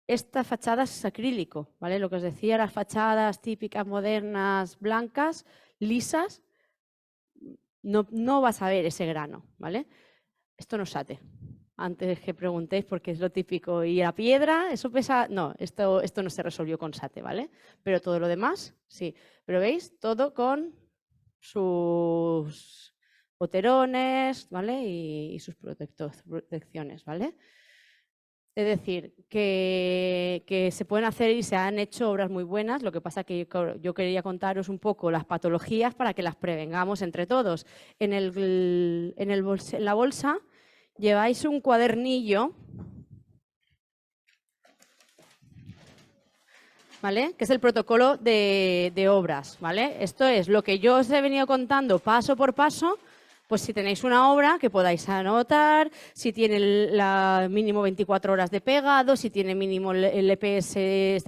Esta fachada es acrílico, ¿vale? Lo que os decía, las fachadas típicas, modernas, blancas, lisas, no vas a ver ese grano, ¿vale? Esto no es SATE. Antes que preguntéis, porque es lo típico. ¿Y la piedra? ¿Eso pesa? No, esto no se resolvió con SATE, ¿vale? Pero todo lo demás, sí. Pero ¿veis? Todo con sus boterones, ¿vale? Y sus protecciones, ¿vale? Es decir, que se pueden hacer y se han hecho obras muy buenas. Lo que pasa que yo quería contaros un poco las patologías para que las prevengamos entre todos. En la bolsa lleváis un cuadernillo, ¿vale? Que es el protocolo de obras, ¿vale? Esto es lo que yo os he venido contando paso por paso. Pues si tenéis una obra que podáis anotar, si tiene mínimo 24 horas de pegado, si tiene mínimo el EPS,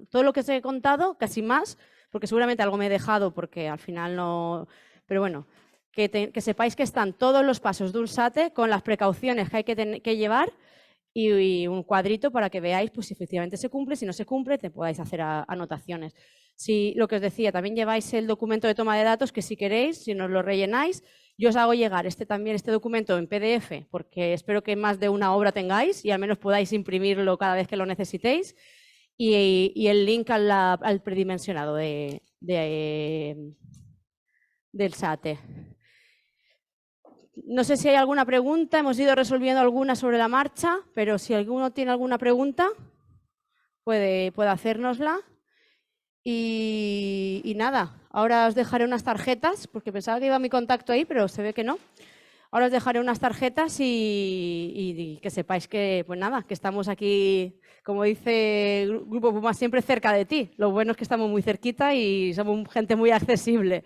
todo lo que os he contado, casi más, porque seguramente algo me he dejado porque al final no... Pero bueno, que sepáis que están todos los pasos de un SATE con las precauciones que hay que llevar y un cuadrito para que veáis pues, si efectivamente se cumple, si no se cumple, te podáis hacer anotaciones. Si, lo que os decía, también lleváis el documento de toma de datos que si queréis, si nos lo rellenáis, yo os hago llegar este documento en PDF, porque espero que más de una obra tengáis y al menos podáis imprimirlo cada vez que lo necesitéis. Y el link al predimensionado del SATE. No sé si hay alguna pregunta, hemos ido resolviendo alguna sobre la marcha, pero si alguno tiene alguna pregunta, puede hacérnosla. Y nada, ahora os dejaré unas tarjetas, porque pensaba que iba mi contacto ahí, pero se ve que no. Ahora os dejaré unas tarjetas y que sepáis que, pues nada, que estamos aquí, como dice Grupo Puma, siempre cerca de ti. Lo bueno es que estamos muy cerquita y somos gente muy accesible.